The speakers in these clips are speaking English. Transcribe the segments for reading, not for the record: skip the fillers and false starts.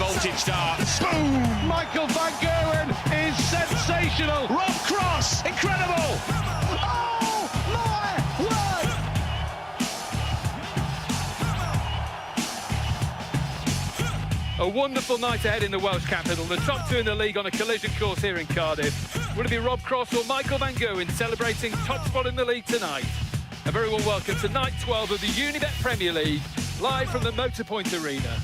voltage starts. Boom! Michael van Gerwen is sensational. Rob Cross, incredible. Oh my word! A wonderful night ahead in the Welsh capital. The top two in the league on a collision course here in Cardiff. Will it be Rob Cross or Michael van Gerwen celebrating top spot in the league tonight? A very warm welcome to night 12 of the Unibet Premier League, live from the Motorpoint Arena.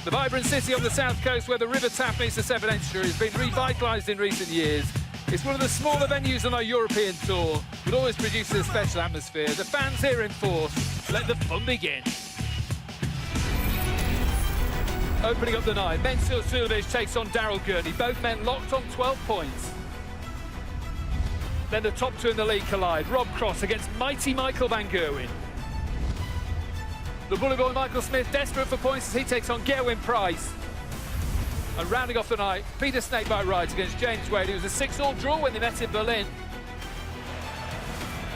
The vibrant city on the south coast where the River Taff meets the Severn Estuary has been revitalised in recent years. It's one of the smaller venues on our European tour, but always produces a special atmosphere. The fans here in force. Let the fun begin. Opening up the night, Mensur Suljovic takes on Daryl Gurney, both men locked on 12 points. Then the top two in the league collide, Rob Cross against mighty Michael van Gerwen. The bully boy Michael Smith desperate for points as he takes on Gerwyn Price. And rounding off the night, Peter Snakebite Wright against James Wade. It was a 6-all draw when they met in Berlin.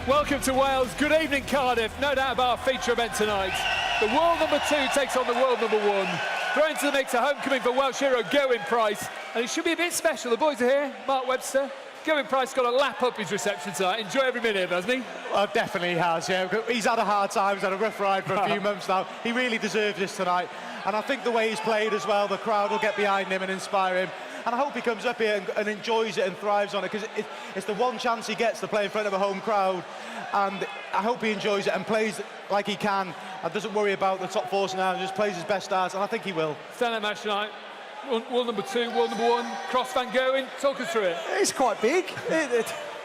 Welcome to Wales. Good evening, Cardiff. No doubt about our feature event tonight. The world number 2 takes on the world number 1. Thrown into the mix, a homecoming for Welsh hero Gerwyn Price. And it should be a bit special. The boys are here. Mark Webster. Gerwyn Price got a lap up his reception tonight. Enjoy every minute of it, hasn't he? Well, definitely has, yeah. He's had a hard time, he's had a rough ride for a few months now. He really deserves this tonight. And I think the way he's played as well, the crowd will get behind him and inspire him. And I hope he comes up here and enjoys it and thrives on it, because it's the one chance he gets to play in front of a home crowd. And I hope he enjoys it and plays like he can and doesn't worry about the top 4 now, just plays his best darts, and I think he will. Stand-up match tonight. World number 2, world number 1, Cross van Gerwen. Talk us through it. It's quite big.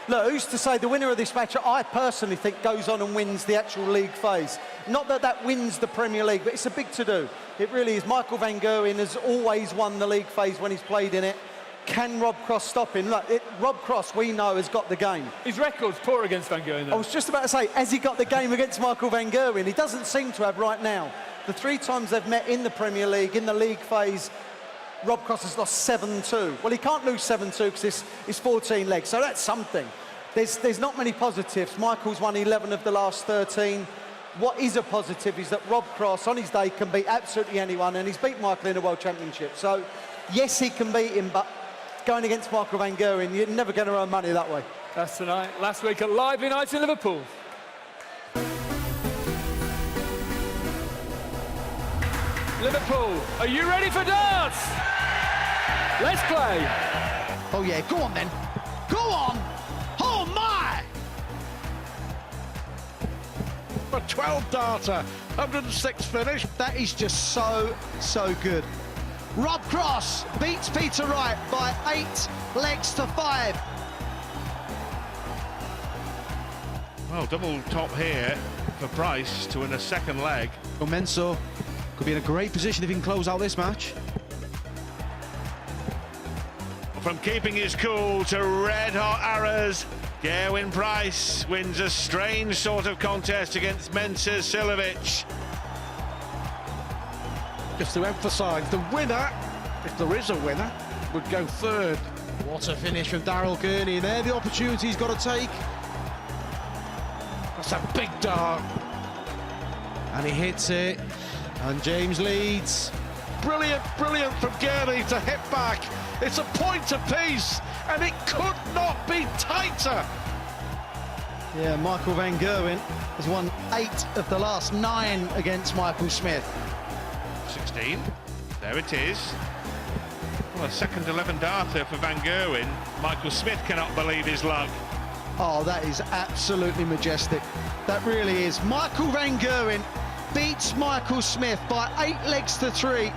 Look, who's to say the winner of this match, I personally think, goes on and wins the actual league phase. Not that that wins the Premier League, but it's a big to-do. It really is. Michael van Gerwen has always won the league phase when he's played in it. Can Rob Cross stop him? Look, Rob Cross, we know, has got the game. His record's poor against van Gerwen, though. I was just about to say, has he got the game against Michael van Gerwen? He doesn't seem to have right now. The 3 times they've met in the Premier League, in the league phase, Rob Cross has lost 7-2. Well, he can't lose 7-2 because it's 14 legs, so that's something. There's not many positives. Michael's won 11 of the last 13. What is a positive is that Rob Cross, on his day, can beat absolutely anyone, and he's beat Michael in a World Championship. So, yes, he can beat him, but going against Michael van Gerwen, you're never going to earn money that way. That's tonight. Last week, a lively night in Liverpool. Liverpool, are you ready for darts? Let's play. Oh yeah, go on then. Go on! Oh my! A 12-darter, 106 finish. That is just so good. Rob Cross beats Peter Wright by 8 legs to 5. Well, double top here for Price to win a second leg. Well, Mensur could be in a great position if he can close out this match. From keeping his cool to red-hot arrows, Gerwyn Price wins a strange sort of contest against Mensur Suljovic. Just to emphasise, the winner, if there is a winner, would go 3rd. What a finish from Daryl Gurney. There, the opportunity he's got to take. That's a big dart. And he hits it. And James leads. Brilliant from Gurney to hit back. It's a point apiece, and it could not be tighter. Yeah, Michael van Gerwen has won 8 of the last 9 against Michael Smith. 16, there it is. Well, a second 11-darter for van Gerwen. Michael Smith cannot believe his luck. Oh, that is absolutely majestic. That really is. Michael van Gerwen beats Michael Smith by 8 legs to 3.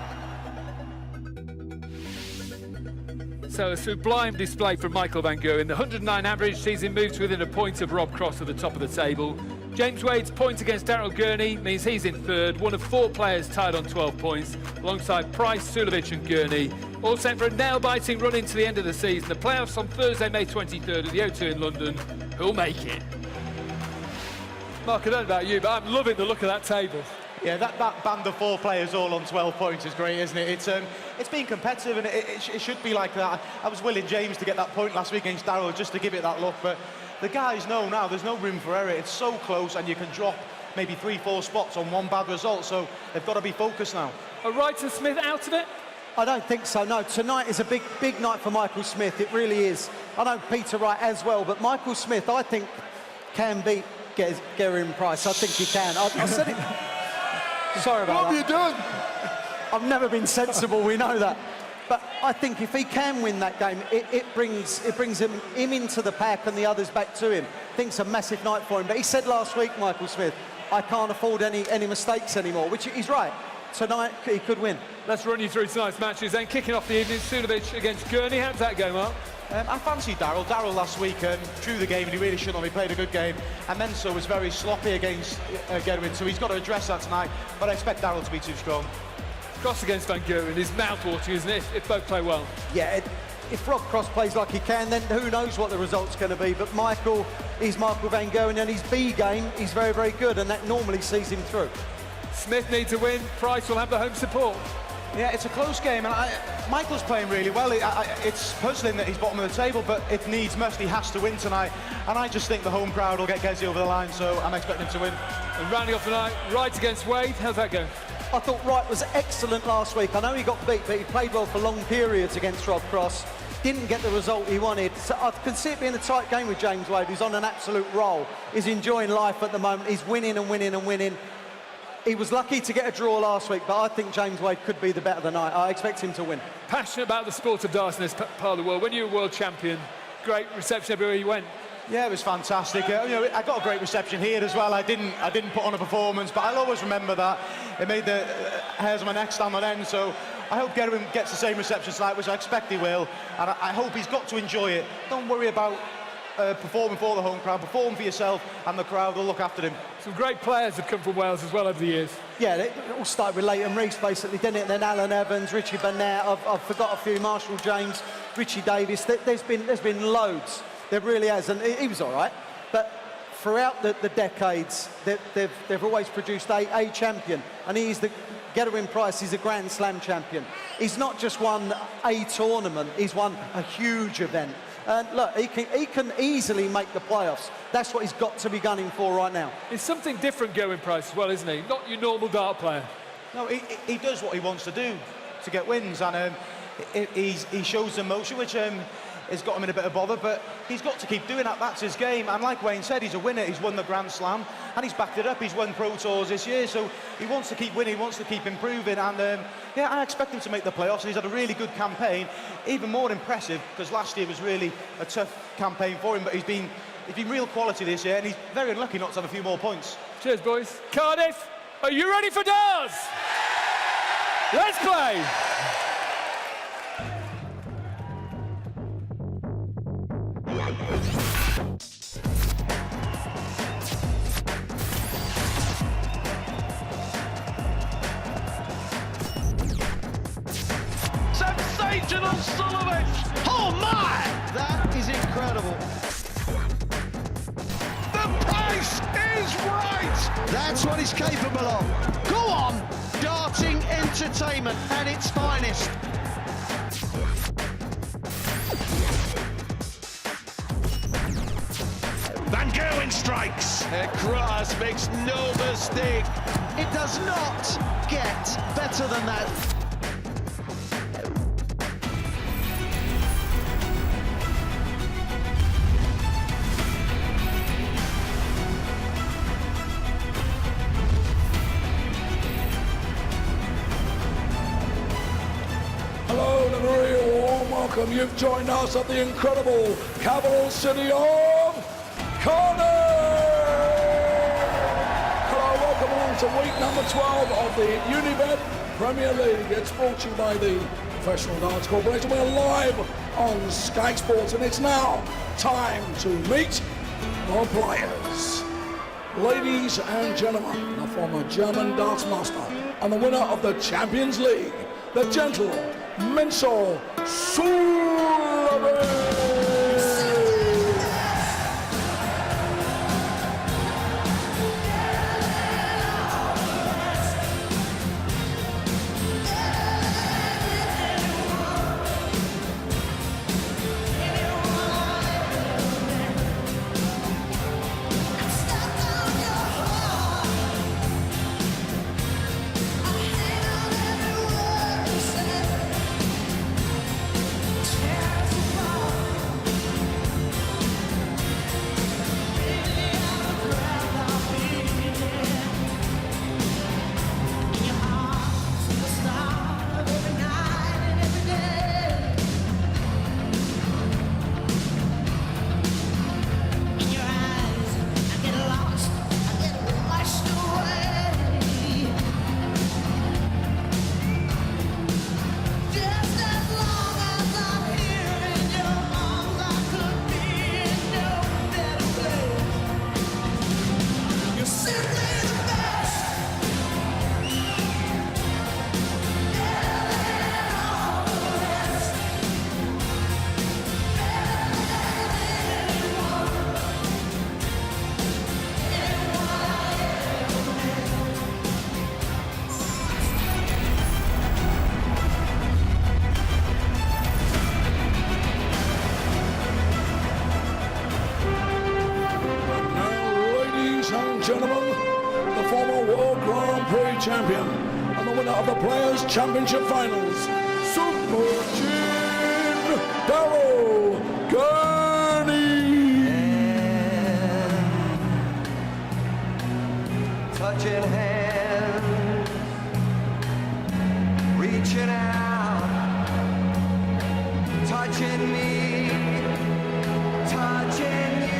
So a sublime display from Michael van Gerwen. The 109 average sees him move to within a point of Rob Cross at the top of the table. James Wade's point against Daryl Gurney means he's in 3rd, one of 4 players tied on 12 points, alongside Price, Suljovic and Gurney. All set for a nail-biting run into the end of the season. The playoffs on Thursday, May 23rd at the O2 in London. Who'll make it? Mark, I don't know about you, but I'm loving the look of that table. Yeah, that band of 4 players all on 12 points is great, isn't it? It's been competitive, and it should be like that. I was willing James to get that point last week against Daryl just to give it that look, but the guys know now there's no room for error. It's so close, and you can drop maybe 3-4 spots on one bad result, so they've got to be focused now. Are Wright and Smith out of it? I don't think so, no. Tonight is a big night for Michael Smith, it really is. I know Peter Wright as well, but Michael Smith, I think, can beat Gerwyn Price. I think he can. I said it. Sorry about that. What have you done? I've never been sensible, we know that. But I think if he can win that game, it brings him into the pack and the others back to him. I think it's a massive night for him. But he said last week, Michael Smith, I can't afford any mistakes anymore, which he's right. Tonight, he could win. Let's run you through tonight's matches then. Kicking off the evening, Suljovic against Gurney. How's that go, Mark? I fancy Daryl. Daryl last week drew the game and he really shouldn't have. He played a good game. And Mensur was very sloppy against Gerwyn, so he's got to address that tonight. But I expect Daryl to be too strong. Cross against Van Gerwen is mouth-watering, isn't it, if both play well? Yeah, if Rob Cross plays like he can, then who knows what the result's going to be. But Michael is Michael Van Gerwen, and his B game is very, very good, and that normally sees him through. Smith needs to win. Price will have the home support. Yeah, it's a close game, and Michael's playing really well. It's puzzling that he's bottom of the table, but if needs must, he has to win tonight. And I just think the home crowd will get Gezi over the line, so I'm expecting him to win. And rounding off the night, Wright against Wade. How's that go? I thought Wright was excellent last week. I know he got beat, but he played well for long periods against Rob Cross. Didn't get the result he wanted. So I can see it being a tight game with James Wade, who's on an absolute roll. He's enjoying life at the moment. He's winning and winning and winning. He was lucky to get a draw last week, but I think James Wade could be the bet of the night. I expect him to win. Passionate about the sport of darts in this part of the world. When you were world champion, great reception everywhere you went. Yeah, it was fantastic. I got a great reception here as well. I didn't put on a performance, but I'll always remember that. It made the hairs on my neck stand on end. So I hope Gerwyn gets the same reception tonight, which I expect he will. And I hope he's got to enjoy it. Don't worry about performing for the home crowd. Perform for yourself, and the crowd will look after him. Some great players have come from Wales as well over the years. Yeah, it all started with Leighton Rees, basically, didn't it? And then Alan Evans, Richie Burnett. I've forgot a few. Marshall James, Richie Davis. There's been loads. There really has, and he was all right. But throughout the decades, they've always produced a champion, and Gerwyn Price is a Grand Slam champion. He's not just won a tournament; he's won a huge event. And look, he can easily make the playoffs. That's what he's got to be gunning for right now. It's something different, Gerwyn Price, as well, isn't he? Not your normal dart player. No, he does what he wants to do to get wins, and he shows emotion, which has got him in a bit of bother, but he's got to keep doing that. That's his game. And like Wayne said, he's a winner. He's won the Grand Slam, and he's backed it up. He's won Pro Tours this year, so he wants to keep winning. He wants to keep improving. And yeah, I expect him to make the playoffs. And he's had a really good campaign. Even more impressive because last year was really a tough campaign for him. But he's been real quality this year, and he's very unlucky not to have a few more points. Cheers, boys. Cardiff, are you ready for darts? Let's play. Sensational Suljovic! Oh my! That is incredible. The price is right! That's what he's capable of. Go on! Darting entertainment at its finest. Van Gerwen strikes. Cross makes no mistake. It does not get better than that. Hello and a very warm welcome. You've joined us at the incredible capital city of Cardiff. Hello, welcome along to week number 12 of the Unibet Premier League. It's brought to you by the Professional Darts Corporation. We're live on Sky Sports, and it's now time to meet the players. Ladies and gentlemen, the former German darts master and the winner of the Champions League, the gentle Mensur Suljovic. League champion and the winner of the Players' Championship Finals, Suljovic, Daryl, Gurney. Touching hands, reaching out, touching me, touching you.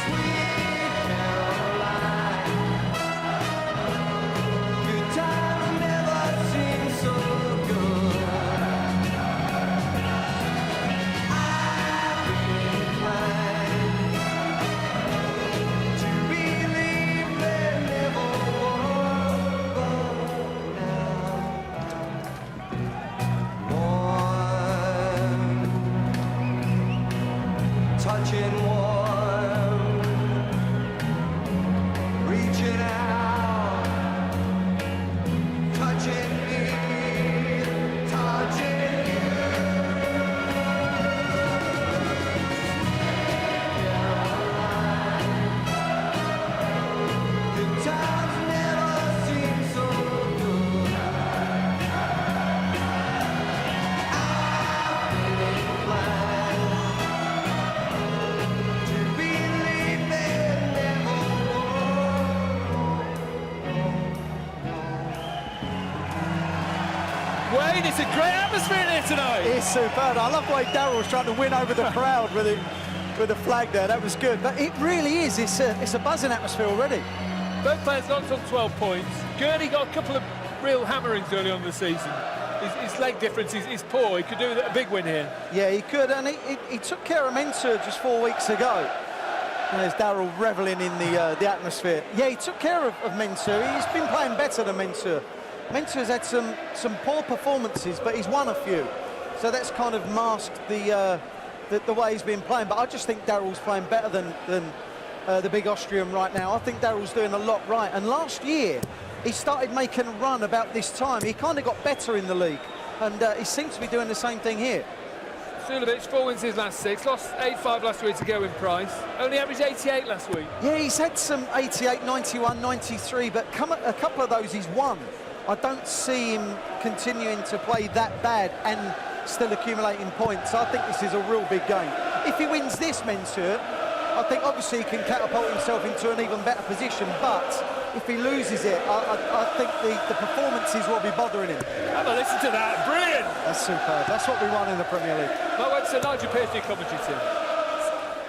Sweet Caroline, good times never seem so good. I've been inclined to believe there never was, but now one touching warm, reaching out, touching me, touching you. Good times never seem so good. I've been inclined to believe there never Wayne, it's a great atmosphere in here tonight. It's superb. I love the way Daryl's trying to win over the crowd with the flag there. That was good. But it really is. It's a buzzing atmosphere already. Both players knocked on 12 points. Gurney got a couple of real hammerings early on in the season. His leg difference is poor. He could do a big win here. Yeah, he could, and he took care of Mensur just 4 weeks ago. And there's Daryl revelling in the atmosphere. Yeah, he took care of Mensur. He's been playing better than Mensur. Mensur's had some poor performances, but he's won a few. So that's kind of masked the way he's been playing. But I just think Daryl's playing better than the big Austrian right now. I think Daryl's doing a lot right. And last year, he started making a run about this time. He kind of got better in the league. And he seems to be doing the same thing here. Suljovic, 4 wins his last 6, lost 8-5 last week to Gerwyn Price, only averaged 88 last week. Yeah, he's had some 88, 91, 93, but a couple of those he's won. I don't see him continuing to play that bad and still accumulating points. I think this is a real big game. If he wins this, Mensur, I think obviously he can catapult himself into an even better position, but if he loses it, I think the performances will be bothering him. Have a listen to that, brilliant! That's superb. That's what we want in the Premier League. That went to Nigel Pearce, your commentary team.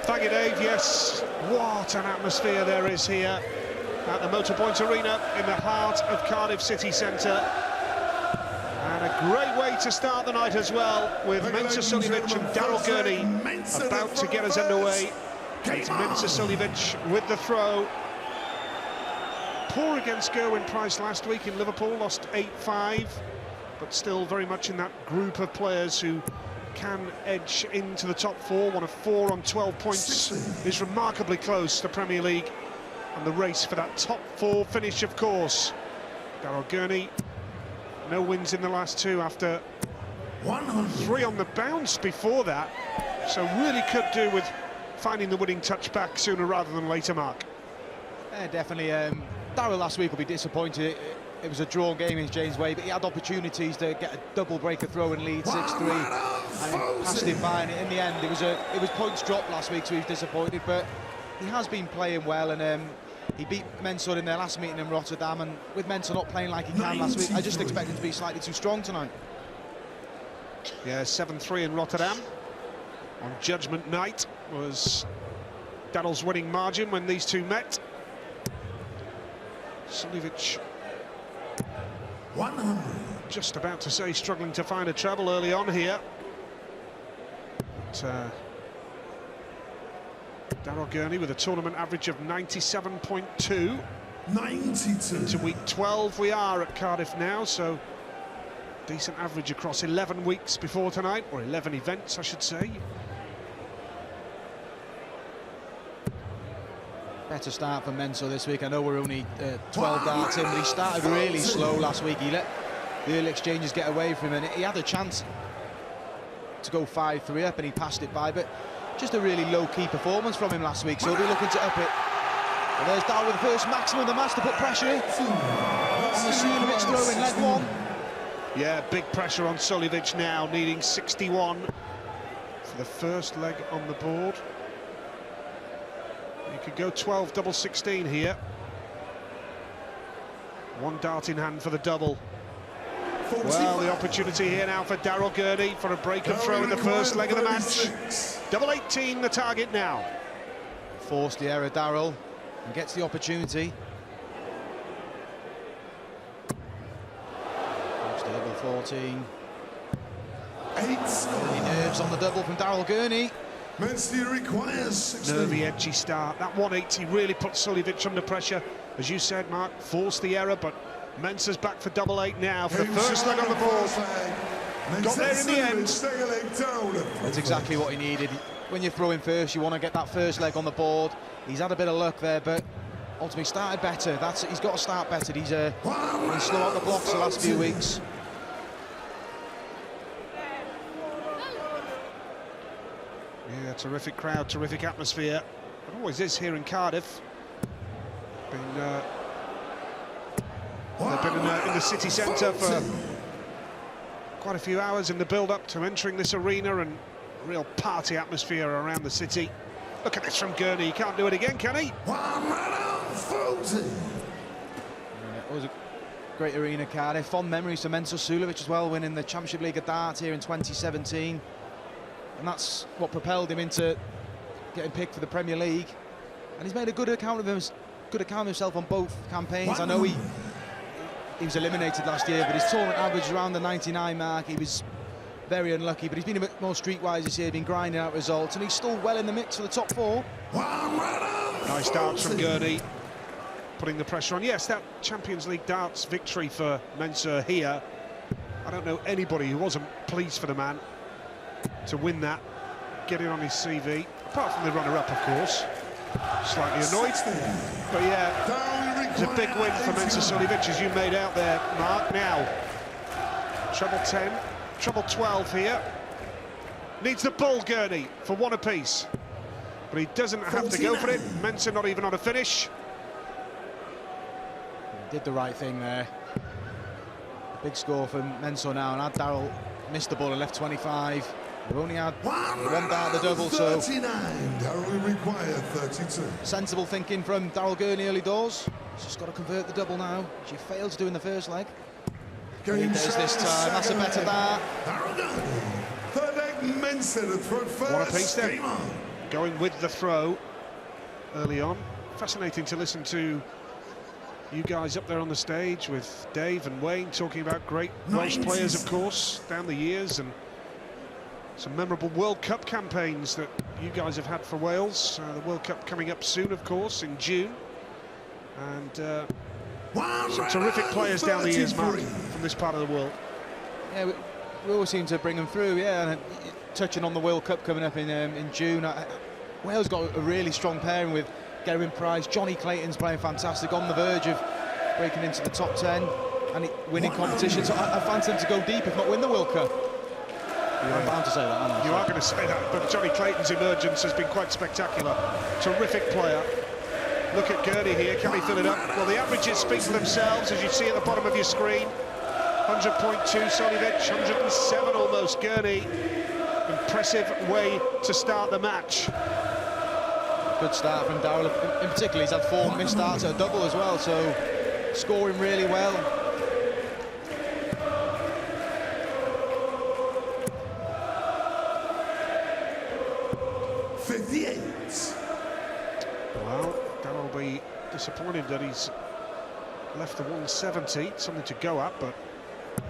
Thank you, Dave. Yes, what an atmosphere there is here at the Motorpoint Arena in the heart of Cardiff city centre. And a great way to start the night as well, with Mensur Suljovic and Daryl Gurney about to get us underway. It's Mensur Suljovic with the throw. Poor against Gerwyn Price last week in Liverpool, lost 8-5, but still very much in that group of players who can edge into the top 4. One of 4 on 12 points is remarkably close to Premier League, and the race for that top 4 finish, of course. Daryl Gurney, no wins in the last 2 after 3 on the bounce before that, so really could do with finding the winning touch back sooner rather than later, Mark. Yeah, definitely. Daryl last week will be disappointed. It was a drawn game in James Way, but he had opportunities to get a double breaker throw and lead 6-3, and it passed him by. And in the end, it was points dropped last week, so he was disappointed. But he has been playing well, and he beat Mensur in their last meeting in Rotterdam. And with Mensur not playing like he can last week, I just expect him to be slightly too strong tonight. Yeah, 7-3 in Rotterdam on Judgment Night was Daryl's winning margin when these two met. Suljovic, just about to say struggling to find a treble early on here. But, Daryl Gurney with a tournament average of 97.2. 92. Into week 12 we are at Cardiff now, so decent average across 11 weeks before tonight, or 11 events, I should say. Better start for Mensur this week. I know we're only 12 darts in, but he started really slow last week. He let the early exchanges get away from him, and he had a chance to go 5-3 up, and he passed it by. But just a really low-key performance from him last week, so he'll be looking to up it Well, there's Daryl with the first maximum of the match to put pressure on the Suljovic throw in leg one. Yeah, big pressure on Suljovic now, needing 61 for the first leg on the board. You could go 12 double 16 here. One dart in hand for the double. Well, the opportunity here now for Daryl Gurney for a break and throw in the first leg of the match. Double 18 the target now. Forced the error, Daryl, and gets the opportunity. Double 14. 8. Nerves on the double from Daryl Gurney. Mensur requires 16. Nervy, edgy start. That 180 really put Suljovic under pressure. As you said, Mark, forced the error, but Mensur's back for double 8 now for the first leg on the board. Got there in the end. That's exactly what he needed. When you're throwing first, you want to get that first leg on the board. He's had a bit of luck there, but ultimately started better. He's got to start better. He's been slow out the blocks the last few weeks. Yeah, terrific crowd, terrific atmosphere. It always is here in Cardiff. They've been in the city centre for quite a few hours in the build-up to entering this arena, and real party atmosphere around the city. Look at this from Gurney. He can't do it again, can he? It was a great arena, Cardiff. Fond memories for Mensur Suljovic as well, winning the Championship League of Darts here in 2017. And that's what propelled him into getting picked for the Premier League. And he's made a good account of himself on both campaigns. I know he was eliminated last year, but his tournament average around the 99 mark. He was very unlucky, but he's been a bit more streetwise this year, been grinding out results, and he's still well in the mix for the top 4. Nice darts from Gurney, putting the pressure on. Yes, that Champions League darts victory for Mensur here. I don't know anybody who wasn't pleased for the man to win that, get it on his CV, apart from the runner-up, of course. Slightly annoyed, but yeah, it's a big win for Mensur Suljovic, as you made out there, Mark. Now, treble 10, treble 12 here. Needs the bull, Gurney, for 1 apiece, but he doesn't have to go for it. Mensur not even on a finish. Did the right thing there. Big score for Mensur now, and had Daryl missed the ball and left 25. We've only had one dart the double, so 39. Daryl require 32. Sensible thinking from Daryl Gurney early doors. He's just got to convert the double now, which he failed to do in the first leg. He does this time. That's a better dart. Daryl Gurney. Third leg, Mensur to throw first. 1 apiece then. Going with the throw early on. Fascinating to listen to you guys up there on the stage with Dave and Wayne talking about great Welsh players, of course, down the years, and some memorable World Cup campaigns that you guys have had for Wales. The World Cup coming up soon, of course, in June. And some terrific players down the years, Mark, from this part of the world. Yeah, we always seem to bring them through, yeah. And touching on the World Cup coming up in June, Wales got a really strong pairing with Gerwyn Price. Johnny Clayton's playing fantastic, on the verge of breaking into the top 10 and winning competition. So I fancy him to go deep, if not win the World Cup. I'm bound to say that, aren't I? You are going to say that, but Johnny Clayton's emergence has been quite spectacular. Terrific player. Look at Gurney here, can he fill it up? Well, the averages speak for themselves, as you see at the bottom of your screen. 100.2 Suljovic, 107 almost Gurney. Impressive way to start the match. Good start from Daryl. In particular, he's had 4 missed starts at a double as well, so scoring really well. Well, Daryl will be disappointed that he's left the 170, something to go at, but... I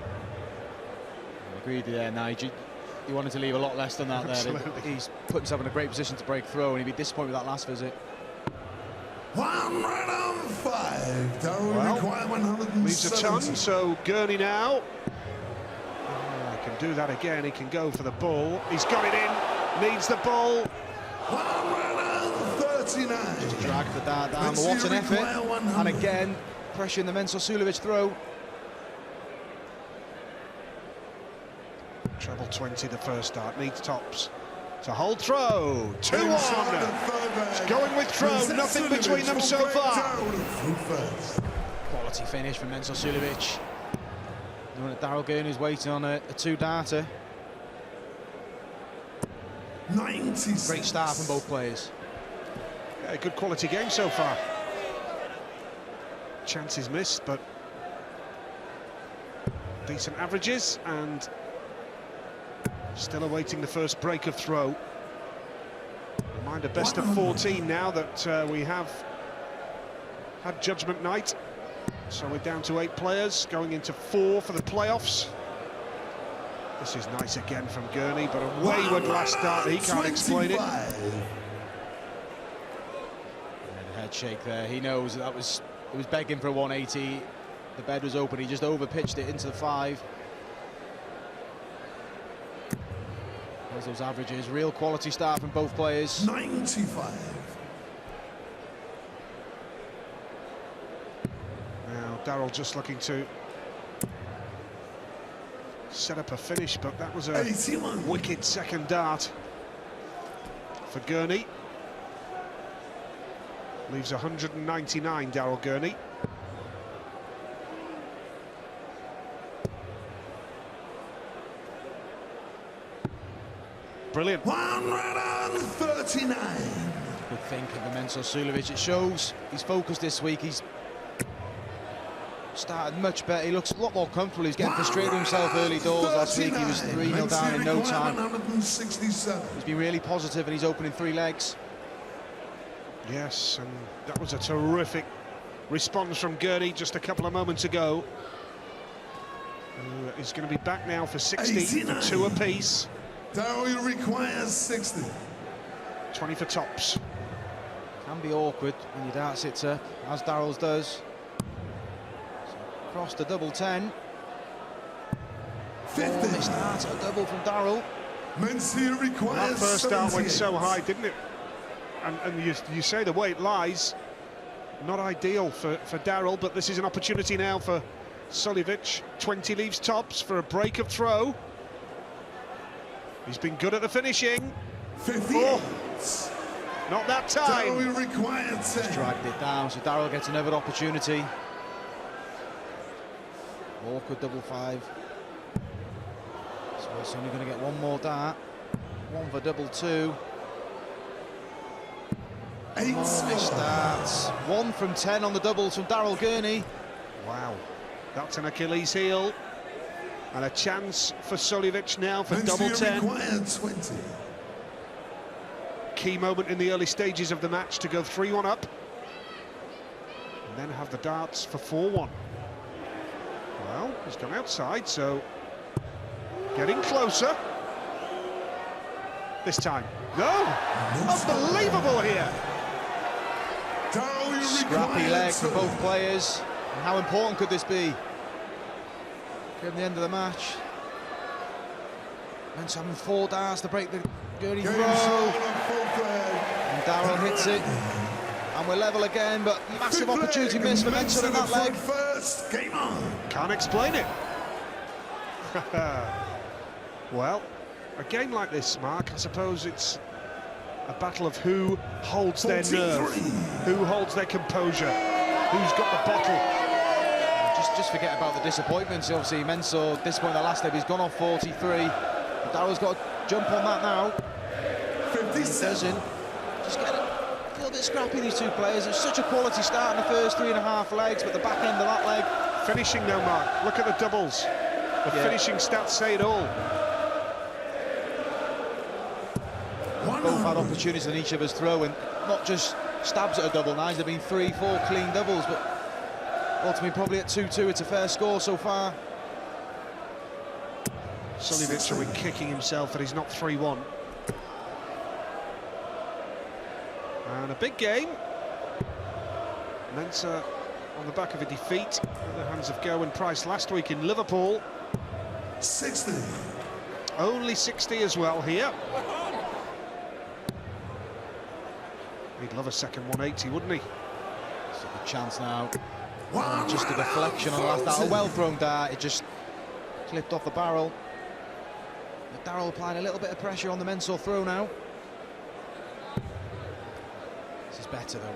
agreed there, Nigel. He wanted to leave a lot less than that. Absolutely. There. He's put himself in a great position to break through, and he'd be disappointed with that last visit. 105. Daryl require 170. Leaves a ton, so Gurney now. He can do that again, he can go for the ball. He's got it in, needs the ball. 139. Just dragged the dart down, but what an effort. And again, pressure in the Mensur Suljovic throw. Treble 20 the first start, needs tops To hold throw, 2-1. It's going with throw, nothing between them so far. Quality finish from Mensur Suljovic. Daryl Gurney's waiting on a two-darter. Great start from both players. Yeah, good quality game so far. Chances missed, but decent averages, and still awaiting the first break of throw. Reminder, best of 14 now that we have had judgment night. So we're down to 8 players, going into 4 for the playoffs. This is nice again from Gurney, but a wayward last start, he can't explain it. And a head shake there, he knows that it was begging for a 180. The bed was open, he just overpitched it into the 5. There's those averages, real quality start from both players. 95. Now Daryl just looking to set up a finish, but that was a 81. wicked second dart for Gurney. Leaves 199, Daryl Gurney. Brilliant. 139. Good think of the Mensur Suljovic. It shows he's focused this week. He's started much better. He looks a lot more comfortable. He's getting frustrated with himself early doors. Last week he was 3-0 down in no time. He's been really positive and he's opening 3 legs. Yes, and that was a terrific response from Gurney just a couple of moments ago. He's going to be back now for 60 for 2 apiece. Daryl requires 60. 20 for tops. Can be awkward when your dart sits up, as Daryl's does. So across the double 10. 50. Missed dart, a double from Daryl. Mensur requires That first dart went 78. so high, didn't it? And you say the way it lies, not ideal for Daryl, but this is an opportunity now for Suljovic. 20 leaves tops for a break of throw. He's been good at the finishing. 50. Oh, not that time. Daryl required 10. Dragged it down, so Daryl gets another opportunity. Awkward double 5. So it's only going to get one more dart. 1 for double 2. 8. Missed darts. 1 from 10 on the doubles from Daryl Gurney. Wow, that's an Achilles heel. And a chance for Suljovic now for double Mensur 10. required 20. Key moment in the early stages of the match to go 3-1 up. And then have the darts for 4-1. Well, he's gone outside, so getting closer. This time. No! Unbelievable here! Daryl Scrappy leg required for 2. both players. And how important could this be? At the end of the match. Mensur having 4 darts to break the Gurney Game throw. shot on full play. And Daryl hits it. And we're level again, but massive Big opportunity leg. missed for Mensur in that leg. First, game on. Can't explain it. Well, a game like this, Mark, I suppose it's a battle of who holds their nerve, 43. who holds their composure, who's got the bottle. Just forget about the disappointments. Obviously, Mensur, disappointed the last leg, he's gone off 43. But Daryl's got to jump on that now. 57. Doesn't. Just get a little bit scrappy, these 2 players. It's such a quality start in the first 3.5 legs, but the back end of that leg. Finishing now, Mark. Look at the doubles. The finishing stats say it all. Both had opportunities on each other's throw, and not just stabs at a double nines. There've been 3-4 clean doubles, but ultimately probably at 2-2. It's a fair score so far. Suljovic will be kicking himself that he's not 3-1. And a big game. Mensur on the back of a defeat at the hands of Gerwen Price last week in Liverpool. 60. Only 60 as well here. He'd love a second 180, wouldn't he? It's a good chance now. Just a deflection on the last dart. A well-thrown dart. It just clipped off the barrel. But Daryl applying a little bit of pressure on the Mensur throw now. This is better though.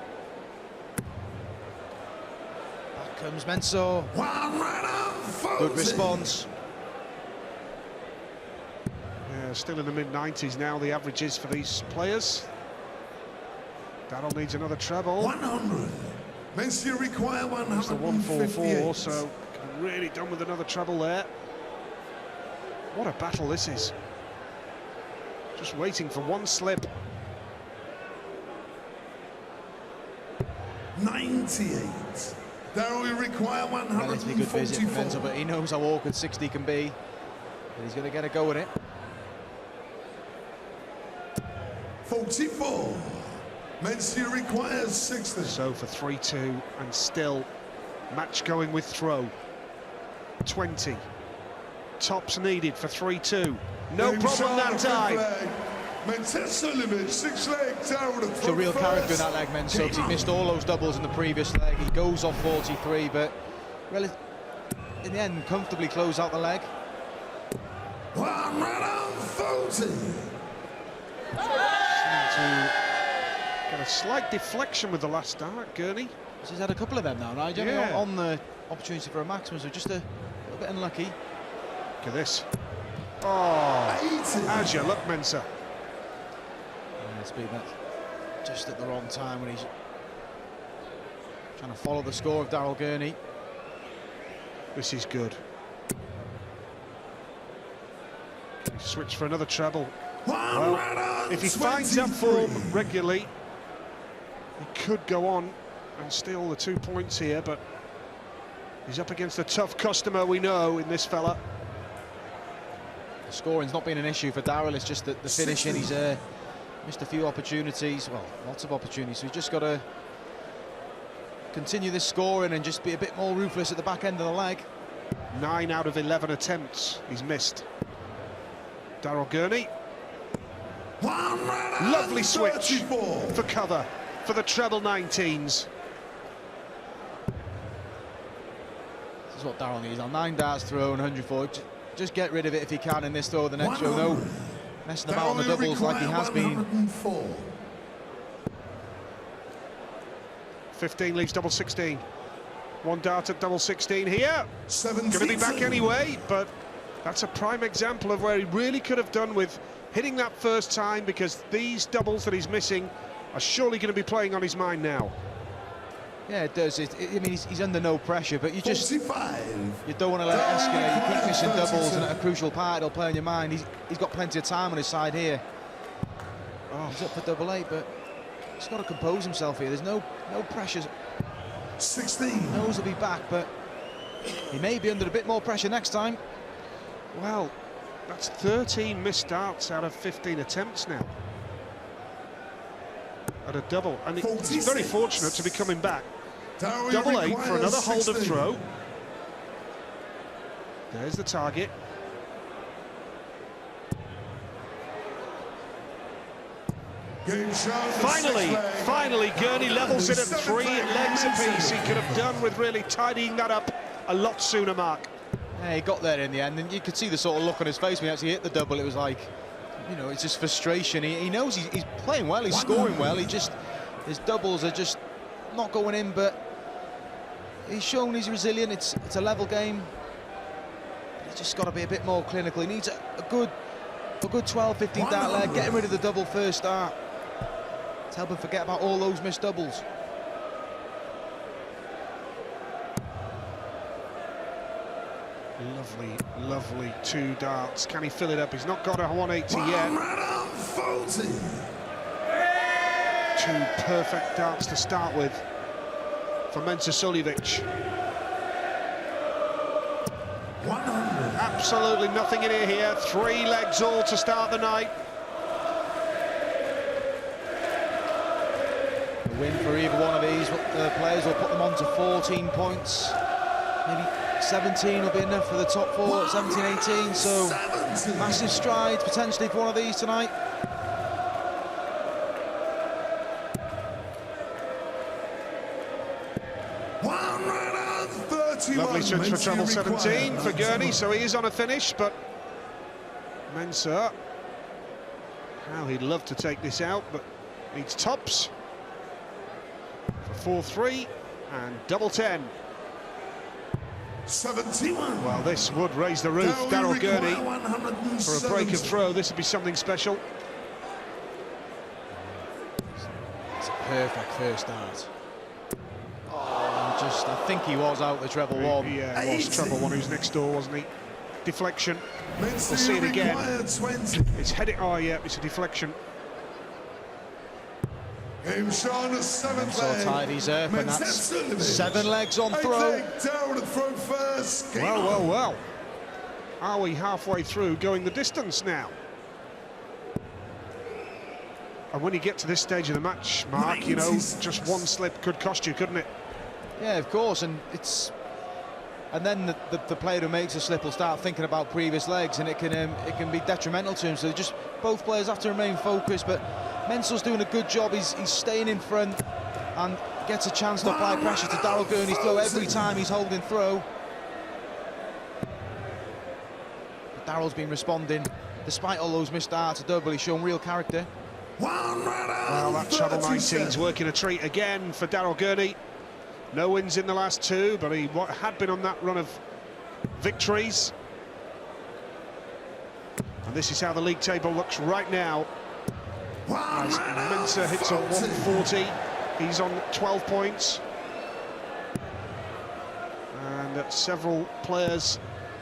Back comes Mensur. Good response. Yeah, still in the mid-90s now, the average is for these players. Daryl needs another treble. 100. Mensur require It's the 144, 158. so really done with another treble there. What a battle this is. Just waiting for one slip. 98. Daryl will require Relatively good visit for Mensur, 144. but he knows how awkward 60 can be. But he's going to get a go at it. 44. Mensur requires 60. So for 3-2 and still match going with throw. 20. Tops needed for 3-2. No problem that time. Mensur Suljovic, 6 leg, Daryl It's a real character in that leg, Mensur, because he missed all those doubles in the previous leg. He goes off 43, but in the end, comfortably close out the leg. 140. To get a slight deflection with the last start, Gurney. He's had a couple of them now, right? Yeah. On the opportunity for a maximum, so just a little bit unlucky. Look at this. Oh, 80. as you look, Mensur. Yeah, it's been that just at the wrong time when he's trying to follow the score of Daryl Gurney. This is good. Can he switch for another treble? Well, if he finds that form regularly, he could go on and steal the 2 points here, but he's up against a tough customer, we know, in this fella. The scoring's not been an issue for Daryl, it's just that the finishing, he's missed a few opportunities, well, lots of opportunities, so he's just got to continue this scoring and just be a bit more ruthless at the back end of the leg. 9 out of 11 attempts he's missed. Daryl Gurney. Lovely switch for cover for the treble 19s. This is what Daryl needs now. 9 darts thrown, 104. Just get rid of it if he can in this throw. The next throw, no messing about on the doubles like he has been. 15 leaves double 16. 1 dart at double 16 here. Going to be back anyway, but that's a prime example of where he really could have done with hitting that first time, because these doubles that he's missing are surely going to be playing on his mind now. Yeah, it does. I mean, he's under no pressure, but you just 45. you don't want to let it escalate. You keep missing doubles, and at a crucial part, it'll play on your mind. He's got plenty of time on his side here. Oh. He's up for double 8, but he's got to compose himself here. There's no pressure. 16. He knows he'll be back, but he may be under a bit more pressure next time. Well, that's 13 missed darts out of 15 attempts now at a double, and he's very fortunate to be coming back. Double 8 for another hold of throw. There's the target. Finally, Gurney levels it at 3 legs apiece. He could have done with really tidying that up a lot sooner, Mark. Yeah, he got there in the end, and you could see the sort of look on his face when he actually hit the double. It was like, you know, it's just frustration. He knows he's playing well, he's scoring well. His doubles are just not going in, but he's shown he's resilient. It's a level game. He's just got to be a bit more clinical. He needs a good 12, 15 dart leg, getting rid of the double first start to help him forget about all those missed doubles. Lovely 2 darts. Can he fill it up? He's not got a 180 yet. 2 perfect darts to start with for Mensur Suljovic. 100. Absolutely nothing in here. 3 legs all to start the night. A win for either one of these players will put them on to 14 points. Maybe 17 will be enough for the top 4, 17, 18, so massive strides potentially for one of these tonight. Lovely switch for treble 17 for Gurney, so he is on a finish, but Mensur. How he'd love to take this out, but needs tops for 4-3 and double 10. 71. Well, this would raise the roof. Daryl Gurney for a break of throw. This would be something special. It's a perfect first start. I think he was out the treble one. Yeah, he was treble one. He was next door, wasn't he? Deflection. We'll see it again. It's headed. Oh, yeah, it's a deflection. So tidies up, and that's 7 legs on throw. Well. Are we halfway through going the distance now? And when you get to this stage of the match, Mark, you know, just one slip could cost you, couldn't it? Yeah, of course, and then the player who makes a slip will start thinking about previous legs, and it can be detrimental to him. So just both players have to remain focused. But Mensur's doing a good job. He's staying in front and gets a chance to apply pressure to Daryl Gurney's throw every time he's holding throw. Daryl's been responding despite all those missed starts. Double, he's shown real character. Well, that treble 19's working a treat again for Daryl Gurney. No wins in the last 2, but he had been on that run of victories. And this is how the league table looks right now. As Mensur hits on 140, he's on 12 points. And several players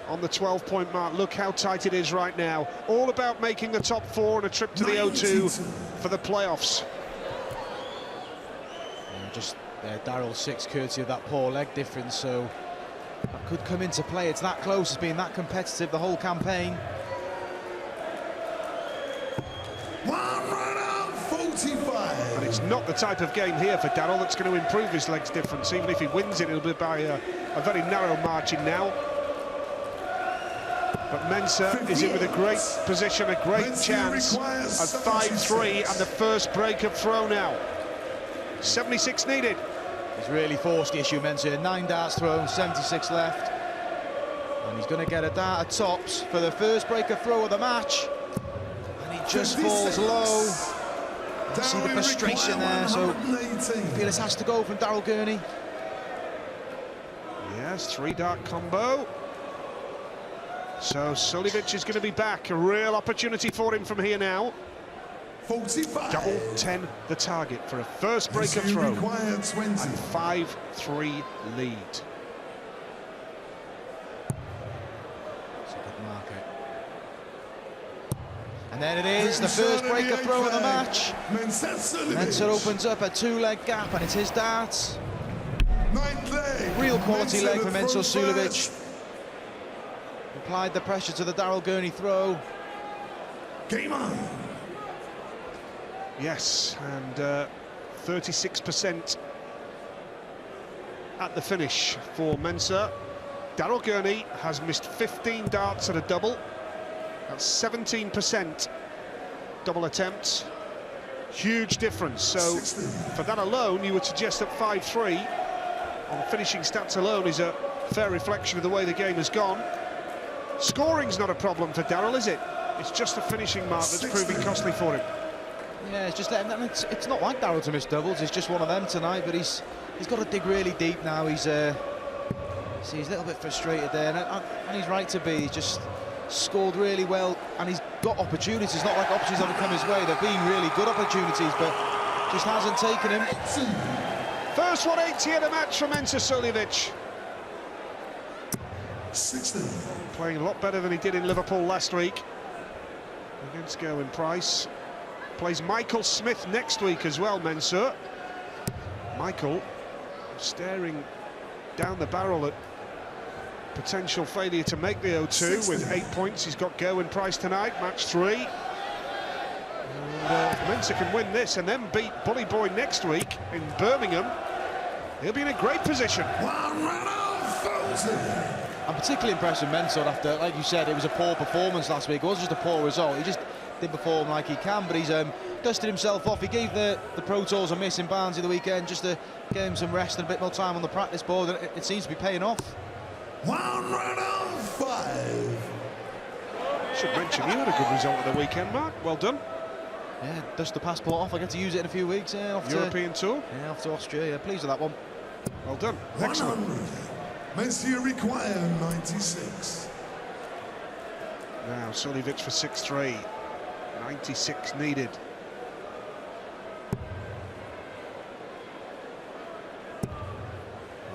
on the 12-point mark. Look how tight it is right now. All about making the top 4 and a trip to the O2 for the playoffs. Just Daryl 6, courtesy of that poor leg difference, so that could come into play. It's that close, it's been that competitive the whole campaign. 45. And it's not the type of game here for Daryl that's going to improve his legs difference. Even if he wins it, it'll be by a very narrow margin now. But Mensur is in with a great position, a great chance at 5-3 and the first break of throw now. 76 needed. He's really forced the issue, Mensur. 9 darts thrown, 76 left. And he's going to get a dart at tops for the first break of throw of the match. And he just falls low. You see the frustration there, so Felix has to go from Daryl Gurney. Yes, 3-dart combo. So Suljovic is going to be back. A real opportunity for him from here now. 45. Double 10 the target for a first break of throw. And 5-3 lead. It's a good marker. And then it is the first break of throw of the match. Mensur opens up a 2-leg gap, and it's his darts. Real quality leg for Mensur Suljovic. Applied the pressure to the Daryl Gurney throw. Game on. Yes, and 36% at the finish for Mensur. Daryl Gurney has missed 15 darts at a double. That's 17% double attempts. Huge difference. So for that alone, you would suggest that 5-3 on finishing stats alone is a fair reflection of the way the game has gone. Scoring's not a problem for Daryl, is it? It's just the finishing mark that's proving costly for him. Yeah, it's just it's not like Daryl to miss doubles. It's just one of them tonight. But he's got to dig really deep now. He's a little bit frustrated there, and he's right to be. He's just scored really well, and he's got opportunities. It's not like opportunities haven't come his way. They've been really good opportunities, but just hasn't taken him. First 180 of the match for Mensur Suljovic. 16. Playing a lot better than he did in Liverpool last week against Gerwen Price. Plays Michael Smith next week as well, Mensur. Michael staring down the barrel at potential failure to make the O2 with 8 points. He's got Gerwen Price tonight, match 3. And if Mensur can win this and then beat Bully Boy next week in Birmingham, he'll be in a great position. I'm particularly impressed with Mensur after, like you said, it was a poor performance last week. It wasn't just a poor result. He just didn't perform like he can, but he's dusted himself off. He gave the Pro Tours a miss in Barnsley the weekend just to get him some rest and a bit more time on the practice board. And it seems to be paying off. 1 run on 5. Should mention you had a good result at the weekend, Mark. Well done. Yeah, dust the passport off. I get to use it in a few weeks. Off European tour. Yeah, off to Austria. Yeah, pleased with that one. Well done. 100. Excellent. Mensur require 96. Now Suljovic for 6-3. 96 needed.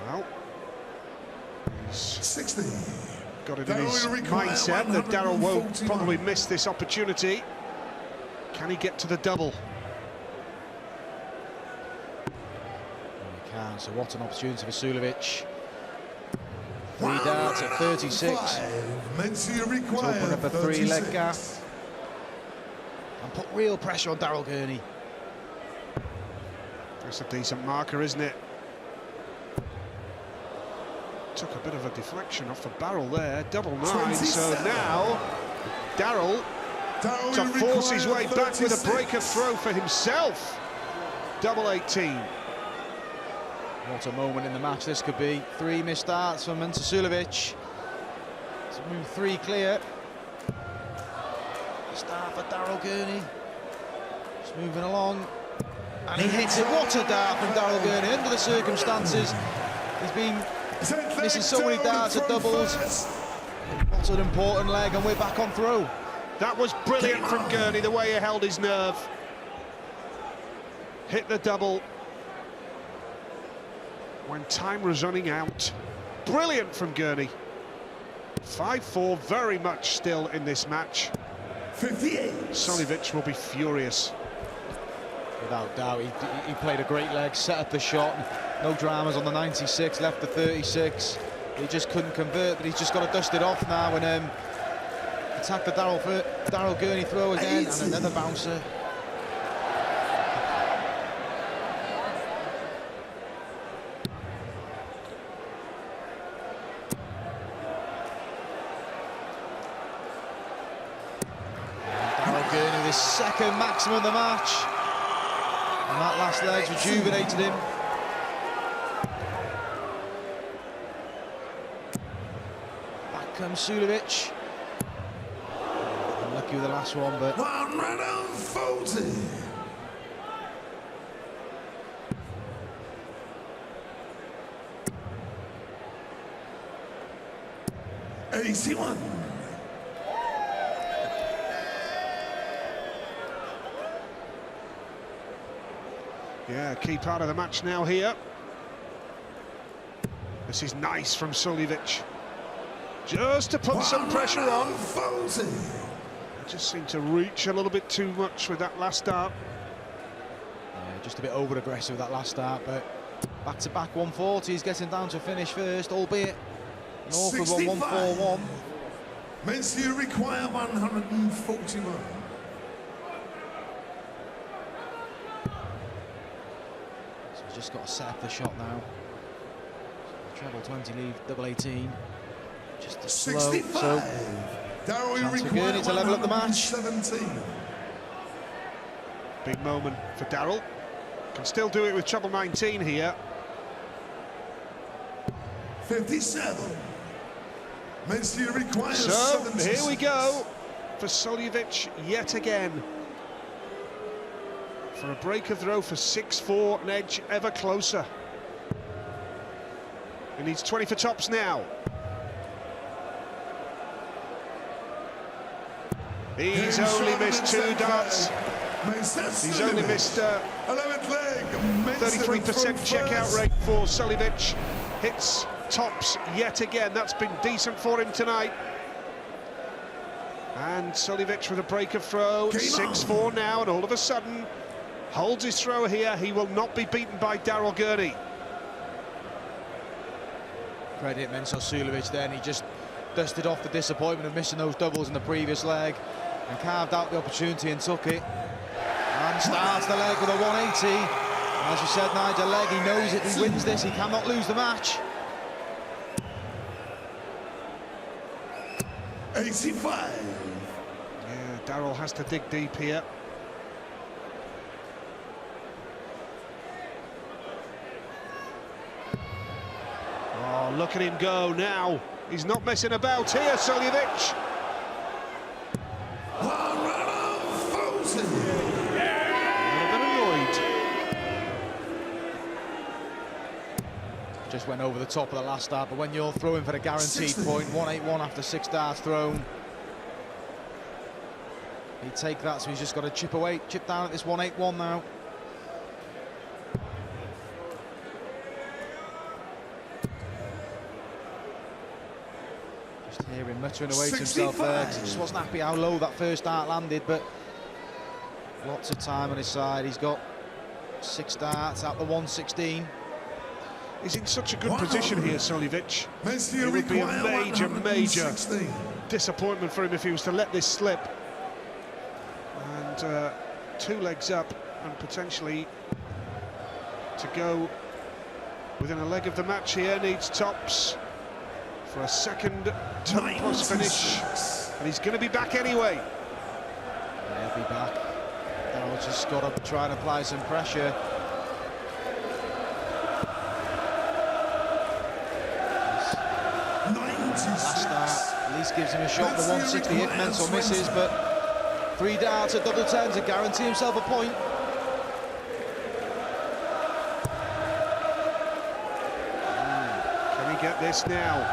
Well, he's 60. got it in his mindset that Daryl won't probably miss this opportunity. Can he get to the double? He can, so what an opportunity for Suljovic. 3 darts at 36. Mensur To require open up a 3-leg gap 36. and put real pressure on Daryl Gurney. That's a decent marker, isn't it? Took a bit of a deflection off the barrel there. Double 9. So now Daryl to force his way back with a breaker throw for himself. Double 18. What a moment in the match this could be. 3 missed darts from Mensur Suljovic. To move 3 clear. Start for Daryl Gurney. Just moving along. And he hits it. What a dart from Daryl Gurney under the circumstances. He's been missing so many darts at doubles. What an important leg, and we're back on throw. That was brilliant from Gurney, the way he held his nerve. Hit the double when time was running out. Brilliant from Gurney. 5-4, very much still in this match. 58. Suljovic will be furious. Without doubt, he played a great leg, set up the shot. No dramas on the 96, left the 36. He just couldn't convert, but he's just got to dust it off now and attack the Daryl Gurney throw again, and another bouncer. Daryl Gurney with his second maximum of the match. And that last leg's rejuvenated him. Back comes Suljovic. Unlucky with the last one, but 140. $81. Yeah, key part of the match now here. This is nice from Suljovic. Just to put some pressure on. Just seemed to reach a little bit too much with that last dart. yeah, just a bit over-aggressive with that last start, but back-to-back 140s, getting down to finish first, albeit an awkward one, 141. Mensur require 141. So he's just got to set up the shot now. Treble 20 lead, double 18. Just a slow. 65. So Daryl chance for require Gurney to level up the match. 17. Big moment for Daryl. Can still do it with treble 19 here. 57. Mensur requires So 76. here we go for Suljovic yet again. For a breaker throw for 6-4, an edge ever closer. He needs 20 for tops now. He's only missed 2 darts. He's only missed 33% checkout rate for Suljovic. Hits tops yet again. That's been decent for him tonight. And Suljovic with a breaker throw, 6-4 now, and all of a sudden holds his throw here. He will not be beaten by Daryl Gurney. Credit Mensur Suljovic then, he just dusted off the disappointment of missing those doubles in the previous leg and carved out the opportunity and took it. And starts the leg with a 180. As you said, Nigel, leg, he knows if he wins this, he cannot lose the match. 85. Yeah, Daryl has to dig deep here. Oh, look at him go now. He's not messing about here, Suljovic. just went over the top of the last start, but when you're throwing for the guaranteed point, 181 after 6 darts thrown, he'd take that, so he's just got to chip down at this 181 now. Just hearing muttering away to himself there, 'cause he just wasn't happy how low that first dart landed, but lots of time on his side. He's got 6 darts out the 116. He's in such a good position here, Suljovic. It would be a major disappointment for him if he was to let this slip. And 2 legs up, and potentially to go within a leg of the match here. Needs tops for a second top-plus finish, and he's going to be back anyway. Yeah, he'll be back. Daryl's just got to try and apply some pressure. Last start at least gives him a shot. The 160 if Mensur misses, but 3 darts at double 10 to guarantee himself a point. Can he get this now?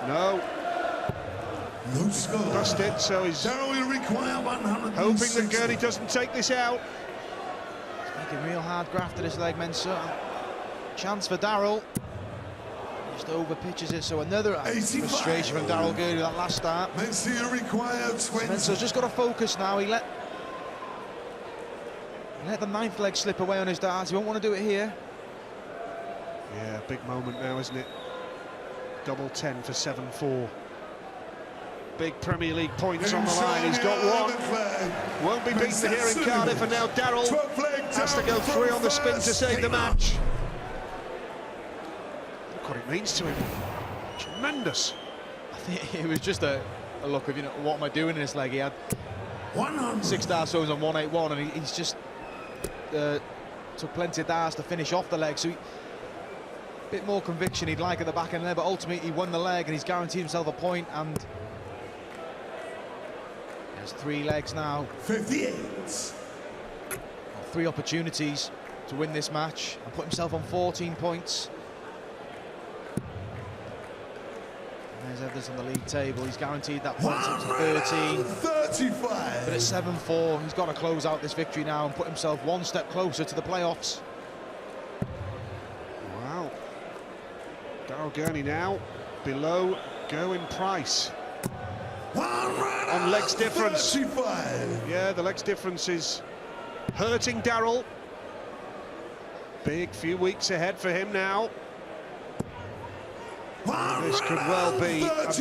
No. No score. Bust it, so he's Daryl will require 160. hoping that Gurney doesn't take this out. He's making real hard graft to this leg, Mensur. Chance for Daryl. Just over pitches it, so another frustration from Daryl Gurney with that last start. Mensur require 20. Mensur's just got to focus now. He let the 9th leg slip away on his darts. He won't want to do it here. Yeah, big moment now, isn't it? Double 10 for 7-4. Big Premier League points on the line. He's got one. Won't be beaten here in Cardiff, and now Daryl has to go 3 on the spin to save the match. Look what it means to him. Tremendous. I think it was just a look of, you know, what am I doing in this leg? He had 6 darts throws on 181, and he's just took plenty of darts to finish off the leg. So a bit more conviction he'd like at the back end there, but ultimately he won the leg and he's guaranteed himself a point. And there's 3 legs now. 58. 3 opportunities to win this match and put himself on 14 points. There's Evans on the league table. He's guaranteed that point up to 13. 35. But at 7-4, he's got to close out this victory now and put himself 1 step closer to the playoffs. Wow. Daryl Gurney now below Gerwyn Price. On legs difference. 35. Yeah, the legs difference is hurting Daryl. Big few weeks ahead for him now. This could well be a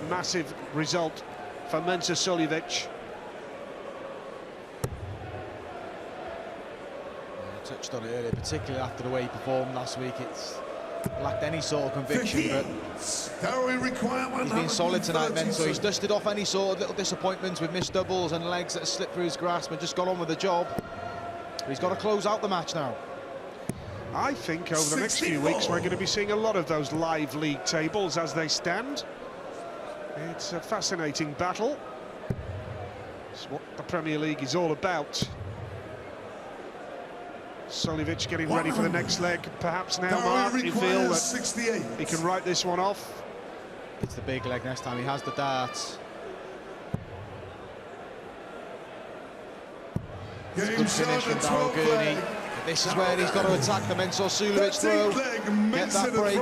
massive result for Mensur Suljovic. I touched on it earlier, particularly after the way he performed last week. It's lacked any sort of conviction, but he's been solid tonight, Mensur. He's dusted off any sort of little disappointments with missed doubles and legs that slipped through his grasp and just got on with the job. But he's got to close out the match now. I think over the next few weeks we're going to be seeing a lot of those live league tables as they stand. It's a fascinating battle. It's what the Premier League is all about. Suljovic getting ready for the next leg. Perhaps now, Mark, you feel that he can write this one off? It's the big leg next time. He has the darts. It's a good finish from Daryl Gurney. This is where he's got to attack the Mensur Suljovic throw. Get that break.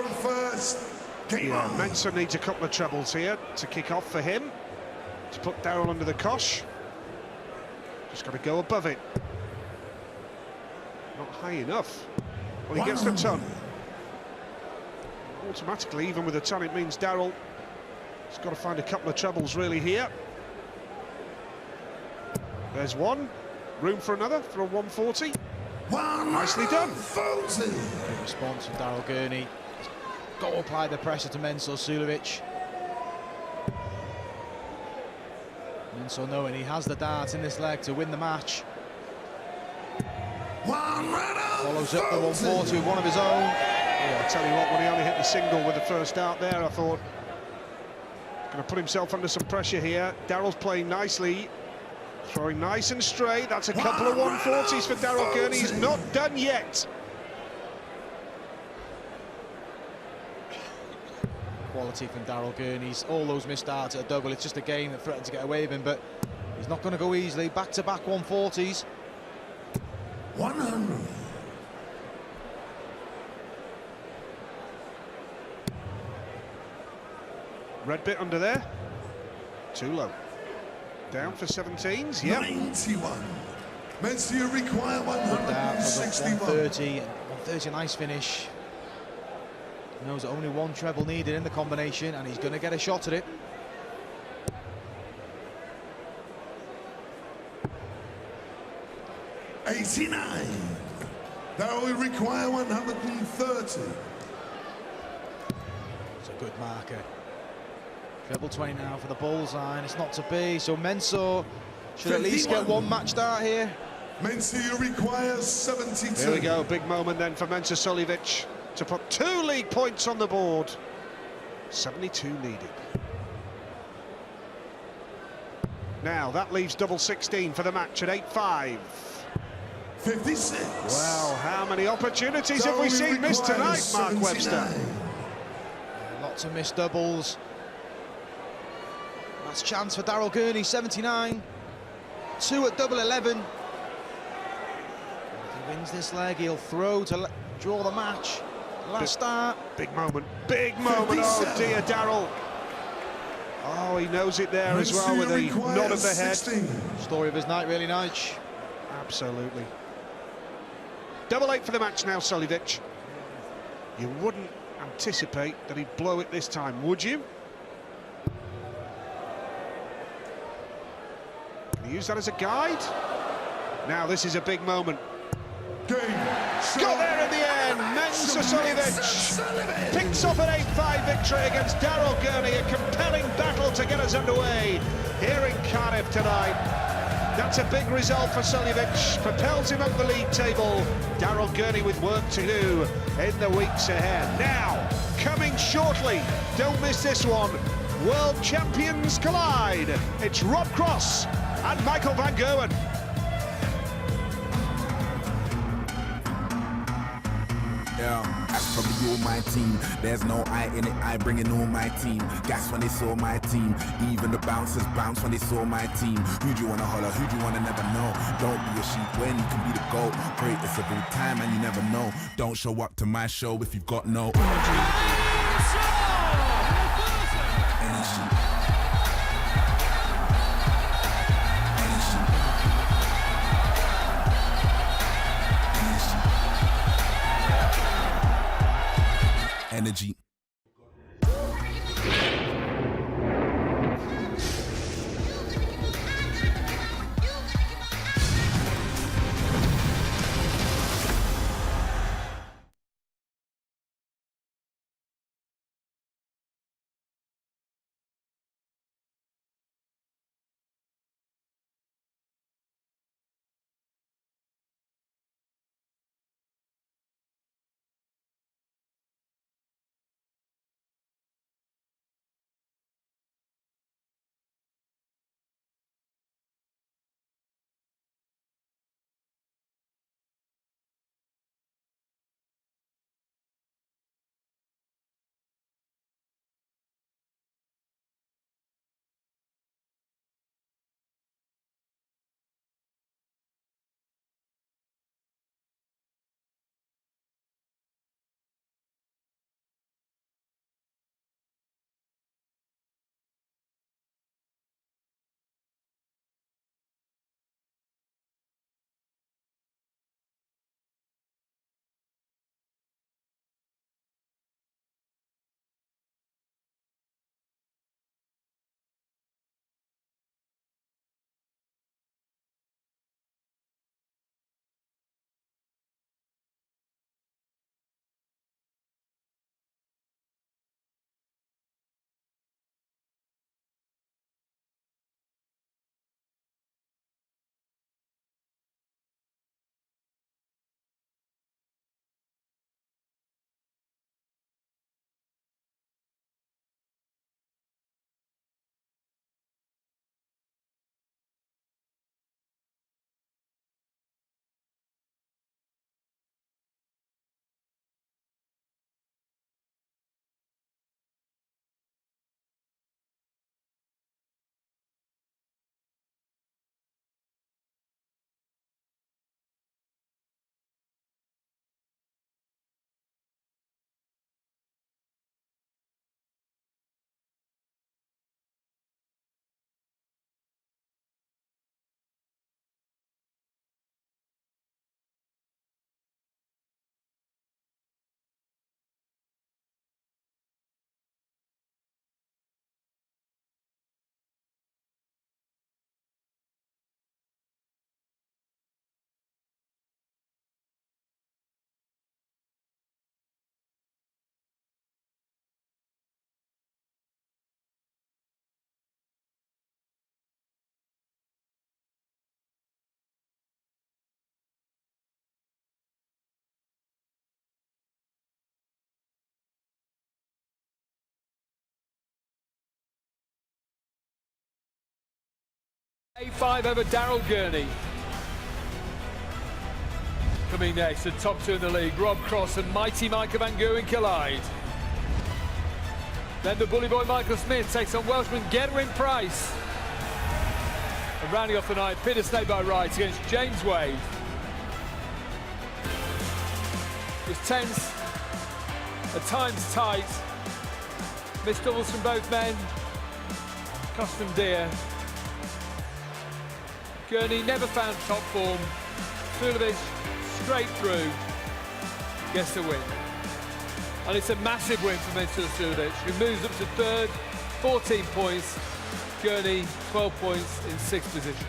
Yeah, Mensur needs a couple of trebles here to kick off for him, to put Daryl under the cosh. Just got to go above it. Not high enough. Well, he gets the ton. Automatically, even with a ton, it means Daryl has got to find a couple of trebles really here. There's one. Room for another for a 140. Nicely done. Good response from Daryl Gurney. He's got to apply the pressure to Mensur Suljovic. Mensur knowing he has the dart in this leg to win the match. Follows up the 140 with one of his own. Oh, I tell you what, when he only hit the single with the first dart there, I thought he's going to put himself under some pressure here. Daryl's playing nicely. Throwing nice and straight. That's a couple of 140s for Daryl Gurney. He's not done yet. quality from Daryl Gurney. All those missed starts at a double, it's just a game that threatened to get away with him, but he's not going to go easily. Back-to-back 140s. 100. Red bit under there. Too low. Down for 17s, yeah. 91. Mensur require Down for the 161. 130. 130, a nice finish. Knows that only one treble needed in the combination, and he's going to get a shot at it. '89. That will require 130. It's a good marker. Treble 20 now for the bullseye, and it's not to be. So Mensur should at least get 51. one match start here. Mensur requires 72. Here we go, big moment then for Mensur Suljovic to put 2 league points on the board. 72 needed. Now that leaves double 16 for the match at 8-5. 56. Wow, how many opportunities have we seen missed tonight, Mark Webster? Lots of missed doubles. That's chance for Daryl Gurney, 79. 2 at double 11. If he wins this leg, he'll throw to draw the match. Last start. Big moment, big moment. Oh dear, Daryl. Oh, he knows it there as well with a nod of the head. 16. Story of his night, really, Nige. Absolutely. Double 8 for the match now, Suljovic. You wouldn't anticipate that he'd blow it this time, would you? Can you use that as a guide? Now this is a big moment. Game. Got there in the end. Mensur Suljovic picks off an 8-5 victory against Daryl Gurney. A compelling battle to get us underway here in Cardiff tonight. That's a big result for Suljovic, propels him up the league table. Daryl Gurney with work to do in the weeks ahead. Now, coming shortly, don't miss this one, World Champions Collide. It's Rob Cross and Michael van Gerwen. Yeah, as for me, you're my team. There's no I in it, I bring in all my team. Gas when they saw my team. Even the bouncers bounce when they saw my team. Who do you wanna holler? Who do you wanna never know? Don't be a sheep when you can be the GOAT. Greatest of all time and you never know. Don't show up to my show if you've got no energy. Energy. 8-5 over Daryl Gurney. Coming next, the top two in the league, Rob Cross and mighty Michael van Gerwen collide. Then the bully boy Michael Smith takes on Welshman Gerwyn Price. And rounding off the night, Peter Snake by Wright against James Wade. It was tense, at times tight. Missed doubles from both men, cost them dear. Gurney never found top form. Suljovic straight through, gets the win. And it's a massive win for Mensur Suljovic, who moves up to third, 14 points. Gurney, 12 points in sixth position.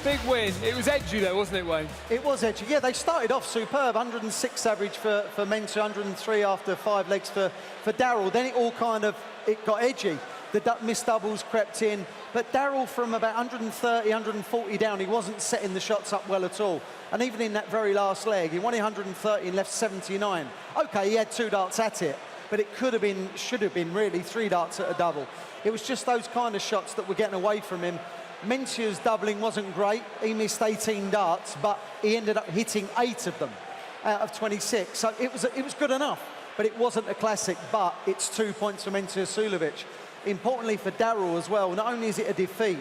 Big win. It was edgy though, wasn't it, Wayne? It was edgy. Yeah, they started off superb. 106 average for Mensur, 103 after 5 legs for Daryl. Then it got edgy. The missed doubles crept in. But Daryl, from about 130, 140 down, he wasn't setting the shots up well at all. And even in that very last leg, he won 130 and left 79. OK, he had 2 darts at it, but it should have been really 3 darts at a double. It was just those kind of shots that were getting away from him. Mensur's doubling wasn't great. He missed 18 darts, but he ended up hitting 8 of them out of 26. So it was good enough, but it wasn't a classic. But it's 2 points for Mensur Suljovic. Importantly for Daryl as well, not only is it a defeat,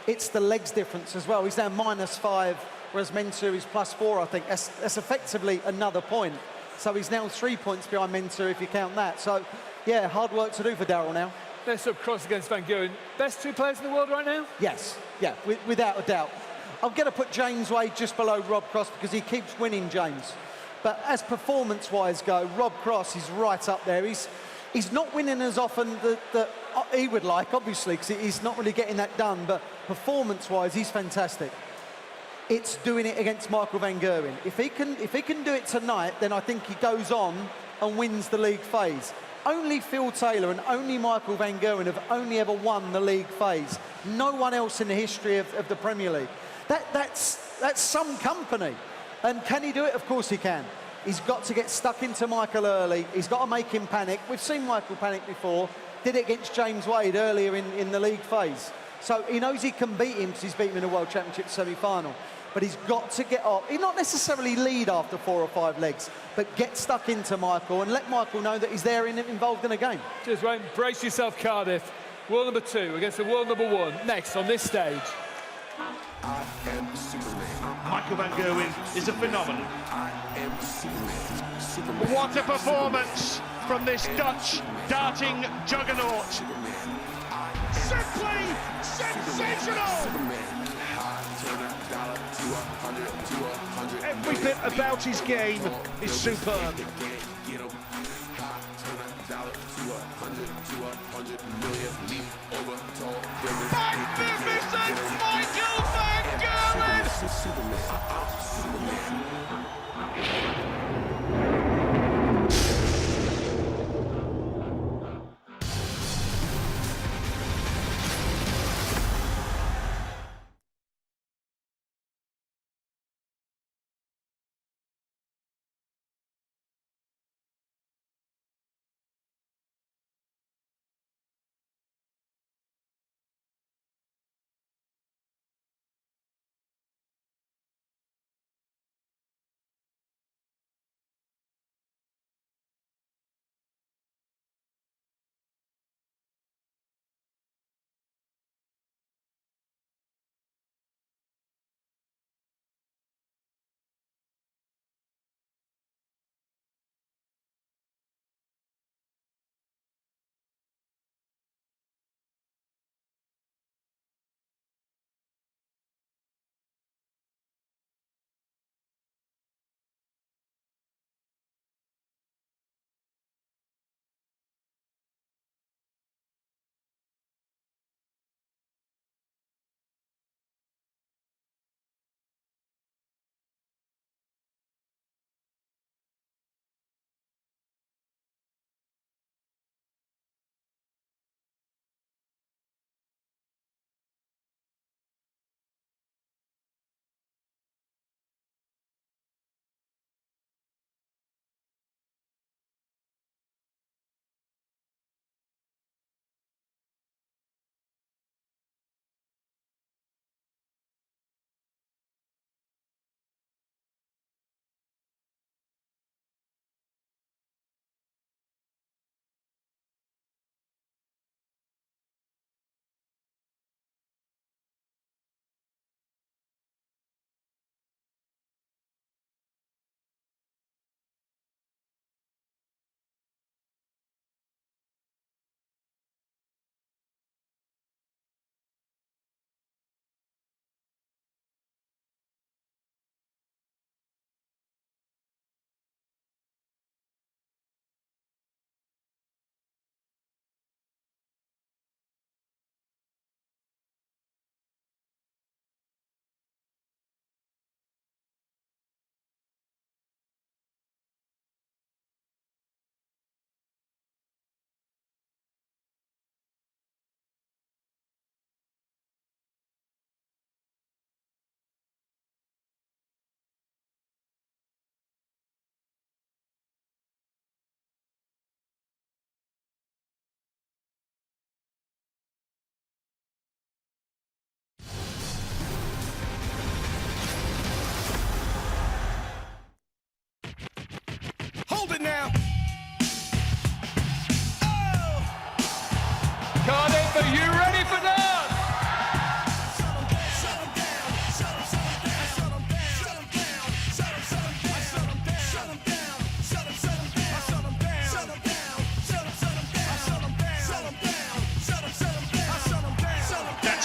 it's the legs difference as well. He's now -5, whereas Mensur is +4, I think. That's effectively another point. So he's now 3 points behind Mensur, if you count that. So, yeah, hard work to do for Daryl now. Let's up Cross against Van Gerwen. Best 2 players in the world right now? Yes, yeah, without a doubt. I'm going to put James Wade just below Rob Cross because he keeps winning, James. But as performance-wise go, Rob Cross is right up there. He's not winning as often that he would like, obviously, because he's not really getting that done. But performance-wise, he's fantastic. It's doing it against Michael van Gerwen. If he can do it tonight, then I think he goes on and wins the league phase. Only Phil Taylor and only Michael van Gerwen have only ever won the league phase. No one else in the history of the Premier League. That's some company. And can he do it? Of course he can. He's got to get stuck into Michael early. He's got to make him panic. We've seen Michael panic before. Did it against James Wade earlier in the league phase. So he knows he can beat him because he's beaten him in a World Championship semi-final. But he's got to get off. He'll not necessarily lead after 4 or 5 legs, but get stuck into Michael and let Michael know that he's there involved in a game. Cheers, Wayne. Brace yourself, Cardiff. World number 2 against the world number 1. Next on this stage. Michael van Gerwen is a phenomenon. What a performance from this Dutch darting juggernaut. Simply sensational! Every bit about his game is superb. Magnificent Michael van Gerwen!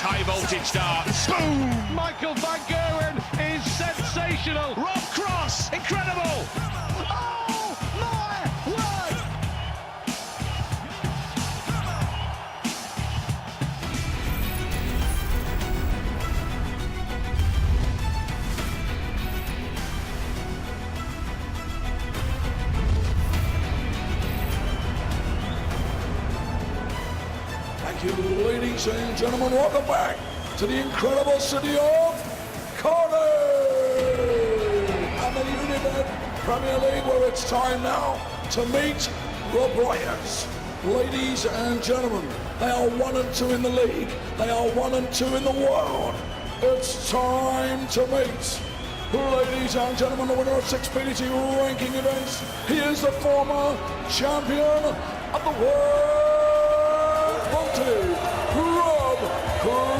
high voltage starts. Boom! Michael Van Gerwen is sensational. Rob Cross, incredible! Oh my word! Thank you, ladies and gentlemen. Welcome back to the incredible city of Cardiff and the Unibet Premier League, where it's time now to meet the Players. Ladies and gentlemen, they are 1 and 2 in the league. They are 1 and 2 in the world. It's time to meet, ladies and gentlemen, the winner of 6 PDT ranking events. He is the former champion of the world. Rob Cross.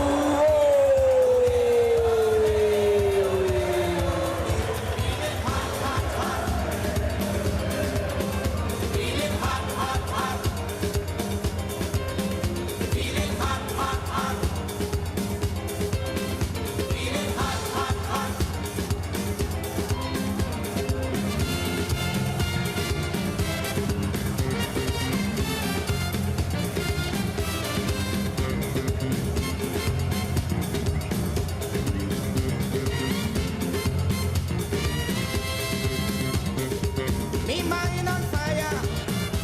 Me mind on fire,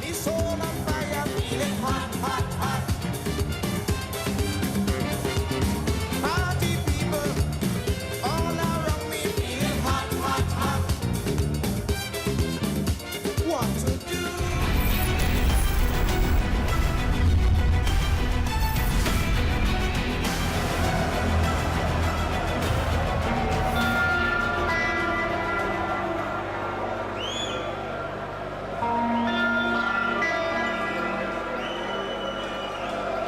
me soul on fire, feeling hot, hot, hot. Party people all around me, feeling hot, hot, hot. What to do?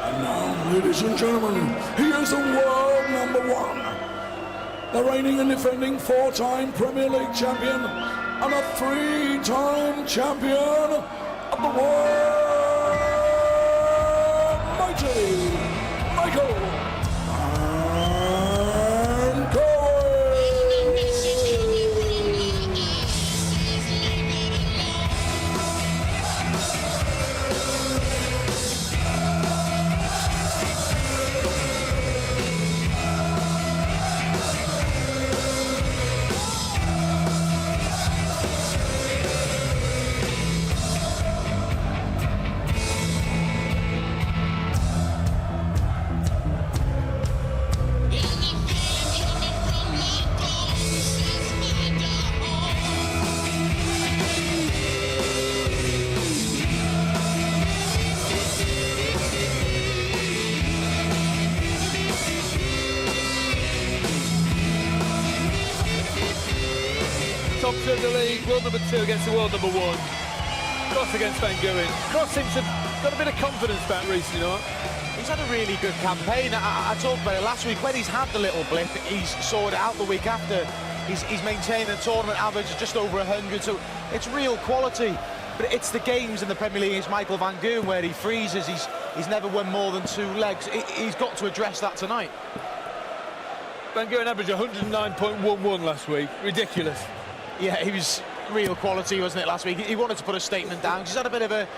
And now, ladies and gentlemen, he is the world #1, the reigning and defending 4-time Premier League champion and a 3-time champion of the world, mighty Michael Van Gerwen. Top 2 of the league, world #2 against the world #1. Cross against Van Gerwen. Cross seems to have got a bit of confidence back recently, you know. He's had a really good campaign. I talked about it last week. When he's had the little blip, he's sorted it out the week after. He's maintained a tournament average of just over 100, so it's real quality. But it's the games in the Premier League against Michael Van Gerwen where he freezes. He's never won more than 2 legs. He's got to address that tonight. Van Gerwen averaged 109.11 last week. Ridiculous. Yeah, he was real quality, wasn't it, last week? He wanted to put a statement down. He's had a bit of a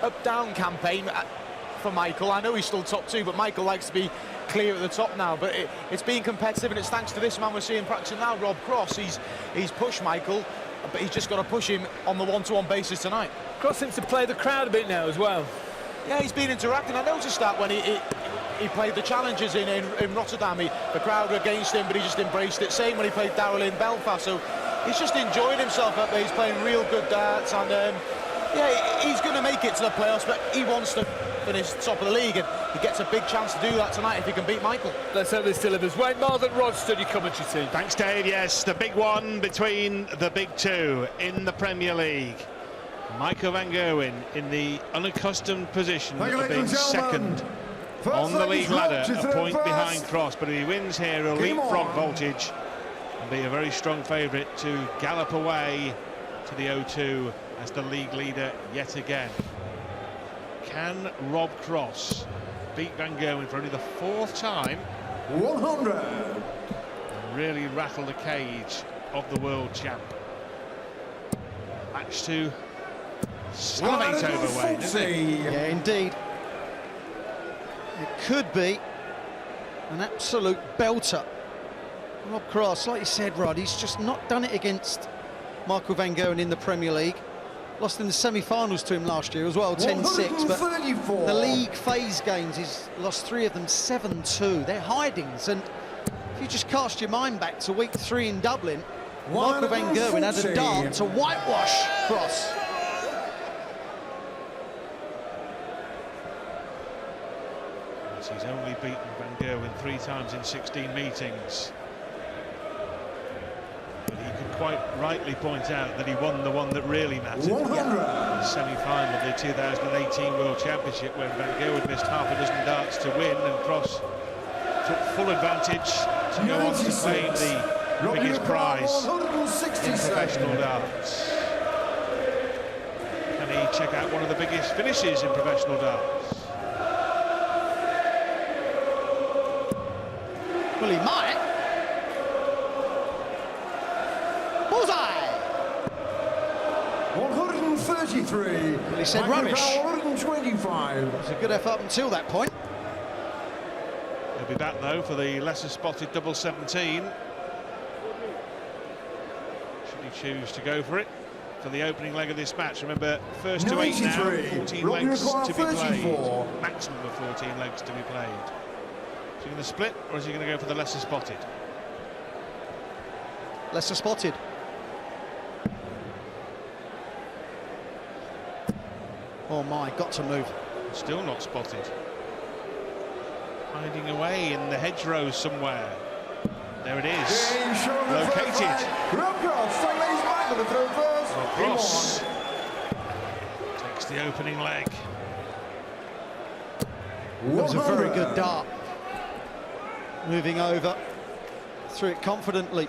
up-down campaign for Michael. I know he's still top 2, but Michael likes to be clear at the top now. But it's been competitive, and it's thanks to this man we're seeing practicing now, Rob Cross. He's pushed Michael, but he's just got to push him on the one-to-one basis tonight. Cross seems to play the crowd a bit now as well. Yeah, he's been interacting. I noticed that when he played the challenges in Rotterdam. The crowd were against him, but he just embraced it. Same when he played Daryl in Belfast. So he's just enjoyed himself up there. He's playing real good darts, and yeah, he's going to make it to the playoffs, but he wants to finish top of the league, and he gets a big chance to do that tonight if he can beat Michael. Let's hope this delivers. Wayne Miles and Rod Study commentary team. Thanks, Dave. Yes, the big one between the big two in the Premier League. Michael Van Gerwen in the unaccustomed position of being second on the league ladder, a point behind Cross. But if he wins here, he'll leapfrog voltage and be a very strong favourite to gallop away to the O2 as the league leader yet again. Can Rob Cross beat Van Gerwen for only the 4th time 100. Really rattle the cage of the world champ. Match to salivate over, Wayne, isn't it? Yeah, indeed. It could be an absolute belter. Rob Cross, like you said, Rod, he's just not done it against Michael van Gerwen in the Premier League. Lost in the semi-finals to him last year as well, 10-6. But the league phase games, he's lost 3 of them, 7-2. They're hidings. And if you just cast your mind back to week 3 in Dublin, Michael van Gerwen had a dart to whitewash Cross. He's only beaten van Gerwen 3 times in 16 meetings. But he could quite rightly point out that he won the one that really mattered. The semi-final of the 2018 World Championship, when van Gerwen missed half a dozen darts to win, and Cross took full advantage to go on to claim the biggest prize in professional darts. Can he check out one of the biggest finishes in professional darts? Well, he might. Bullseye! 133. Well, he said rubbish. 125. It was a good effort up until that point. He'll be back, though, for the lesser-spotted double 17. Should he choose to go for it for the opening leg of this match? Remember, first to 8 now, 14 legs to be played. Maximum of 14 legs to be played. Is he going to split, or is he going to go for the lesser spotted? Lesser spotted. Oh my, got to move. Still not spotted. Hiding away in the hedgerows somewhere. There it is. Located. Rob Cross takes the opening leg. That was a very good dart. Moving over, threw it confidently.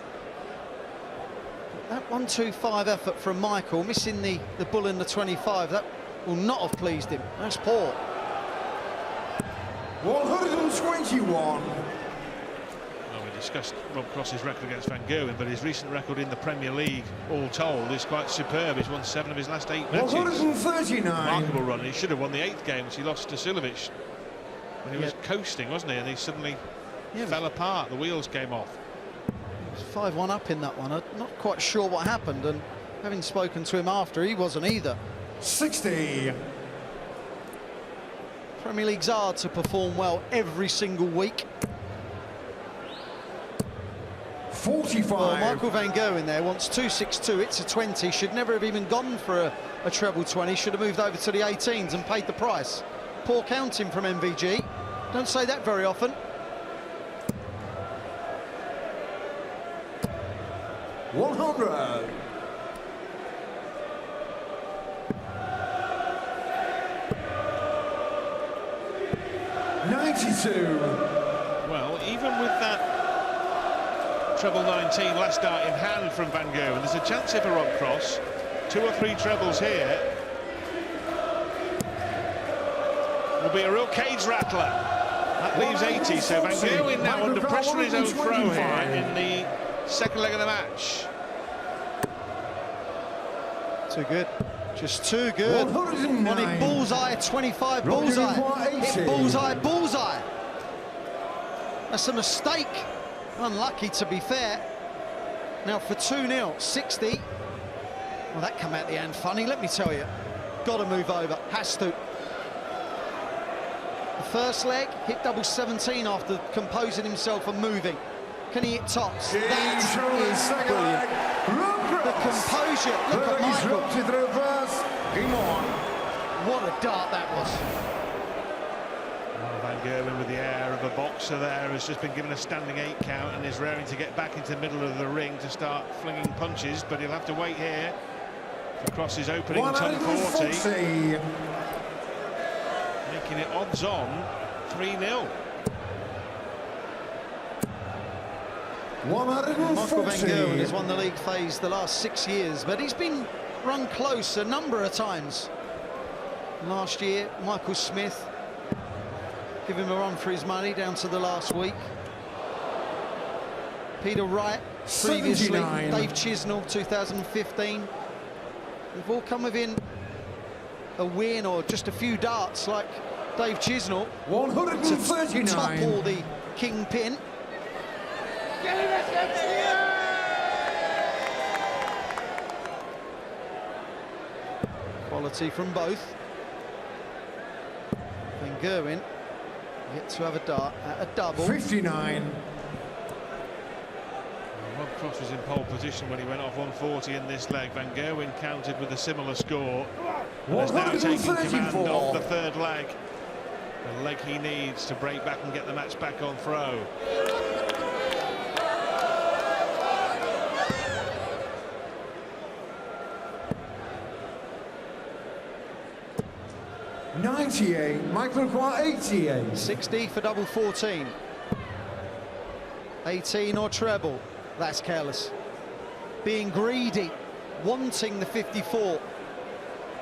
That 1-2-5 effort from Michael, missing the bull in the 25, that will not have pleased him. That's poor. 121. Well, we discussed Rob Cross's record against van Gerwen, but his recent record in the Premier League, all told, is quite superb. He's won 7 of his last 8 matches. 139. Remarkable run. He should have won the 8th game, which he lost to Suljovic when he was coasting, wasn't he? And he suddenly fell apart. The wheels came off. It was 5-1 up in that one. I'm not quite sure what happened, and having spoken to him after, he wasn't either. 60. Premier League's hard to perform well every single week. 45. Well, Michael van Gerwen there wants 262. It's a 20. Should never have even gone for a treble 20. Should have moved over to the 18s and paid the price. Poor counting from MVG. Don't say that very often. 100. Well, even with that treble 19 last start in hand from van Gerwen, there's a chance here for Rob Cross. 2 or 3 trebles here will be a real cage rattler. That leaves 80, so van Gerwen now under pressure of his own throw here in the second leg of the match. Too good. Just too good. 109. Wanted bullseye, 25 bullseye. Hit bullseye, bullseye. That's a mistake. Unlucky, to be fair. Now for 2-0, 60. Well, that came out the end funny, let me tell you. Got to move over, has to. The first leg, hit double 17 after composing himself and moving. Can he hit tops? That is brilliant. The composure, look at Michael. What a dart that was. Well, van Gerwen, with the air of a boxer there, has just been given a standing 8 count and is raring to get back into the middle of the ring to start flinging punches, but he'll have to wait here for Cross's opening top 40. Making it odds on 3-0. Michael van Gerwen has won the league phase the last 6 years, but he's been run close a number of times. Last year, Michael Smith gave him a run for his money down to the last week. Peter Wright previously, 79. Dave Chisnell 2015. They've all come within a win or just a few darts, like Dave Chisnell to 139. topple the kingpin. Quality from both. Then Gerwyn yet to have a dart at a double. 59. Rob Cross was in pole position when he went off 140 in this leg. Van Gerwen countered with a similar score. And is now taking command of the third leg. The leg he needs to break back and get the match back on throw. Michael require 88. 60 for double 14. 18 or treble. That's careless. Being greedy, wanting the 54.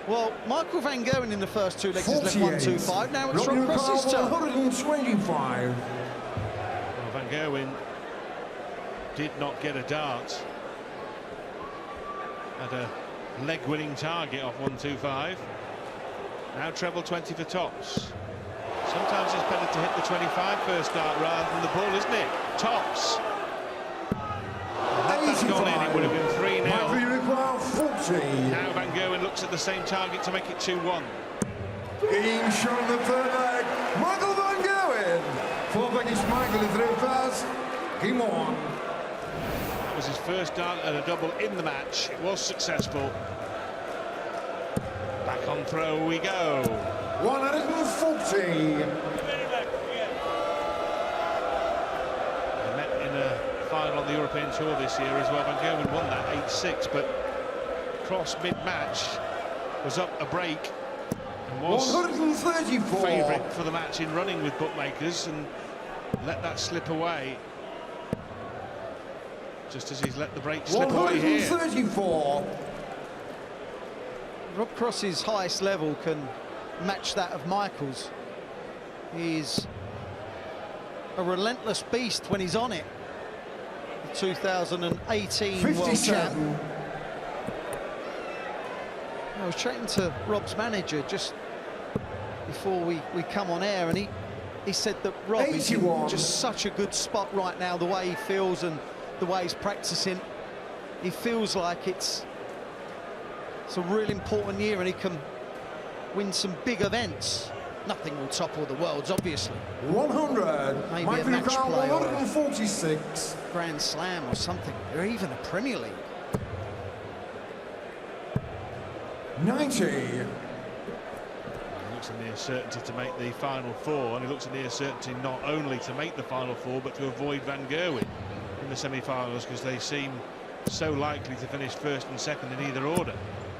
Well, Michael Van Gerwen in the first two legs has left 125. Now it's Rob Cross's turn. 125. Well, Van Gerwen did not get a dart. Had a leg-winning target off 125. Now treble 20 for tops. Sometimes it's better to hit the 25 first dart rather than the ball, isn't it? Tops. Had that gone in, it would have been 3-0. Require 40. Now Van Gerwen looks at the same target to make it 2-1. Being shown the third leg. Michael Van Gerwen. Fourth leg is Michael in through first. Game on. That was his first dart at a double in the match. It was successful. Back on throw we go. 140. They met in a final on the European Tour this year as well. Van Gerwen won that 8-6, but Cross mid-match was up a break and was 134. favourite for the match in running with bookmakers and let that slip away. Just as he's let the break slip away here. 134. Rob Cross's highest level can match that of Michael's. He's a relentless beast when he's on it. The 2018 World Champ. I was chatting to Rob's manager just before we come on air, and he said that Rob is in just such a good spot right now, the way he feels and the way he's practicing. He feels like it's a real important year and he can win some big events. Nothing will topple the world's, obviously. 100. Maybe a match play or 146. Grand Slam or something, or even a Premier League. 90. He looks a near certainty to make the final four, and he looks a near certainty not only to make the final four but to avoid Van Gerwen in the semi-finals, because they seem so likely to finish first and second in either order.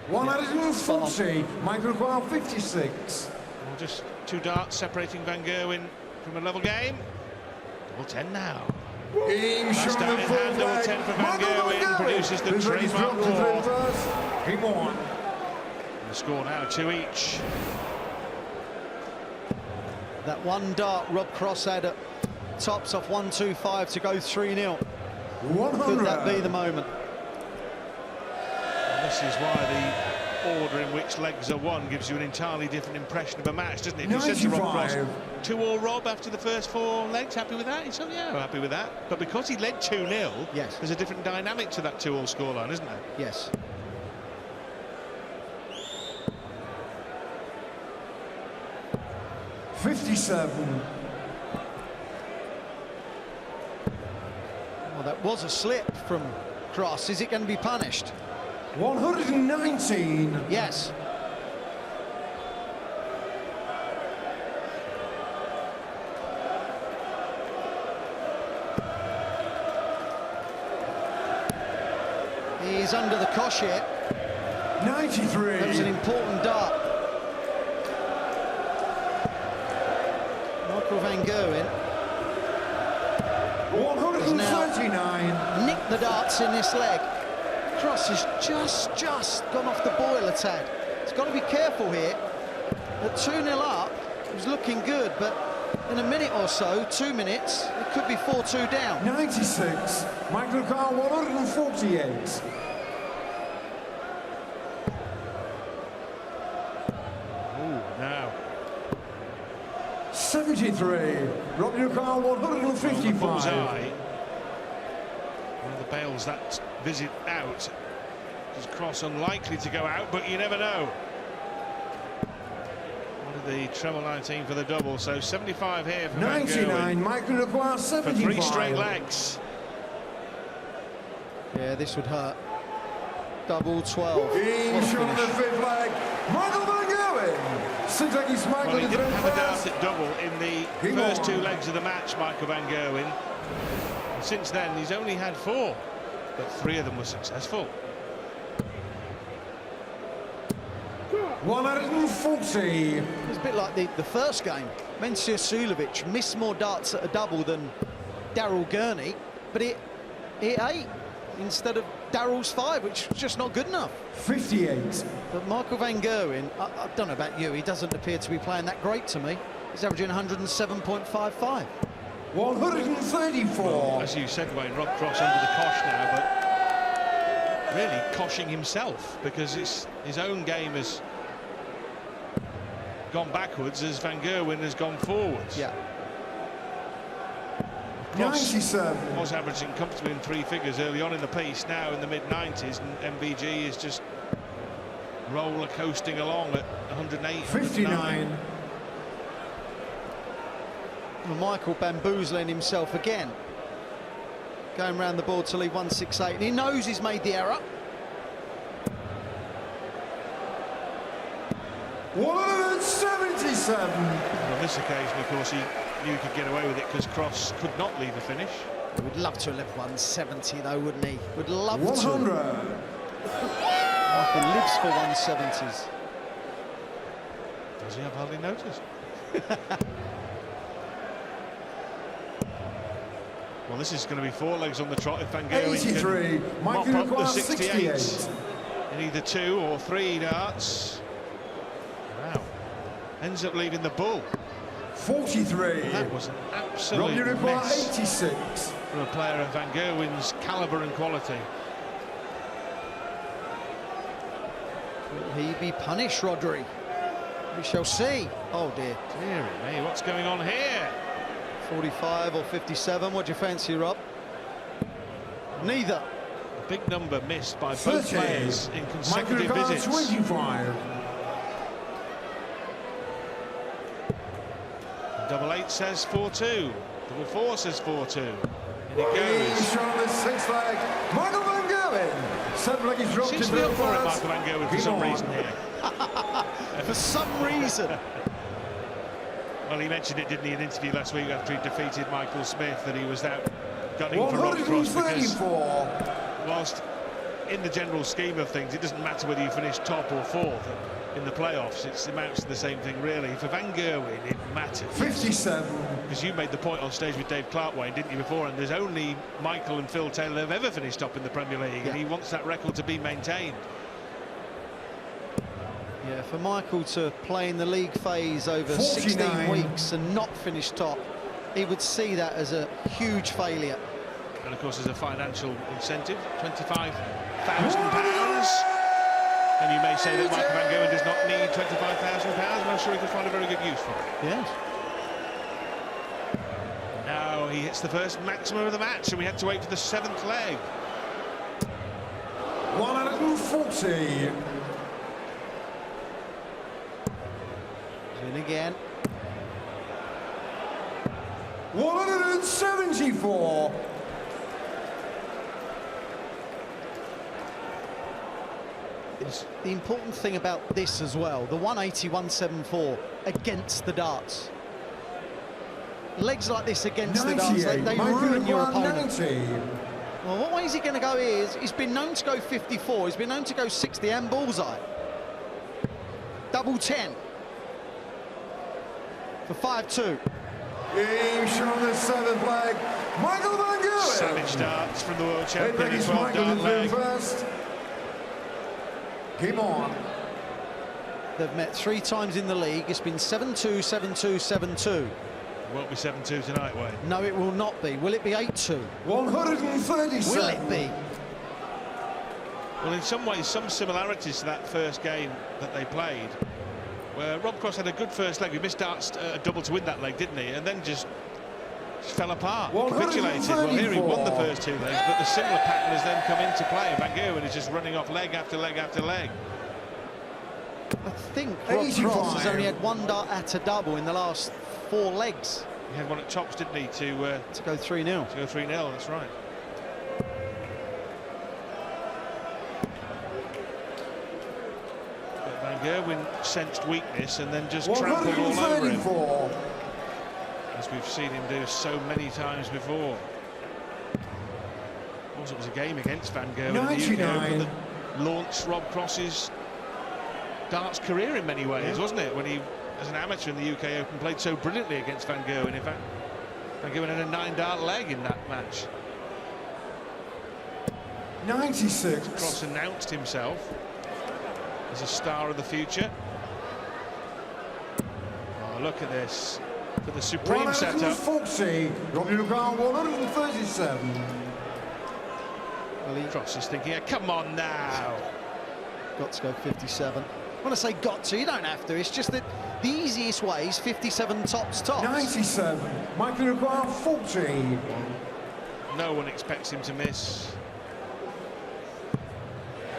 140. Michael require 56. Well, just two darts separating Van Gerwen from a level game. Double 10 now. Last down in hand, double 10 for Van Gerwen produces the trademark roar. Game on. The score now 2 each. That one dart Rob Cross had at tops off 125 to go 3-0. 100. Could that be the moment? And this is why the order in which legs are won gives you an entirely different impression of a match, doesn't it? If you said to Rob Cross, 2-all Rob after the first 4 legs, happy with that? He said, yeah, I'm happy with that. But because he led 2-0, yes, there's a different dynamic to that 2-all scoreline, isn't there? Yes. '57. Well, that was a slip from Cross. Is it going to be punished? 119. Yes. He's under the cosh here. 93. That was an important dart. Michael Van Gerwen 139. nicked the darts in this leg. Cross has just gone off the boil a tad. He's got to be careful here. At 2-0 up, it was looking good, but in a minute or so, 2 minutes, it could be 4-2 down. 96, Michael Carr 148. Now 73, Rob Carr 155. bullseye. One of the bails that visit out. His cross unlikely to go out, but you never know. One of the treble 19 for the double, so 75 here for 99, Michael Lacroix for 75. 3 straight legs. Yeah, this would hurt. Double 12. Game What a shot on the finish. 5th leg, Michael Van Gerwen. Seems like he's Michael Well, he in didn't have a first. dart at double in the Game first on. 2 legs of the match, Michael Van Gerwen. And since then, he's only had 4, but 3 of them were successful. 140. It's a bit like the first game. Mensur Suljovic missed more darts at a double than Daryl Gurney, but it hit 8 instead of Daryl's 5, which was just not good enough. 58. But Michael Van Gerwen, I don't know about you, he doesn't appear to be playing that great to me. He's averaging 107.55. 134. As you said, Wayne, Rob Cross under the cosh now, but really coshing himself, because his own game has gone backwards as Van Gerwen has gone forwards. Yeah. Cross 97. was averaging comfortably in 3 figures early on in the piece, now in the mid-90s, and MVG is just roller coasting along at 108. 59. Well, Michael bamboozling himself again. Going round the board to leave 168, and he knows he's made the error. 177. On this occasion, of course, he knew he could get away with it because Cross could not leave a finish. He would love to have left 170 though, wouldn't he? Would love 100. to. Michael lives for 170s. Does he? I've hardly noticed. Well, this is going to be 4 legs on the trot if Van Gerwen 83. can Michael mop up the Lacroix 68 68. in either 2 or 3 darts. Wow. Ends up leaving the bull. 43. That was an Rob absolute Lacroix mess 86. for a player of Van Gerwen's calibre and quality. Will he be punished, Rodri? We shall see. Oh dear. Dear me, what's going on here? 45 or 57, what do you fancy, Rob? Neither. A big number missed by both 30. players in Michael consecutive Lacroix visits. 25. Double 8 says 4-2. Double 4 says 4-2. And it Game goes. shot on the 6th leg, Michael Van Gerwen. Seems like he's dropped Seems to into be the up for it, first. Michael Van Gerwen, for Game some on. reason here. For some reason. Well, he mentioned it, didn't he, in an interview last week after he defeated Michael Smith, that he was out gunning for Rob Cross because 134. whilst in the general scheme of things, it doesn't matter whether you finish top or 4th in the playoffs. It amounts to the same thing, really. For Van Gerwen, it matters. 57. Because you made the point on stage with Dave Clark, Wayne, didn't you, before? And there's only Michael and Phil Taylor have ever finished top in the Premier League, and he wants that record to be maintained. Yeah, for Michael to play in the league phase over 49. 16 weeks and not finish top, he would see that as a huge failure. And of course, there's a financial incentive, £25,000. And you may say that Michael Van Gerwen does not need £25,000, and I'm sure he could find a very good use for it. Yes. Now he hits the first maximum of the match, and we had to wait for the 7th leg. 140. In again. 174. The important thing about this as well, the 180-174 against the darts. Legs like this against the darts, they ruin your opponent. 90. Well, what way is he going to go here? He's been known to go 54, he's been known to go 60 and bullseye. Double 10 for 5-2. Game shot on the 7th leg, Michael Van Gerwen. Savage darts from the world Hey, champion back as is well, Michael dart in leg. first. Game on. They've met 3 times in the league. It's been 7-2, 7-2, 7-2. Won't be 7-2 tonight, Wayne. No, it will not be. Will it be 8-2? 137. Will it be? Well, in some ways, some similarities to that first game that they played, where Rob Cross had a good first leg. He missed out a double to win that leg, didn't he? And then just fell apart, capitulated. Well, here he won the first 2 legs, but the similar pattern has then come into play. Van Gerwen is just running off leg after leg after leg. I think Rob Cross has only had 1 dart at a double in the last 4 legs. He had one at tops, didn't he, to go 3-0. To go 3-0, that's right. But Van Gerwen sensed weakness and then just trampled all over him, as we've seen him do so many times before. Of course, it was a game against Van Gerwen in the UK Open that launched Rob Cross's darts career in many ways, wasn't it? When he, as an amateur in the UK Open, played so brilliantly against Van Gerwen. In fact, Van Gerwen had a 9-dart leg in that match. 96. Cross announced himself as a star of the future. Oh, look at this. For the supreme setup. 140. Robbie Lugan, 137. Well, Cross is thinking, come on now. Got to go 57. When I say got to, you don't have to. It's just that the easiest way is 57 tops. 97. Michael Lugan, 40. No one expects him to miss.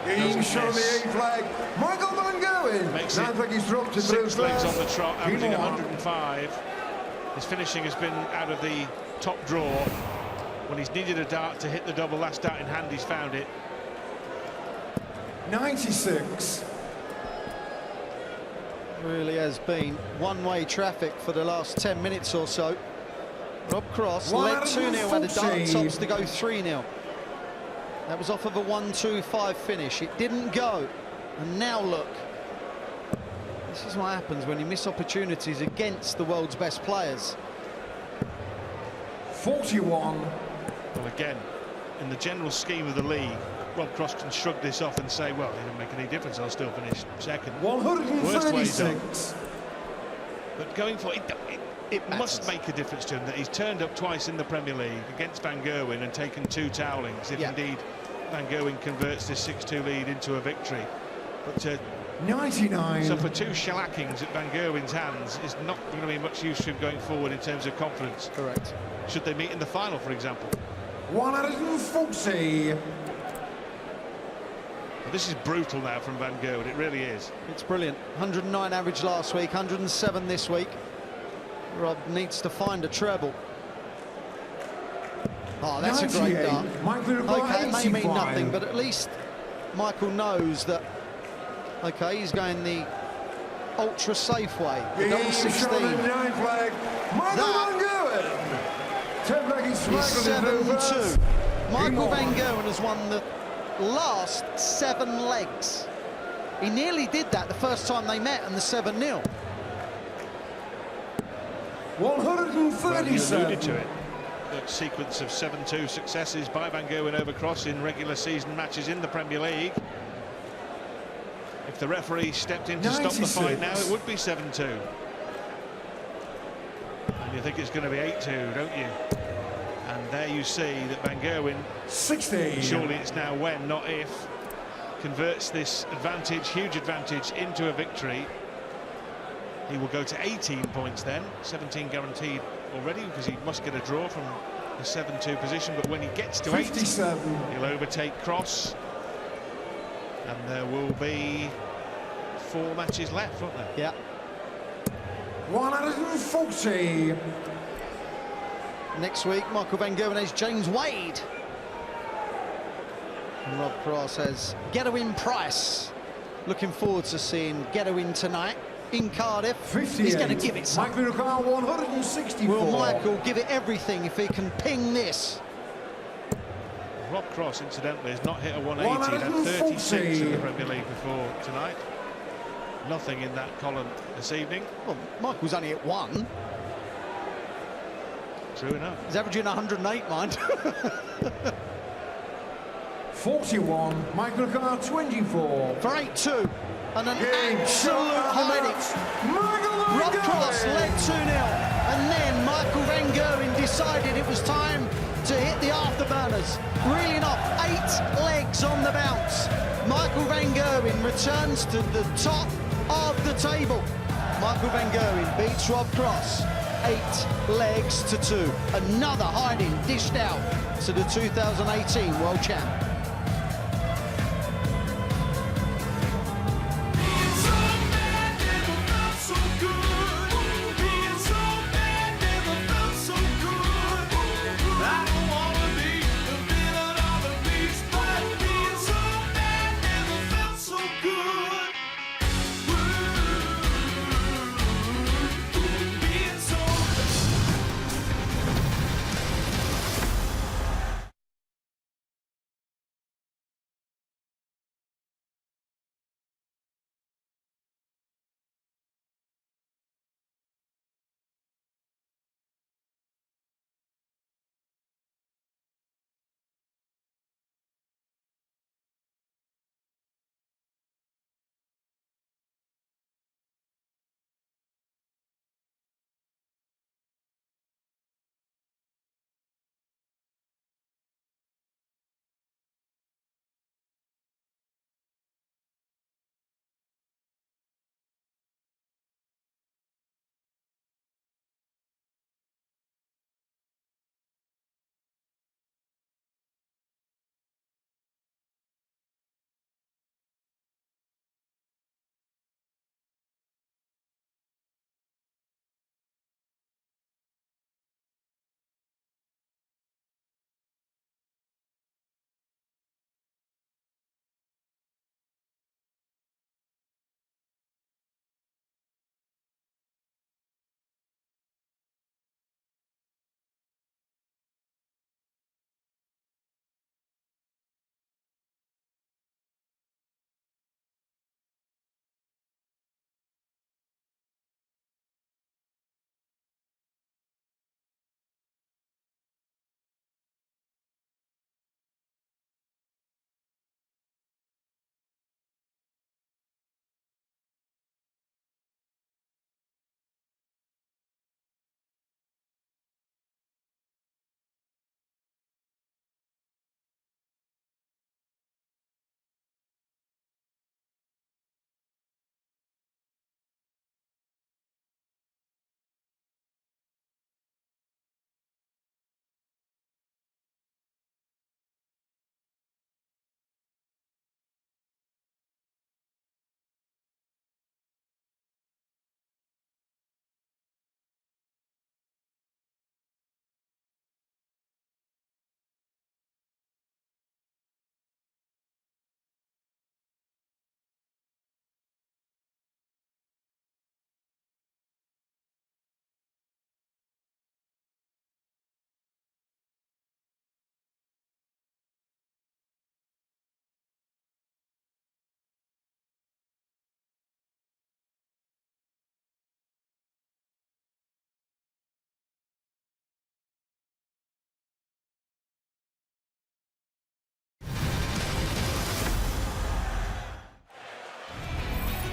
Game shot on the 8th leg. Michael Van Gerwen. Makes it like he's dropped to 6 legs on the trot, averaging Game 105. His finishing has been out of the top draw. When he's needed a dart to hit the double, last dart in hand, he's found it. 96. Really has been one-way traffic for the last 10 minutes or so. Rob Cross led 2-0, had a dart tops to go 3-0. That was off of a 1-2-5 finish. It didn't go. And now look. This is what happens when you miss opportunities against the world's best players. 41. Well, again, in the general scheme of the league, Rob Cross can shrug this off and say, well, it didn't make any difference, I'll still finish second. 136. But going for it must make a difference to him that he's turned up twice in the Premier League against Van Gerwen and taken 2 towelings, if indeed Van Gerwen converts this 6-2 lead into a victory. But 99. So for 2 shellackings at Van Gerwen's hands is not going to be much use to him going forward in terms of confidence. Correct. Should they meet in the final, for example. 140. Well, this is brutal now from Van Gerwen, it really is. It's brilliant. 109 average last week, 107 this week. Rob needs to find a treble. Oh, that's 98. A great dart. Okay, it may mean nothing, but at least Michael knows that, okay, he's going the ultra safe way. The double 16. That is 7-2. Michael Van Gerwen has won the last 7 legs. He nearly did that the first time they met in the 7-0. 137. Well, you alluded to it. That sequence of 7-2 successes by Van Gerwen over Cross in regular season matches in the Premier League. If the referee stepped in to 96. Stop the fight now, it would be 7-2. And you think it's going to be 8-2, don't you? And there you see that Van Gerwen, 16. Surely it's now when, not if, converts this advantage, huge advantage, into a victory. He will go to 18 points then, 17 guaranteed already, because he must get a draw from the 7-2 position. But when he gets to 57. 8, he'll overtake Cross. And there will be 4 matches left, won't there? Yeah. 140. Next week, Michael Van Gerwen has James Wade. And Rob Cross has Gerwyn Price. Looking forward to seeing Gerwyn tonight in Cardiff. 58. He's going to give it some. Michael Lugan, 164. Will Michael give it everything if he can ping this? Rob Cross, incidentally, has not hit a 180. He had 36 in the Premier League before tonight. Nothing in that column this evening. Well, Michael's only at 1. True enough. He's averaging 108, mind. 41. Michael Lugan, 24. For 8-2. and an absolute homeric. Rob Cross led 2-0, and then Michael Van Gerwen decided it was time to hit the afterburners, reeling off 8 legs on the bounce. Michael Van Gerwen returns to the top of the table. Michael Van Gerwen beats Rob Cross 8 legs to 2. Another hiding dished out to the 2018 World Champ.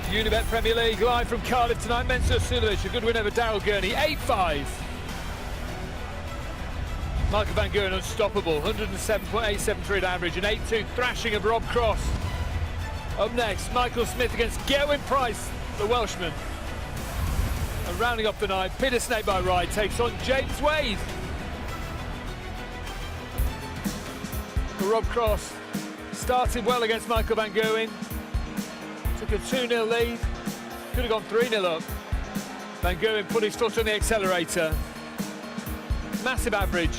Unibet Premier League live from Cardiff tonight. Mensur, Suljovic, a good win over Daryl, Gurney, 8-5. Michael Van Gerwen unstoppable, 107.873 average, an 8-2 thrashing of Rob Cross. Up next, Michael Smith against Gerwyn Price, the Welshman. And rounding up the night, Peter Snake by Wright takes on James Wade. For Rob Cross, started well against Michael Van Gerwen. Took a 2-0 lead, could have gone 3-0 up. Van Gerwen put his foot on the accelerator. Massive average,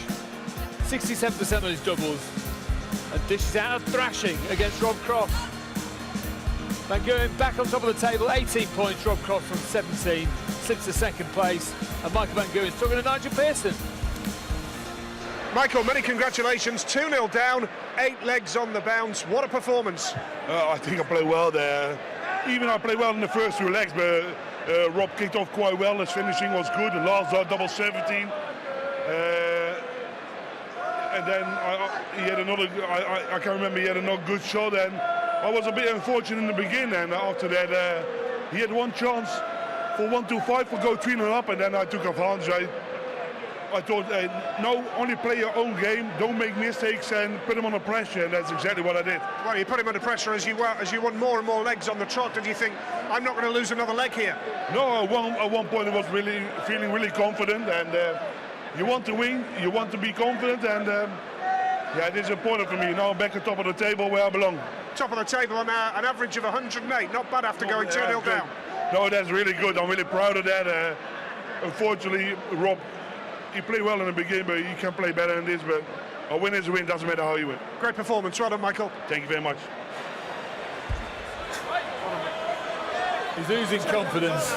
67% on his doubles. And dishes out a thrashing against Rob Cross. Van Gerwen back on top of the table, 18 points, Rob Cross from 17, slips to second place. And Michael Van Gerwen's talking to Nigel Pearson. Michael, many congratulations, 2-0 down, 8 legs on the bounce. What a performance. I think I played well there. Even I played well in the first 2 legs, but Rob kicked off quite well. His finishing was good. The last double 17. And then he had another, I can't remember, he had another good shot, and I was a bit unfortunate in the beginning, and after that, he had one chance for 1-2-5 for go 3-0 up, and then I took advantage. I thought, no, only play your own game, don't make mistakes, and put him under pressure, and that's exactly what I did. Well, you put him under pressure as you won more and more legs on the trot. Did you think, I'm not going to lose another leg here? No, at one point I was really feeling really confident, and you want to win, you want to be confident, and yeah, this is important for me. Now I'm back at top of the table where I belong. Top of the table on an average of 108, not bad after going 2-0 down. No, that's really good. I'm really proud of that. Unfortunately, Rob, he played well in the beginning, but he can play better than this. But a win is a win, doesn't matter how you win. Great performance. Well done, Michael. Thank you very much. He's oozing confidence.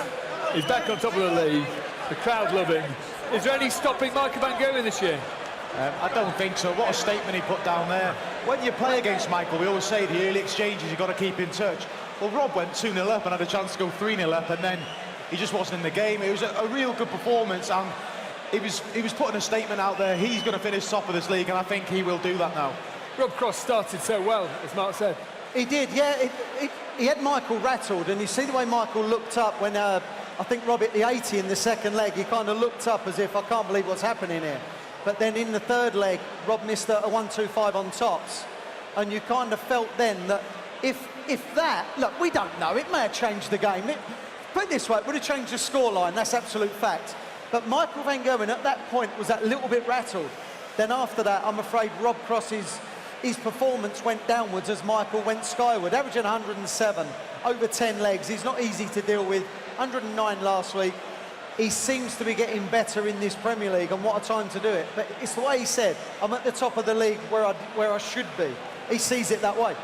He's back on top of the league. The crowd love him. Is there any stopping Michael Van Gerwen this year? I don't think so. What a statement he put down there. When you play against Michael, we always say the early exchanges, you've got to keep in touch. Well, Rob went 2-0 up and had a chance to go 3-0 up, and then he just wasn't in the game. It was a real good performance, and he was putting a statement out there. He's going to finish top of this league, and I think he will do that now. Rob Cross started so well, as Mark said. He did, yeah. He had Michael rattled, and you see the way Michael looked up when I think Rob hit the 80 in the second leg. He kind of looked up as if, I can't believe what's happening here. But then in the third leg, Rob missed a 1-2-5 on tops, and you kind of felt then that if that, look, we don't know, it may have changed the game. Put it this way, it would have changed the scoreline, that's absolute fact. But Michael Van Gerwen at that point was that little bit rattled. Then after that, I'm afraid Rob Cross's performance went downwards as Michael went skyward, averaging 107 over 10 legs. He's not easy to deal with. 109 last week. He seems to be getting better in this Premier League, and what a time to do it. But it's the way he said, I'm at the top of the league where I should be. He sees it that way.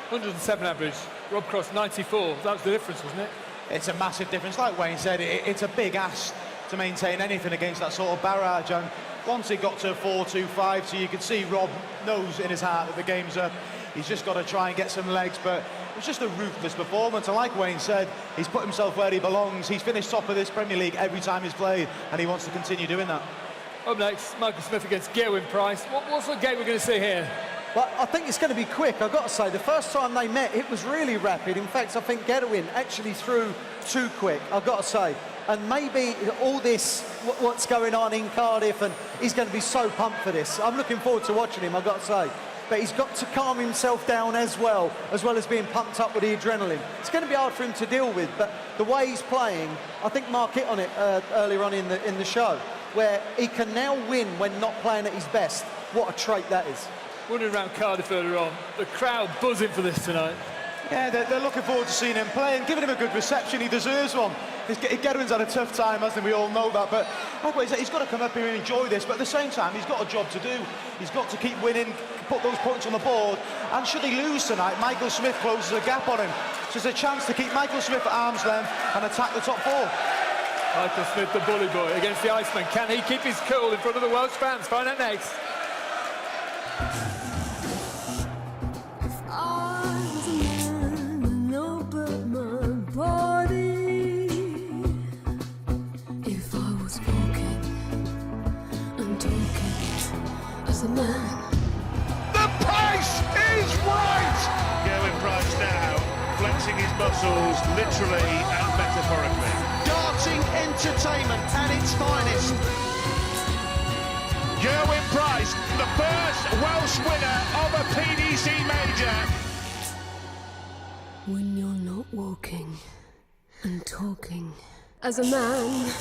107 average, Rob Cross 94. That was the difference, wasn't it? It's a massive difference. Like Wayne said, it's a big ask to maintain anything against that sort of barrage, and once it got to 4-2-5, so you could see Rob knows in his heart that the game's up. He's just got to try and get some legs, but it's just a ruthless performance, and like Wayne said, he's put himself where he belongs. He's finished top of this Premier League every time he's played, and he wants to continue doing that. Up next, Michael Smith against Gerwyn Price. What sort of game we're going to see here? Well, I think it's going to be quick, I've got to say. The first time they met, it was really rapid. In fact, I think Gerwyn actually threw too quick, I've got to say. And maybe all this, what's going on in Cardiff, and he's going to be so pumped for this. I'm looking forward to watching him, I've got to say. But he's got to calm himself down as well as being pumped up with the adrenaline. It's going to be hard for him to deal with, but the way he's playing, I think Mark hit on it earlier on in the show, where he can now win when not playing at his best. What a trait that is. Wandering around Cardiff earlier on, the crowd buzzing for this tonight. Yeah, they're looking forward to seeing him play and giving him a good reception. He deserves one. Gerwyn's had a tough time, hasn't he? We all know that. But like he's got to come up here and enjoy this. But at the same time, he's got a job to do. He's got to keep winning, put those points on the board. And should he lose tonight, Michael Smith closes a gap on him. So there's a chance to keep Michael Smith at arm's length and attack the top four. Michael Smith, the bully boy, against the Iceman. Can he keep his cool in front of the Welsh fans? Find out next. The pace is right! Gerwyn Price now flexing his muscles literally and metaphorically. Darting entertainment at its finest. Gerwyn Price, the first Welsh winner of a PDC major. When you're not walking and talking as a man.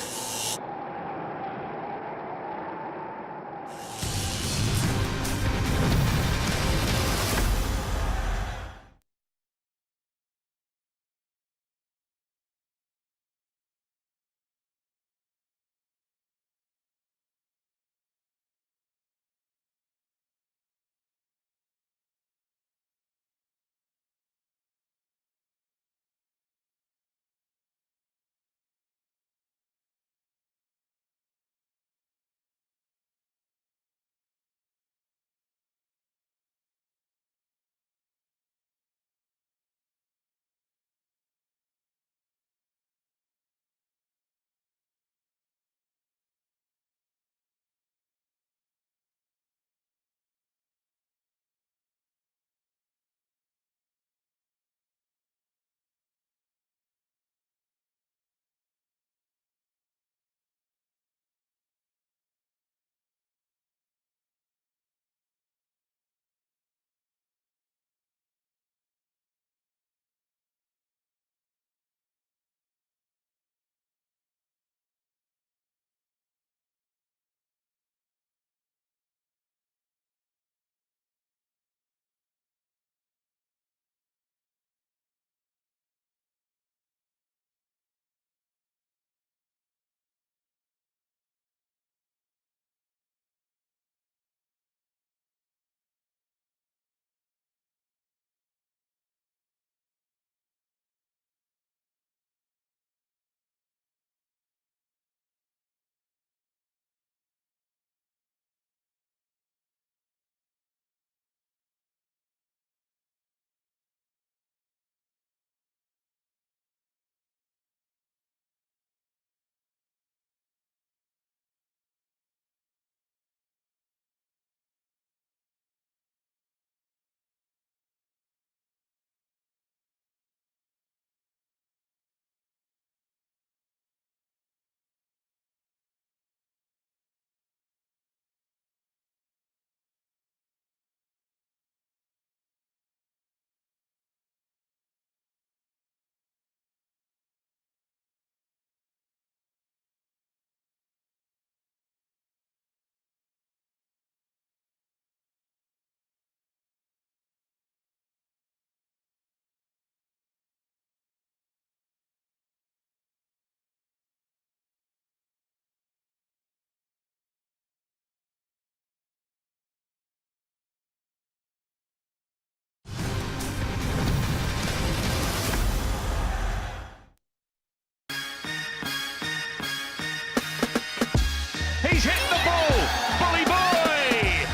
He's hit the ball. Bully boy.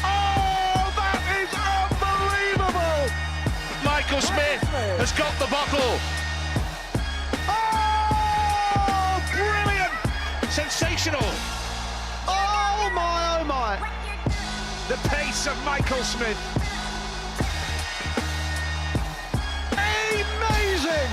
Oh, that is unbelievable. Michael Smith has got the bottle. Oh, brilliant. Sensational. Oh my, oh my. The pace of Michael Smith. Amazing.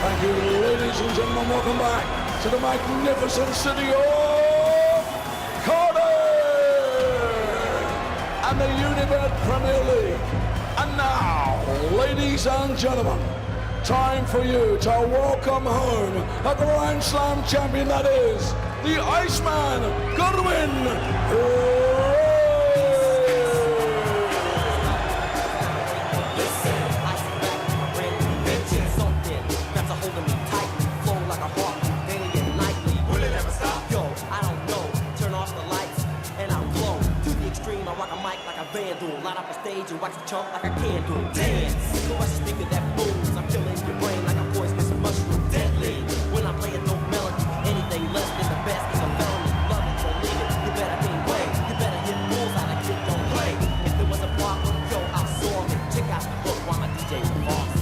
Thank you, ladies and gentlemen. Welcome back to the magnificent city of Cardiff and the Unibet Premier League. And now, ladies and gentlemen, time for you to welcome home a Grand Slam champion that is the Iceman, Gerwen. Light up a stage and wax the chump like a candle. Dance, crush the speaker that moves. I'm killing your brain like a poisonous mushroom. Deadly, when I play a dope melody. Anything less than the best is a felony. Love it, don't leave it. You better gain weight. You better hit bulls out of kid, don't play. If there was a problem, yo, I'll solve it. Check out the hook while my DJ revolves.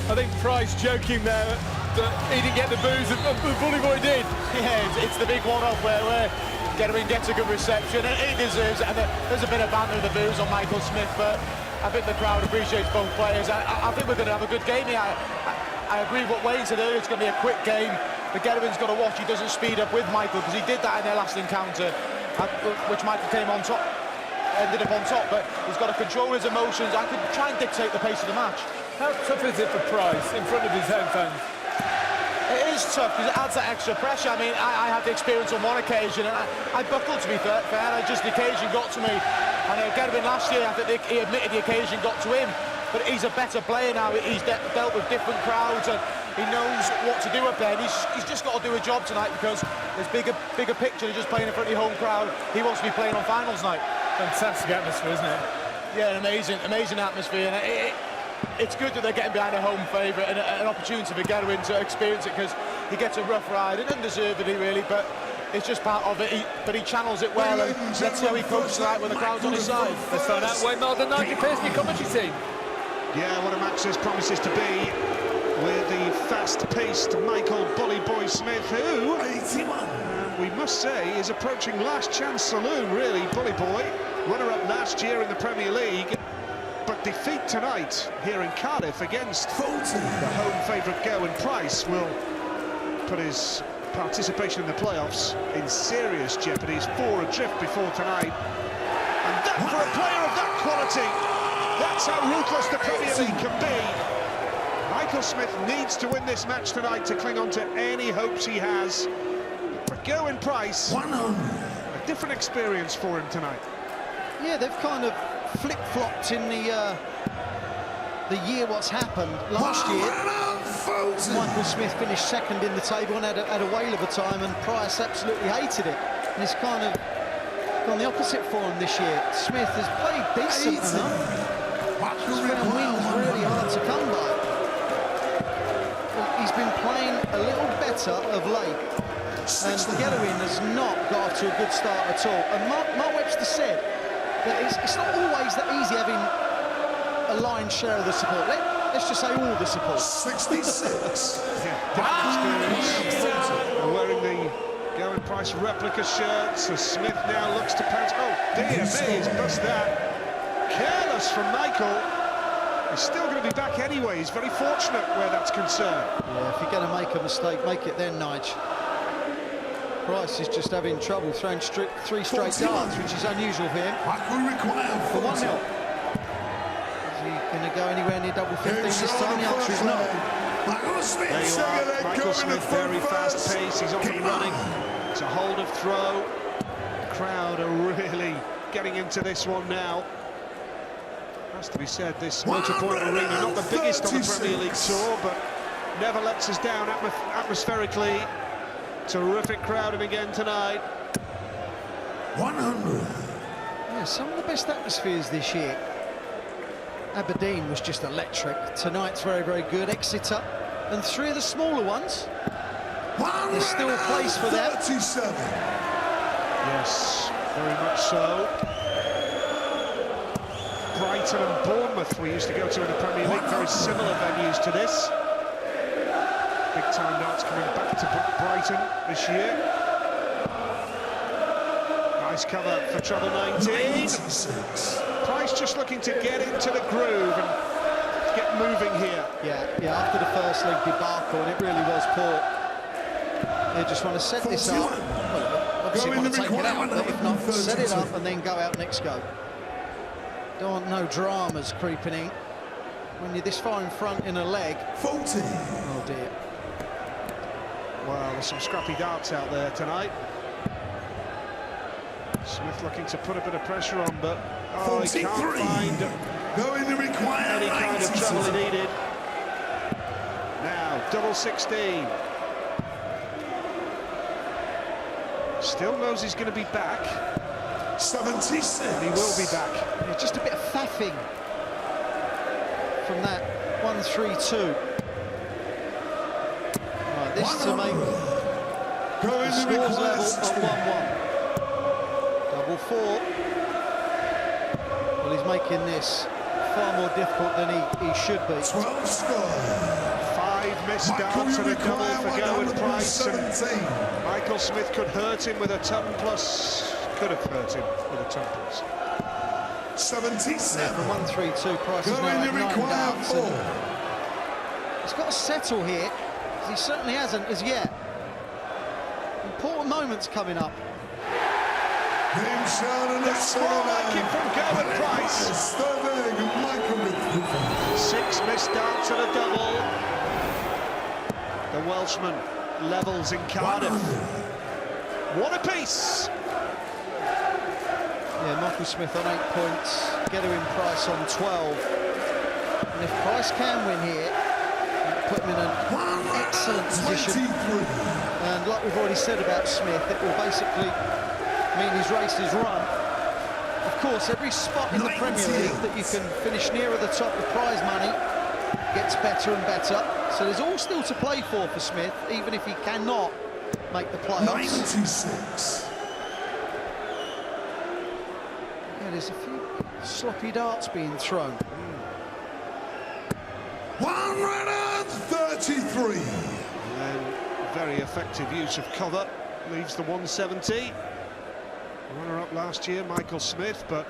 I think Price joking there that he didn't get the booze and the Bully Boy did. Yeah, it's the big one-off where Gerwyn gets a good reception and he deserves it. And there's a bit of banter in the booze on Michael Smith, but I think the crowd appreciates both players. I think we're going to have a good game here. I agree with what Wayne said earlier. It's going to be a quick game. But Gerwyn's got to watch he doesn't speed up with Michael, because he did that in their last encounter, which Michael came on top, ended up on top. But he's got to control his emotions. I could try and dictate the pace of the match. How tough is it for Price in front of his home fans? It is tough because it adds that extra pressure. I mean, I had the experience on one occasion and I buckled, to be fair. Just the occasion got to me. And Gerwyn last year, I think he admitted the occasion got to him. But he's a better player now. He's dealt with different crowds and he knows what to do up there. And he's just got to do a job tonight because there's bigger picture than just playing in front of your home crowd. He wants to be playing on finals night. Fantastic atmosphere, isn't it? Yeah, an amazing atmosphere. And it's good that they're getting behind a home favourite and an opportunity for Gerwyn to experience it, because he gets a rough ride, and undeservedly really, but it's just part of it. But he channels it well, and let's see how he copes tonight when the crowd's on his side. Let's find out way more than 90 pairs in your commentary team. Yeah, what a match this promises to be, with the fast-paced Michael Bully Boy Smith, who we must say is approaching last chance saloon, really. Bully Boy, runner-up last year in the Premier League, but defeat tonight here in Cardiff against the home favourite Gerwyn Price will put his participation in the playoffs in serious jeopardy. He's 4 adrift before tonight, and that for a player of that quality, that's how ruthless the Premier League can be. Michael Smith needs to win this match tonight to cling on to any hopes he has. For Gerwyn Price, a different experience for him tonight. Yeah, they've kind of flip-flopped in the year what's happened. Last year, Michael Smith finished second in the table and had a whale of a time, and Price absolutely hated it. And it's kind of gone the opposite for him this year. Smith has played decent enough. Just found wins really hard to come by. He's been playing a little better of late, and Gerwyn has not got off to a good start at all. And Mark Webster said that it's not always that easy having a lion's share of the support. Let's just say all the support. 66. They're wearing the Gerwyn Price replica shirt, so Smith now looks to pounce. Oh, dear me, he's bust that. Careless from Michael. He's still going to be back anyway. He's very fortunate where that's concerned. Yeah, if you're going to make a mistake, make it then, Nige. Price is just having trouble throwing three straight darts, which is unusual for him. For 1-0. Is he going to go anywhere near double 15 this time? The answer is no. There you are, Michael Smith, very fast pace. He's off and running. It's a hold of throw. The crowd are really getting into this one now. Has to be said, this Motorpoint Arena, not the biggest on the Premier League tour, but never lets us down atmospherically. Terrific crowding again tonight. 100. Yeah, some of the best atmospheres this year. Aberdeen was just electric. Tonight's very, very good. Exeter and 3 of the smaller ones. There's still a place for them. 37. Yes, very much so. Brighton and Bournemouth we used to go to in the Premier League, very similar venues to this. Big time darts coming back to Brighton this year. Nice cover for treble 19. Price just looking to get into the groove and get moving here. Yeah, after the first league debacle, and it really was poor. They just want to set this up. Well, obviously want to take it out, but if not, set it up and then go out next go. Don't want no dramas creeping in when you're this far in front in a leg. 40. Oh dear. Well, there's some scrappy darts out there tonight. Smith looking to put a bit of pressure on, but he can't find any kind of trouble he needed. Now, double 16. Still knows he's going to be back. 76. He will be back. Yeah, just a bit of faffing from that 1-3-2. Right, this to make the scores level at 1-1. Double 4. Well, he's making this far more difficult than he should be. 12 score. 5 missed darts and a double for Gerwyn Price. Michael Smith could hurt him with a ton plus. Could have hurt him with a ton plus. 77. Yeah, from 1-3-2, Price is now at 9 darts. He's got to settle here, because he certainly hasn't as yet. Important moments coming up. That's more like it from Gerwyn Price. 6 missed darts and a double. The Welshman levels in Cardiff. One apiece. Yeah, Michael Smith on 8 points, Gerwyn Price on 12. And if Price can win here, put him in an excellent position. And like we've already said about Smith, it will basically mean his race is run. Of course, every spot in the Premier League that you can finish nearer the top of prize money gets better and better. So there's all still to play for Smith, even if he cannot make the playoffs. 96. Yeah, there's a few sloppy darts being thrown. 133. And very effective use of cover. Leaves the 170. Runner-up last year, Michael Smith, but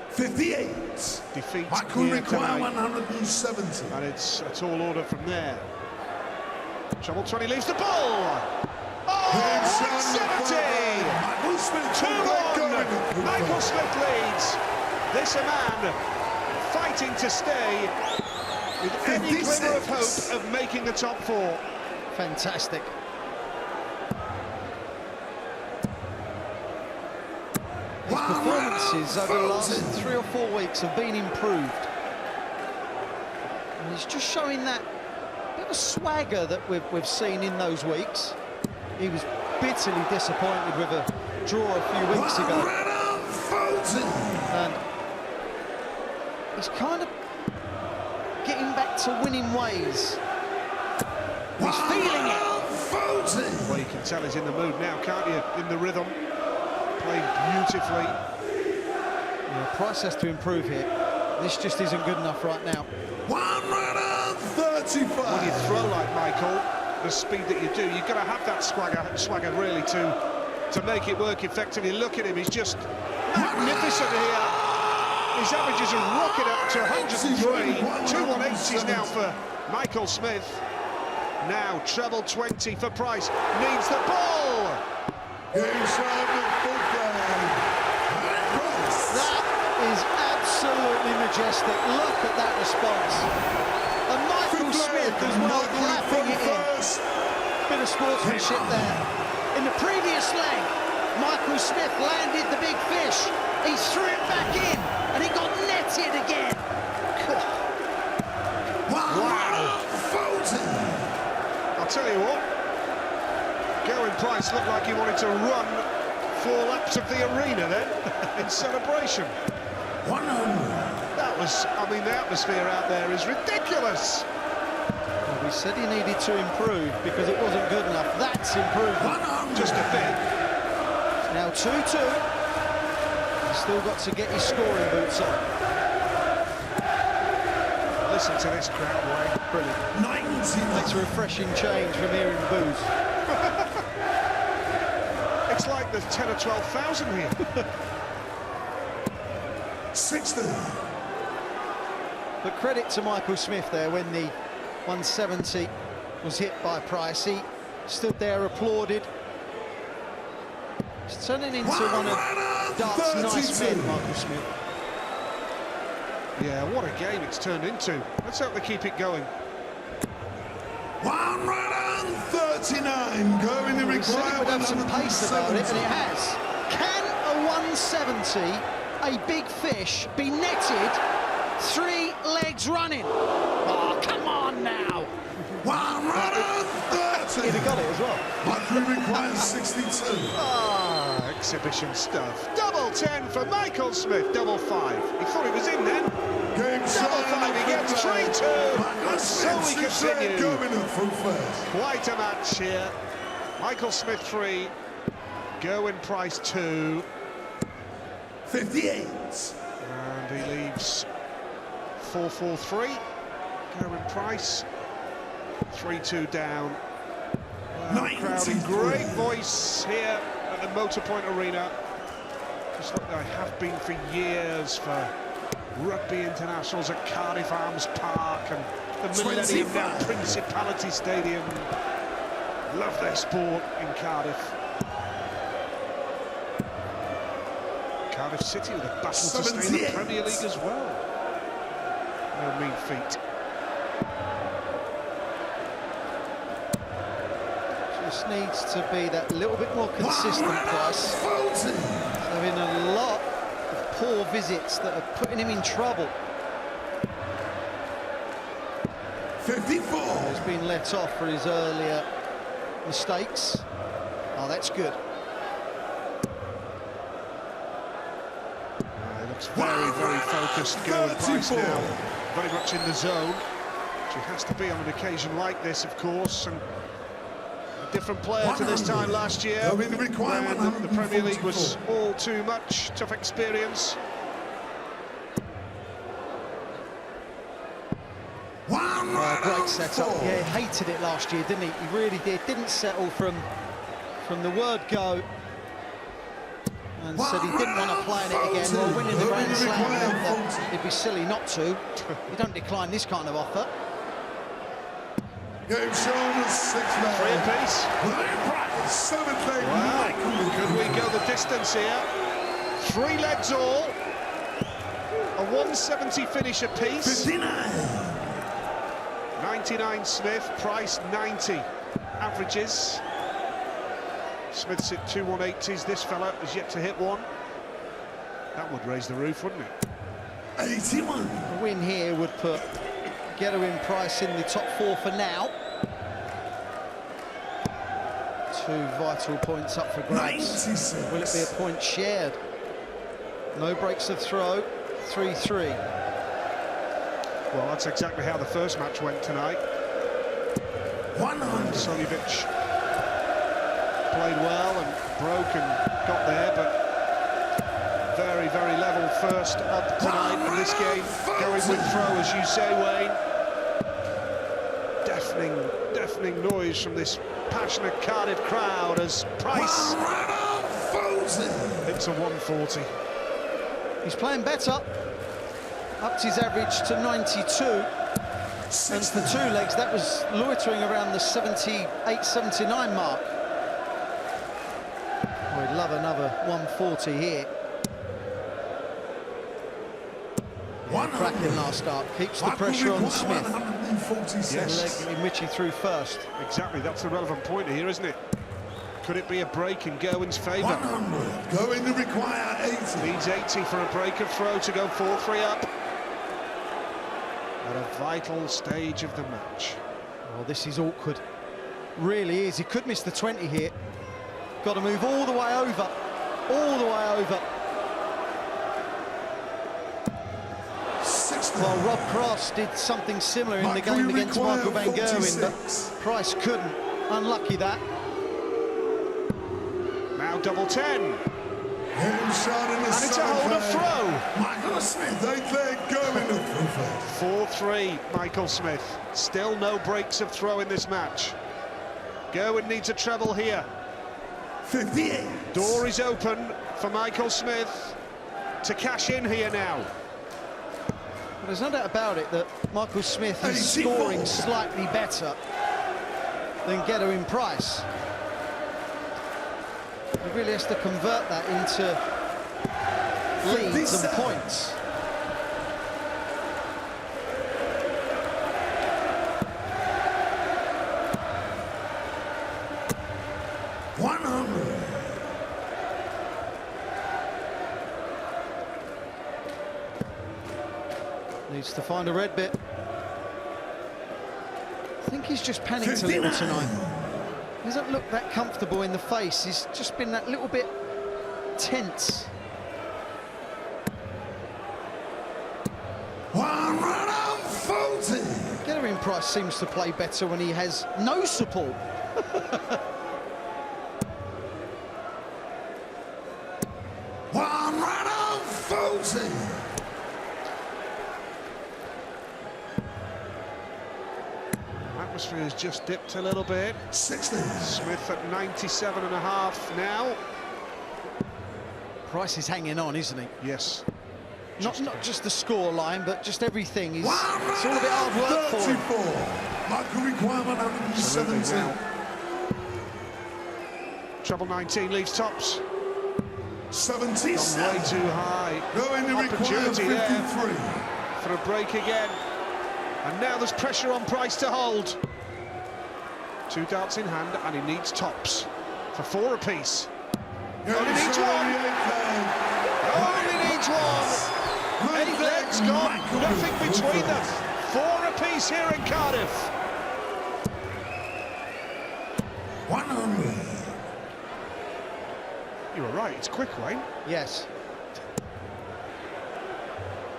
58. Defeats Michael here require tonight. 170. And it's a tall order from there. Treble 20 leaves the ball. Oh, 170! Michael Smith 2-1. Michael Smith leads. This a man fighting to stay with any 56. glimmer of hope of making the top 4. Fantastic. performances over the last 3 or 4 weeks have been improved. And he's just showing that bit of swagger that we've seen in those weeks. He was bitterly disappointed with a draw a few weeks ago. And he's kind of getting back to winning ways. He's feeling it. Well, you can tell he's in the mood now, can't you? In the rhythm, playing beautifully. Yeah, Price has to improve here. This just isn't good enough right now. 135. When you throw like Michael, the speed that you do, you've got to have that swagger really to make it work effectively. Look at him, he's just magnificent here. His averages are rocketed up to 103. 2 180s now for Michael Smith. Now treble 20 for Price. Needs the ball. That is absolutely majestic. Look at that response. And Michael Smith as well, clapping it in. Bit of sportsmanship there. In the previous leg, Michael Smith landed the big fish. He threw it back in, and it got netted again. Wow. I'll tell you what, Gerwyn Price looked like he wanted to run 4 laps of the arena then, in celebration. 100. That was, I mean, the atmosphere out there is ridiculous. Well, we said he needed to improve because it wasn't good enough. That's improvement. Just a bit. Now 2-2. He's still got to get his scoring boots on. Listen to this crowd, Wayne. Brilliant. 90. It's a refreshing change from hearing boos. It's like there's 10 or 12,000 here. 60. But credit to Michael Smith there when the 170 was hit by Price. He stood there, applauded. He's turning into one of dart's nice men, Michael Smith. Yeah, what a game it's turned into. Let's hope they keep it going. 139. Going to We said it would require have some pace about it, and it has. Can a 170, a big fish, be netted 3 legs running? Oh, come on now. 130. He'd have got it as well. Michael requires 62. Ah, exhibition stuff. Double 10 for Michael Smith. Double 5. He thought it was in then. Game Double 5. He gets 3-2. And so we continue. Going up from first. Quite a match here. Michael Smith 3. Gerwyn Price 2. 58. And he leaves 4-4-3. Gerwyn Price 3-2 down. Crowd in great voice here at the Motorpoint Arena. Just like they have been for years for rugby internationals at Cardiff Arms Park and the Millennium now Principality Stadium. Love their sport in Cardiff. Cardiff City with a battle to stay in the Premier League as well. No mean feat. Just needs to be that little bit more consistent, Price. Having a lot of poor visits that are putting him in trouble. 54. He's been let off for his earlier mistakes. Oh, that's good. He looks very, very focused. Gerwyn Price now very much in the zone, which he has to be on an occasion like this, of course. And different player to this time last year when the Premier League was all too much. Tough experience. Great setup. Yeah, he hated it last year, didn't he? He really did. Didn't settle from the word go, and said he didn't want to play in it again. Well, winning the Grand Slam, it'd be silly not to. You don't decline this kind of offer. Game shown 6 men. 3 apiece. 7th leg. Wow. Could we go the distance here? 3 legs all. A 170 finish apiece. 99 Smith, Price 90 averages. Smith's hit 2 180s. This fella has yet to hit one. That would raise the roof, wouldn't it? 81. A win here would put Gerwyn Price in the top 4 for now. 2 vital points up for grabs. 96. Will it be a point shared? No breaks of throw, 3-3. Well, that's exactly how the first match went tonight. 100. Suljovic played well and broke and got there, but very, very level first up tonight in this game. Going with throw, as you say, Wayne. Deafening noise from this passionate Cardiff crowd as Price hits a 140. He's playing better. Upped his average to 92. And for 2 legs, that was loitering around the 78, 79 mark. We'd love another 140 here. Cracking last start, keeps the pressure on Smith. Yes. The leg in which he threw first. Exactly, that's the relevant point here, isn't it? Could it be a break in Gerwyn's favour? 100. Going to require 80. Needs 80 for a break of throw to go 4-3 up. At a vital stage of the match. Oh, this is awkward. Really is. He could miss the 20 here. Got to move all the way over. All the way over. Well, Rob Cross did something similar in the game against Michael van Gerwen, but Price couldn't. Unlucky that. Now double 10. And it's a hold of throw. Michael Smith, 8-leg going to throw. 4-3, Michael Smith. Still no breaks of throw in this match. Gerwen needs a treble here. 58. Door is open for Michael Smith to cash in here now. There's no doubt about it that Michael Smith is scoring slightly better than Gerwyn Price. He really has to convert that into leads and points. Needs to find a red bit. I think he's just panicked a little tonight. He doesn't look that comfortable in the face. He's just been that little bit tense. 140. Gerwyn Price seems to play better when he has no support. Atmosphere has just dipped a little bit. 60. Smith at 97.5 now. Price is hanging on, isn't he? Yes. Not just the score line, but just everything. It's all a bit hard work for him. Michael requirement 117. Treble 19 leaves tops. 77. Way too high. Going to require 53. For a break again. And now there's pressure on Price to hold. 2 darts in hand, and he needs tops for 4 apiece. Only needs one. Only needs one. 8 legs gone, nothing between them. 4 apiece here in Cardiff. 100. You were right, it's quick, Wayne. Yes.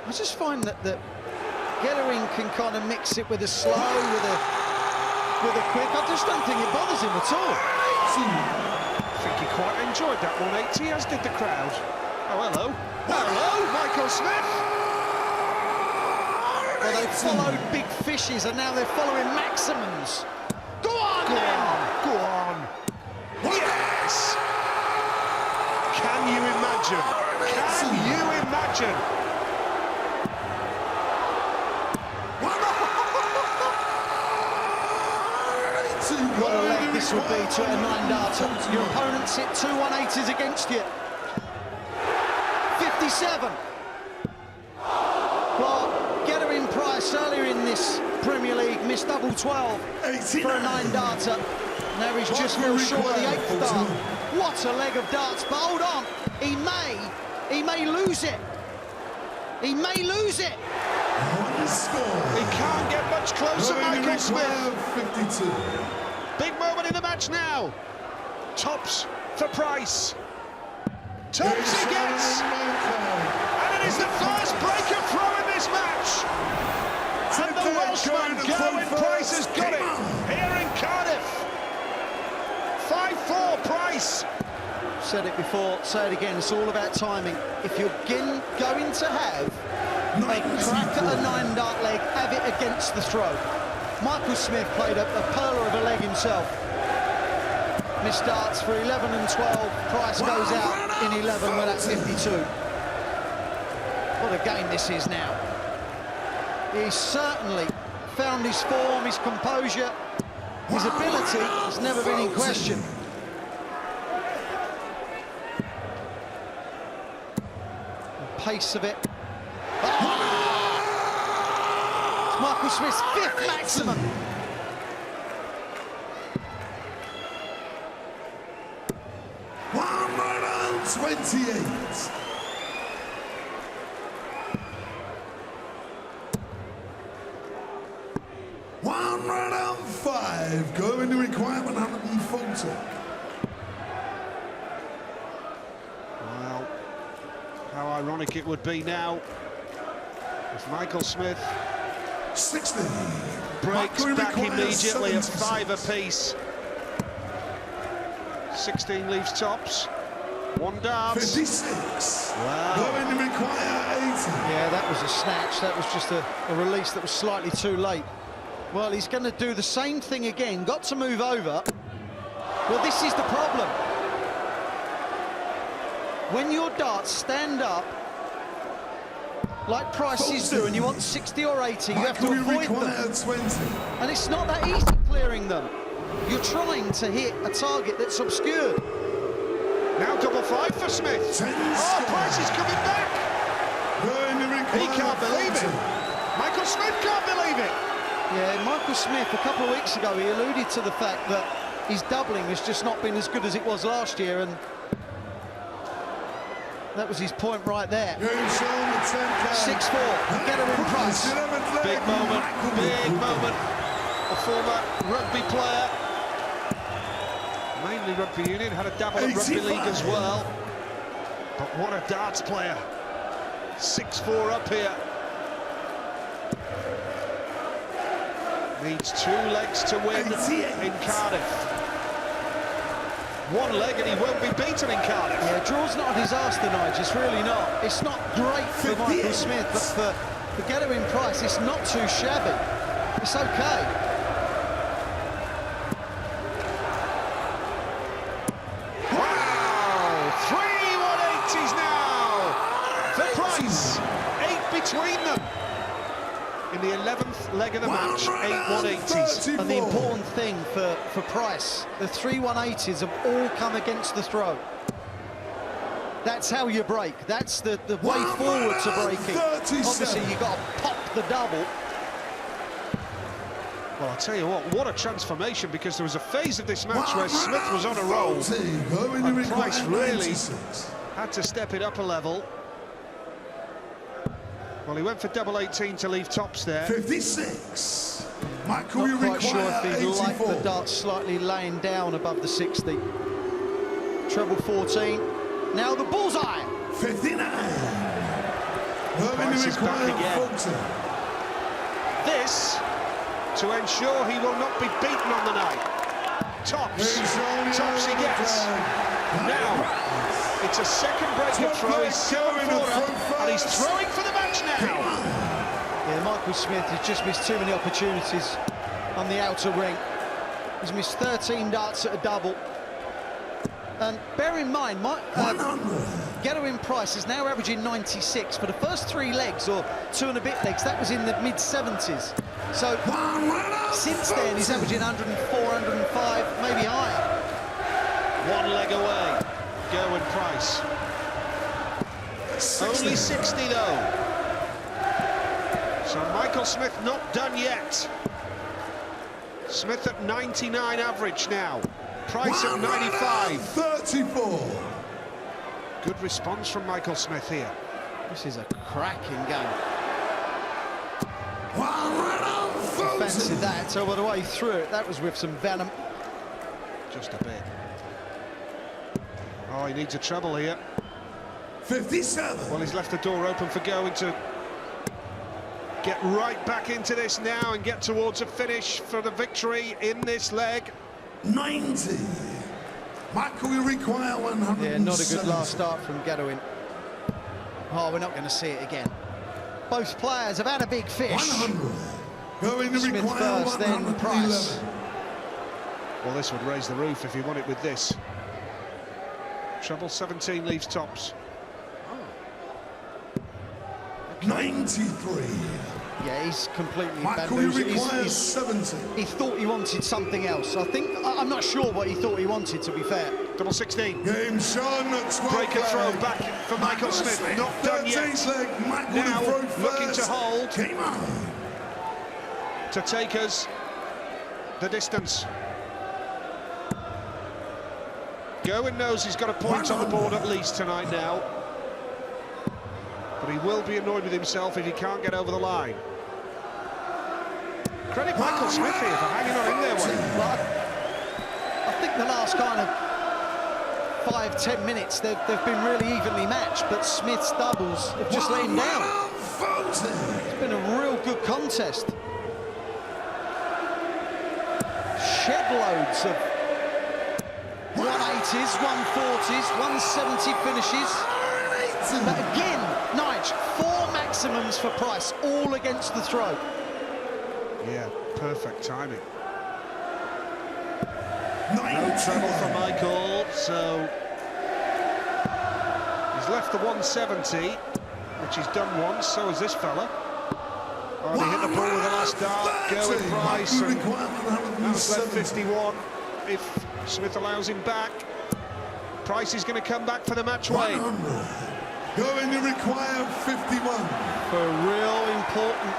I just find that Gerwyn can kind of mix it with a slow, with a quick. I just don't think it bothers him at all. I think he quite enjoyed that 180, as did the crowd. Oh, hello. Hello, Michael Smith. Well, they followed big fishes and now they're following maximums. Go on, Go on. Yes. Can you imagine? Can you imagine? What a leg this would be to a 9-darter. Your opponents hit 2 180s against you. 57. Well, Gerwyn Price earlier in this Premier League missed double 12 for a 9-darter. Now he's just fell short of the 8th dart. What a leg of darts, but hold on. He may He may lose it. He may lose it. He can't get much closer, Michael Smith. 52. Big moment in the match now. Tops for Price. Tops he gets. And it is the first breaker throw in this match. And the Welshman, Gerwen Price, has got it here in Cardiff. 5-4 Price. Said it before, say it again, it's all about timing. If you're going to have a crack at a 9-dart leg, have it against the throw. Michael Smith played a pearler of a leg himself. Missed darts for 11 and 12. Price goes out in 11 with that 52. What a game this is now. He's certainly found his form, his composure, his ability has never been in question. The pace of it. It's Michael Smith's 5th maximum. $128. $105. Go into requirement 140. Well, how ironic it would be now if Michael Smith 60. breaks back immediately at 5 apiece. 16 leaves tops. 1 dart. 56. Wow. Going to require 80. Yeah, that was a snatch. That was just a release that was slightly too late. Well, he's going to do the same thing again. Got to move over. Well, this is the problem. When your darts stand up, like Price's do, and you want 60 or 80, you have to avoid them. 20. And it's not that easy clearing them. You're trying to hit a target that's obscured. Now 5-5 for Smith. Oh, Price is coming back. He can't believe it. Michael Smith can't believe it. Yeah, Michael Smith, a couple of weeks ago, he alluded to the fact that his doubling has just not been as good as it was last year, and that was his point right there. 6-4, Gerwen Price. Big moment, big moment. A former rugby player, mainly rugby union, had a dabble at rugby league as well. But what a darts player. 6-4 up here. Needs 2 legs to win in Cardiff. 1 leg and he won't be beaten in Cardiff. Yeah, draw's not a disaster, Nigel, it's really not. It's not great for Michael Smith, but for Gerwyn Price, it's not too shabby. It's okay. Wow! 3 180s now for Price. 8 between them. In the 11th leg of the match, 8 180s. And the important thing for Price, the 3 180s have all come against the throw. That's how you break. That's the way forward to breaking. Obviously, you've got to pop the double. Well, I'll tell you what a transformation, because there was a phase of this match where Smith was on a roll and Price really had to step it up a level. Well, he went for double 18 to leave tops there. 56. Michael, Not quite sure if he liked the dart slightly laying down above the 60. Treble 14. Now the bullseye. 59. Price is back again. This to ensure he will not be beaten on the night. Tops he gets. Now it's a second breaker throw. He's 7-4 up, and he's throwing for the match now. Yeah, Michael Smith has just missed too many opportunities on the outer ring. He's missed 13 darts at a double. And bear in mind, Gerwyn Price is now averaging 96. For the first 3 legs, or 2 and a bit legs, that was in the mid-70s. So since then, he's averaging 104, 105, maybe higher. 1 leg away, Gerwen Price. Only 60 though. So Michael Smith not done yet. Smith at 99 average now. Price at 95. 34. Good response from Michael Smith here. This is a cracking game. Fancied that over the way through it. That was with some venom. Just a bit. Oh, he needs a treble here. 57. Well, he's left the door open for Gerwen to get right back into this now and get towards a finish for the victory in this leg. 90. Michael will require 100. Yeah, not a good last start from Gerwyn. Oh, we're not going to see it again. Both players have had a big fish. 100. Going to Smith require first, then Price. Well, this would raise the roof if he won it with this. Treble 17 leaves tops. 93. Yeah, he's completely Michael requires 70. He thought he wanted something else. I'm not sure what he thought he wanted, to be fair. Double 16. Game Sean at 12. Break and throw back for Michael Smith. Not done yet. Leg. Michael Now to throw looking first. to hold. Came on. To take us the distance. Gerwen knows he's got a point on the board at least tonight now. But he will be annoyed with himself if he can't get over the line. Credit Michael Smith here for hanging on in there. Well, I think the last kind of 5-10 minutes they've been really evenly matched, but Smith's doubles have just let him down. It's been a real good contest. Shed loads of 180s, 140s, 170 finishes. But again, Nige, 4 maximums for Price, all against the throw. Yeah, perfect timing. No trouble for Michael, so he's left the 170, which he's done once, so has this fella. Oh, he hit the ball with the last dart, Gerwyn Price, and that's left 51. If Smith allows him back, Price is going to come back for the match way. Going to require 51. For a real important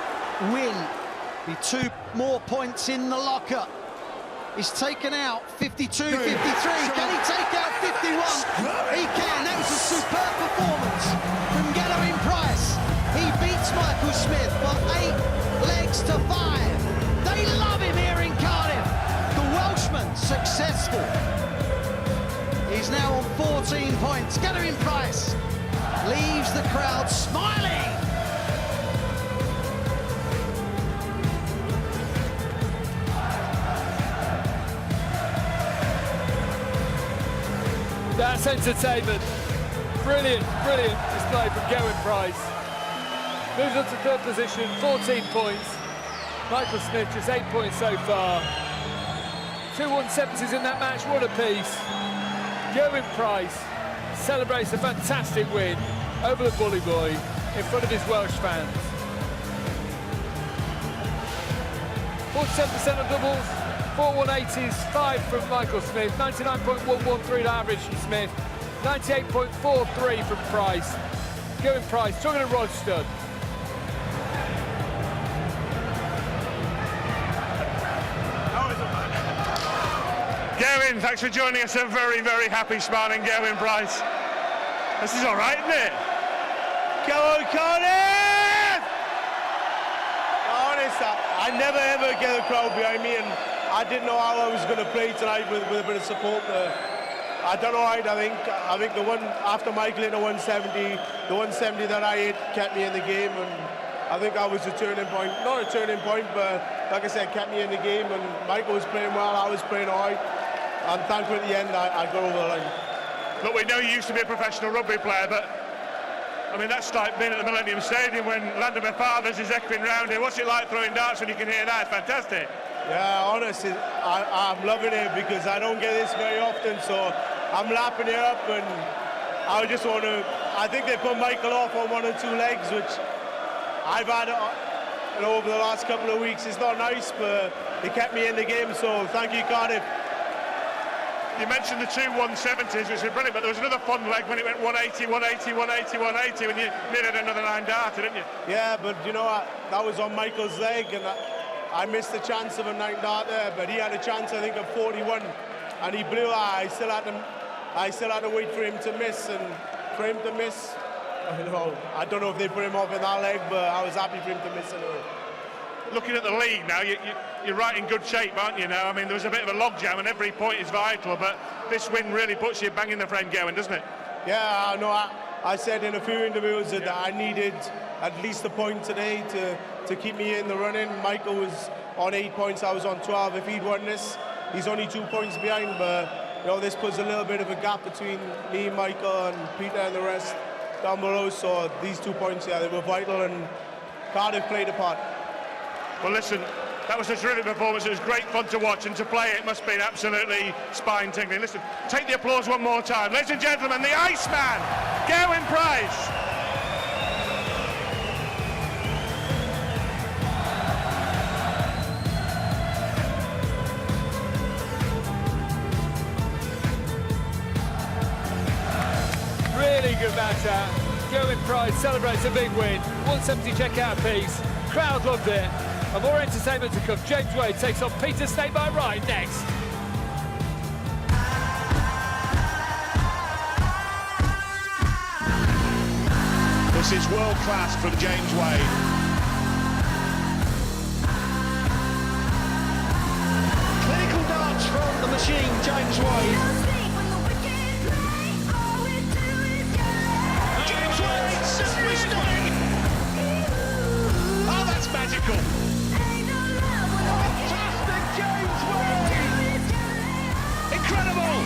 win. Be 2 more points in the locker. He's taken out 52, 53. Can he take out 51? He can. That was a superb performance from Gerwyn Price. He beats Michael Smith by 8 legs to 5. They love him here in Cardiff. The Welshman successful. He's now on 14 points. Gerwyn Price leaves the crowd smiling. That's entertainment. Brilliant, brilliant display from Gerwyn Price. Moves on to 3rd position, 14 points. Michael Smith just 8 points so far. 2 170s in that match, one apiece. Gerwyn Price celebrates a fantastic win over the Bully Boy in front of his Welsh fans. 47% on doubles, 4 180s, 5 from Michael Smith, 99.113 average from Smith, 98.43 from Price. Gerwyn Price talking to Rod Stud. Gerwyn, thanks for joining us. A very, very happy, smiling Gerwyn Price. This is all right, isn't it? Go on, Cardiff! Honest, I never ever get a crowd behind me, and I didn't know how I was going to play tonight with a bit of support there. I done all right, I think the one after Michael hit the 170, the 170 that I hit kept me in the game, and I think that was a turning point. Not a turning point, but like I said, kept me in the game, and Michael was playing well, I was playing all right. I'm thankful at the end I got over the line. Look, we know you used to be a professional rugby player, but I mean, that's like being at the Millennium Stadium when Land of My Fathers is echoing round here. What's it like throwing darts when you can hear that? It's fantastic. Yeah, honestly, I'm loving it because I don't get this very often, so I'm lapping it up, and I just want to, I think they put Michael off on 1 or 2 legs, which I've had over the last couple of weeks. It's not nice, but they kept me in the game, so thank you, Cardiff. You mentioned the 2 170s, which were brilliant, but there was another fun leg when it went 180, 180, 180, 180, when you needed another 9 darter, didn't you? Yeah, but you know, that was on Michael's leg, and I missed the chance of a 9 darter, but he had a chance, I think, of 41, and he blew. I still had to wait for him to miss, and for him to miss, I don't know if they put him off in that leg, but I was happy for him to miss anyway. Looking at the league now, you're right in good shape, aren't you now? I mean, there was a bit of a logjam and every point is vital, but this win really puts you bang in the frame, Gerwen, doesn't it? Yeah, no, I said in a few interviews that I needed at least a point today to keep me in the running. Michael was on 8 points, I was on 12. If he'd won this, he's only 2 points behind, but this puts a little bit of a gap between me, Michael, and Peter and the rest down below. So these 2 points, they were vital, and Cardiff played a part. Well, listen, that was a terrific performance. It was great fun to watch, and to play it must have been absolutely spine-tingling. Listen, take the applause one more time. Ladies and gentlemen, the Iceman, Gerwyn Price. Really good matter. Gerwyn Price celebrates a big win. 170 checkout piece. Crowd loved it. And more entertainment to come. James Wade takes on Peter Snake by Wright next. This is world class from James Wade. Clinical dance from the machine, James Wade. James Wade, superstar! Oh, that's magical! Fantastic James Wade! Incredible!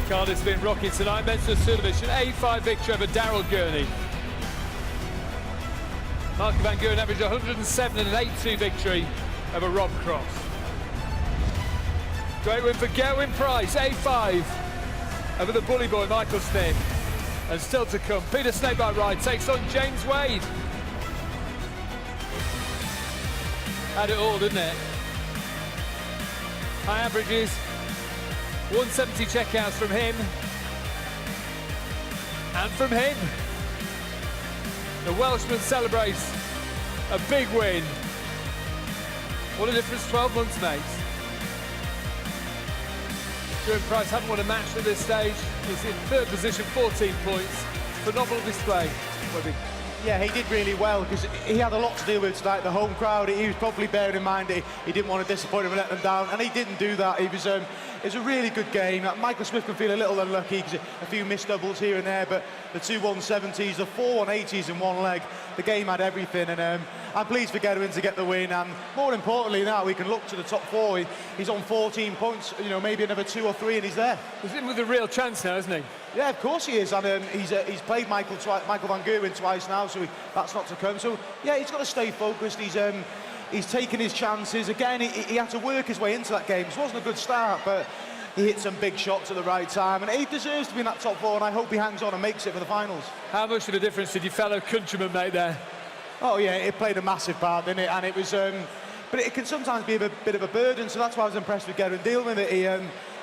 Cardiff's been rocking tonight. Mensur Suljovic, an 8-5 victory over Daryl Gurney. Marco van Gerwen averaged 107 and an 8-2 victory over Rob Cross. Great win for Gerwen Price, 8-5. over the bully boy Michael Smith. And still to come, Peter Snake by Wright takes on James Wade. Had it all, didn't it? High averages, 170 checkouts from him. And from him. The Welshman celebrates a big win. What a difference 12 months makes. Gerwyn Price hasn't won a match at this stage. He's in third position, 14 points. Phenomenal display. Yeah, he did really well because he had a lot to deal with tonight. The home crowd, he was probably bearing in mind that he didn't want to disappoint them and let them down, and he didn't do that. It was a really good game. Michael Smith can feel a little unlucky because a few missed doubles here and there, but the 2 170s, the 4 180s in one leg, the game had everything, and I'm pleased for Gerwyn to get the win, and more importantly now we can look to the top 4. He's on 14 points, you know, maybe another 2 or 3 and he's there. He's in with a real chance now, isn't he? Yeah, of course he is, and he's played Michael van Gerwen twice now, so that's not to come. So yeah, he's got to stay focused. He's taken his chances. Again, he had to work his way into that game. It wasn't a good start, but he hit some big shots at the right time, and he deserves to be in that top 4, and I hope he hangs on and makes it for the finals. How much of a difference did your fellow countryman make there? Oh yeah, it played a massive part, didn't it? And it was, but it can sometimes be a bit of a burden, so that's why I was impressed with Gerwyn dealing with it.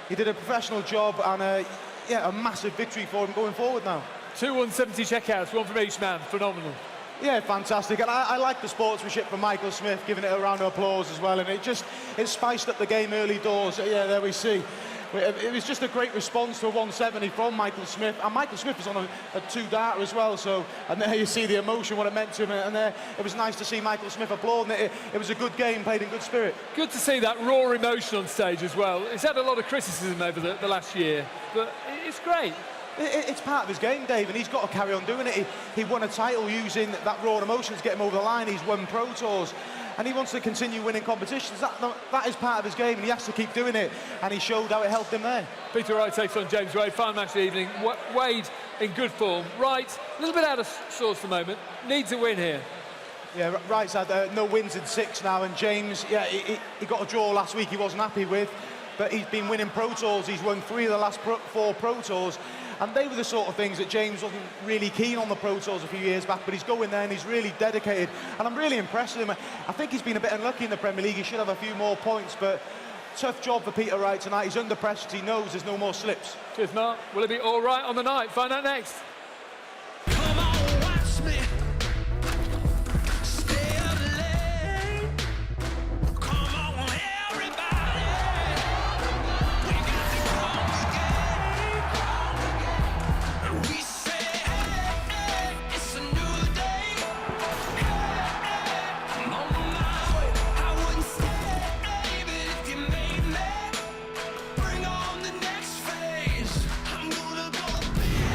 He did a professional job, and yeah, a massive victory for him going forward now. 2 170 checkouts, 1 from each man, phenomenal. Yeah, fantastic, and I like the sportsmanship from Michael Smith, giving it a round of applause as well, and it spiced up the game early doors. Yeah, there we see. It was just a great response to a 170 from Michael Smith, and Michael Smith was on a 2-darter as well, so, and there you see the emotion, what it meant to him, and there it was nice to see Michael Smith applauding it. It was a good game, played in good spirit. Good to see that raw emotion on stage as well. It's had a lot of criticism over the last year, but it's great. It's part of his game, Dave, and he's got to carry on doing it. He won a title using that raw emotion to get him over the line. He's won Pro Tours, and he wants to continue winning competitions. That is part of his game, and he has to keep doing it, and he showed how it helped him there. Peter Wright takes on James Wade. Final match of the evening. Wade in good form. Wright, a little bit out of sorts at the moment. Needs a win here. Yeah, Wright's had no wins in 6 now, and James, yeah, he got a draw last week he wasn't happy with, but he's been winning Pro Tours. He's won 3 of the last 4 Pro Tours. And they were the sort of things that James wasn't really keen on the Pro Tours a few years back, but he's going there and he's really dedicated. And I'm really impressed with him. I think he's been a bit unlucky in the Premier League. He should have a few more points, but tough job for Peter Wright tonight. He's under pressure. He knows there's no more slips. Cheers, Mark. Will it be all right on the night? Find out next. Come on, watch me. Stay up late. Come on, everybody. We got to congregate. And we say, hey, hey, it's a new day. Hey, hey, I'm on my way. I wouldn't stay, baby, if you made me. Bring on the next phase. I'm gonna go big.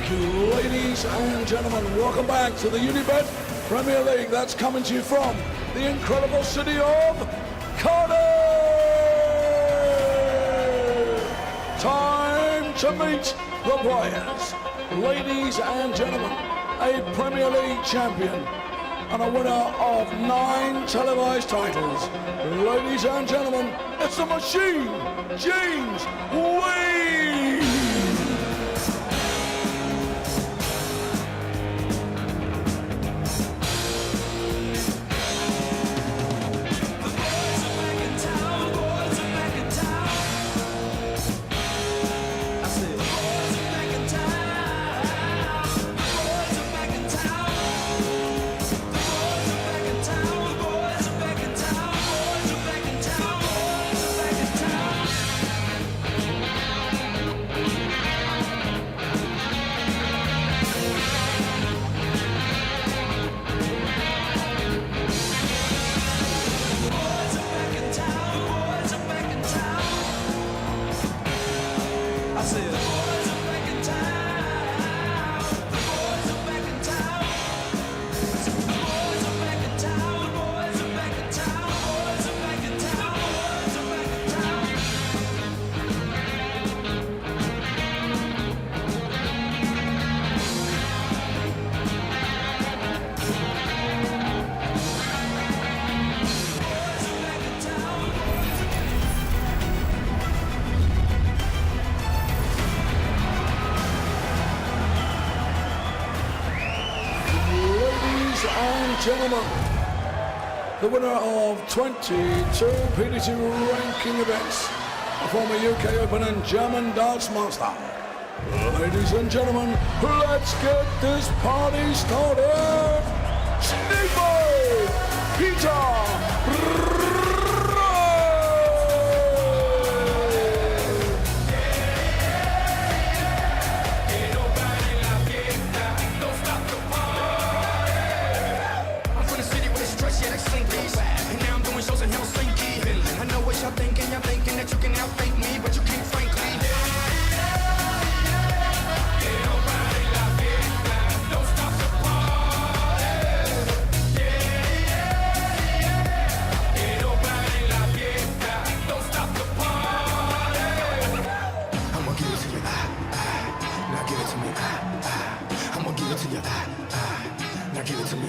Thank you, ladies and gentlemen. Welcome back to the Unibet Premier League. That's coming to you from the incredible city of Cardiff. Time to meet the players. Ladies and gentlemen, a Premier League champion and a winner of 9 televised titles. Ladies and gentlemen, it's the machine, James Wade. Gentlemen, the winner of 22 PDT ranking events, a former UK Open and German darts master. Ladies and gentlemen, let's get this party started. Sneaky Peter. You're thinking that you can outthink me, but you can't, frankly. Don't stop the party. Don't stop the party. I'ma give it to you, now give it to me, I'ma give it to you, now give it to me,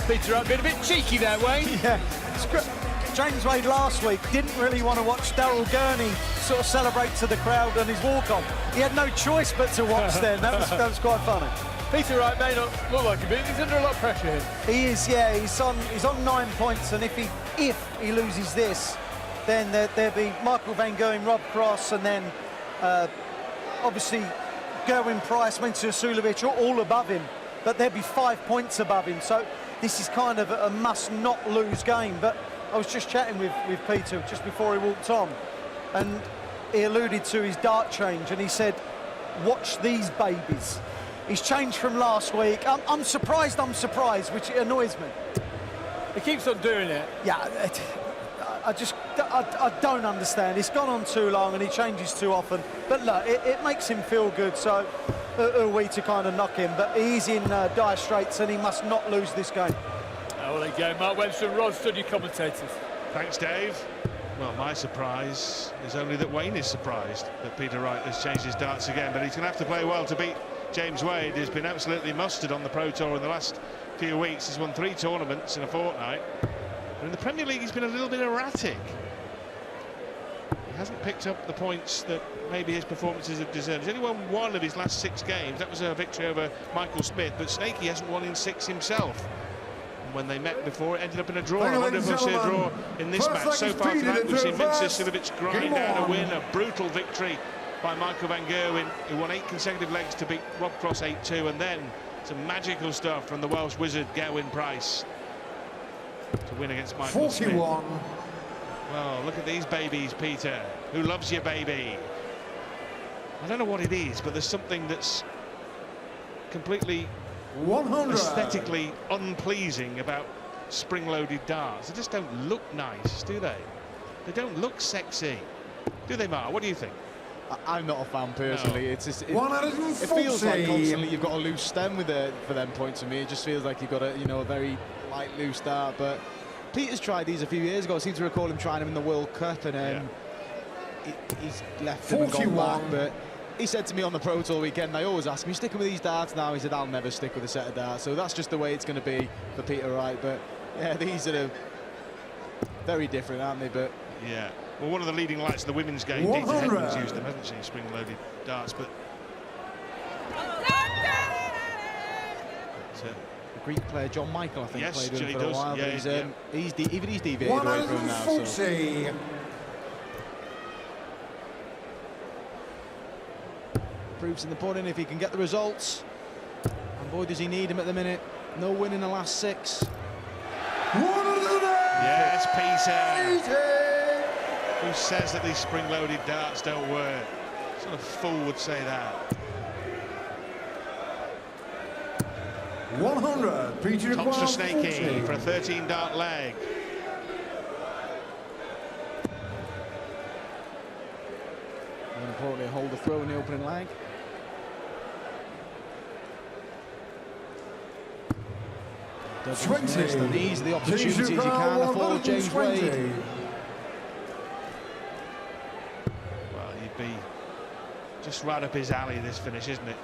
Peter, I've been a bit cheeky there, Wayne. Yeah. James Wade last week didn't really want to watch Daryl Gurney sort of celebrate to the crowd on his walk-on. He had no choice but to watch then. That was quite funny. Peter Wright may not look like a bit. He's under a lot of pressure here. He is, yeah. He's on 9 points, and if he loses this, then there'll be Michael Van Gerwen, Rob Cross, and then obviously Gerwyn, Price, Mensur, Suljovic, all above him. But there'll be 5 points above him. So this is kind of a must-not-lose game. But I was just chatting with Peter just before he walked on, and he alluded to his dart change, and he said, watch these babies. He's changed from last week. I'm surprised, which annoys me. He keeps on doing it. Yeah, I don't understand. It's gone on too long and he changes too often. But look, it makes him feel good, so who are we to kind of knock him? But he's in dire straits and he must not lose this game. Oh, there you go. Mark Webster and Rod Studio commentators. Thanks, Dave. Well, my surprise is only that Wayne is surprised that Peter Wright has changed his darts again, but he's going to have to play well to beat James Wade, who's been absolutely mustard on the Pro Tour in the last few weeks. He's won 3 tournaments in a fortnight. But in the Premier League, he's been a little bit erratic. He hasn't picked up the points that maybe his performances have deserved. He's only won 1 of his last 6 games. That was a victory over Michael Smith, but Snakey hasn't won in 6 himself. And when they met before, it ended up in a draw. I wonder if we'll see a draw in this match. So far tonight, we've seen Mensur Suljovic grind down a win, a brutal victory by Michael Van Gerwen, who won 8 consecutive legs to beat Rob Cross 8-2, and then some magical stuff from the Welsh wizard Gerwyn Price to win against Michael 41. Smith. Well, look at these babies, Peter. Who loves your baby? I don't know what it is, but there's something that's completely 100. aesthetically unpleasing about spring-loaded darts. They just don't look nice, do they? They don't look sexy, do they, Mark? What do you think? I'm not a fan personally. No. It's just, it 140. feels like constantly you've got a loose stem with for them points to me. It just feels like you've got a very light loose dart. But Peter's tried these a few years ago. I seem to recall him trying them in the World Cup, and he's left them and gone back. But he said to me on the Pro Tour weekend, I always ask him, you sticking with these darts now? He said, I'll never stick with a set of darts. So that's just the way it's going to be for Peter Wright. But yeah, these are very different, aren't they? But yeah. Well, one of the leading lights of the women's game, Dita Hedman's used them, hasn't she? Spring-loaded darts, but the Greek player John Michael, I think, yes, played with him for does. a while. Yeah, But he's deviated away from him now. So. 140. Proofs in the pudding if he can get the results. And boy, does he need him at the minute. No win in the last 6. Yes, Peter. Who says that these spring-loaded darts don't work? What sort of fool would say that? 100. Peter Tops for Snakey 40. for a 13-dart leg. And importantly, hold the throw in the opening leg. And these are the opportunities you can't afford, James Wade. Well, he'd be just right up his alley, this finish, isn't it?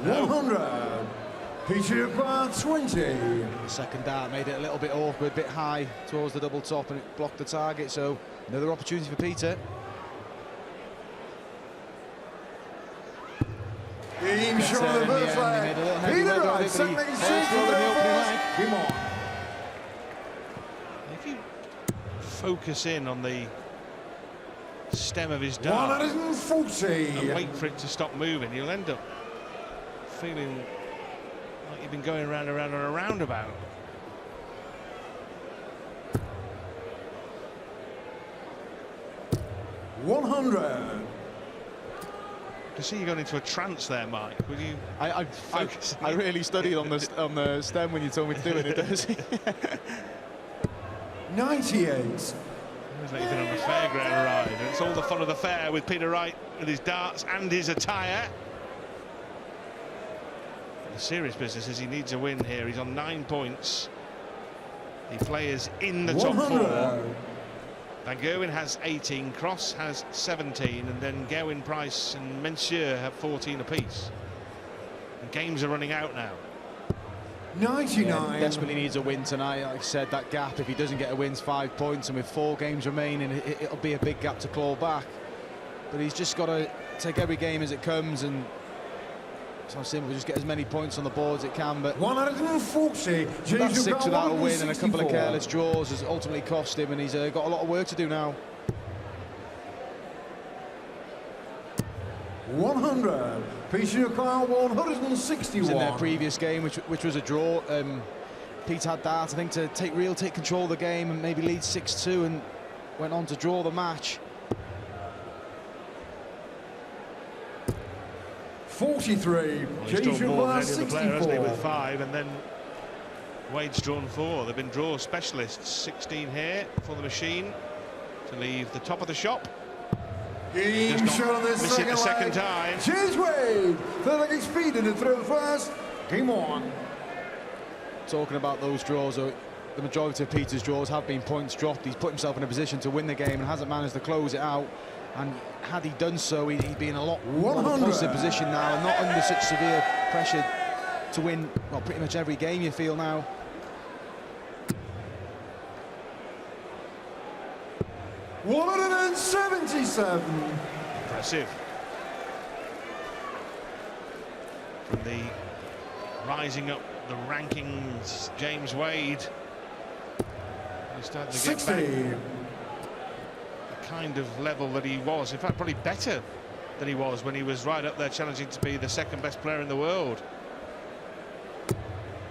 100. Peter 20. The second dart made it a little bit awkward, a bit high towards the double top, and it blocked the target. So another opportunity for Peter. Game shot the first leg. Peter Wright, second leg, Come on. If you focus in on the stem of his dart 140. and wait for it to stop moving, you'll end up feeling like you've been going round and round on a roundabout. $100. To see you going into a trance there, Mike. Would you? I really studied on the stem when you told me to do it. It does. 98. It's like you've been on a fairground ride, and it's all the fun of the fair with Peter Wright with his darts and his attire. The serious business is he needs a win here. He's on 9 points. The players in the top 4. Van Gerwen has 18, Cross has 17, and then Gerwyn, Price and Mensur have 14 apiece. And games are running out now. 99. Yeah, desperately needs a win tonight. Like I said, that gap, if he doesn't get a win, 5 points, and with 4 games remaining, it'll be a big gap to claw back. But he's just got to take every game as it comes, and it's not simple, just get as many points on the board as it can. But 140. That 6 without a win and a couple of careless draws has ultimately cost him, and he's got a lot of work to do now. 100. Peter Kyle 161. It was in their previous game, which was a draw. Pete had that, I think, to take control of the game and maybe lead 6-2, and went on to draw the match. 43. Well, he's drawn more than any other player, hasn't he, with 5, and then Wade's drawn 4. They've been draw specialists. 16 here for the machine to leave the top of the shop. Game shot on this miss it the second time. James Wade, third leg speed in the throw first. Game on. Talking about those draws, the majority of Peter's draws have been points dropped. He's put himself in a position to win the game and hasn't managed to close it out. And had he done so, he'd be in a lot more positive position now, and not under such severe pressure to win, well, pretty much every game, you feel now. $177. Impressive. From the rising up the rankings, James Wade. He's starting to get 60. back the kind of level that he was. In fact, probably better than he was when he was right up there challenging to be the second best player in the world.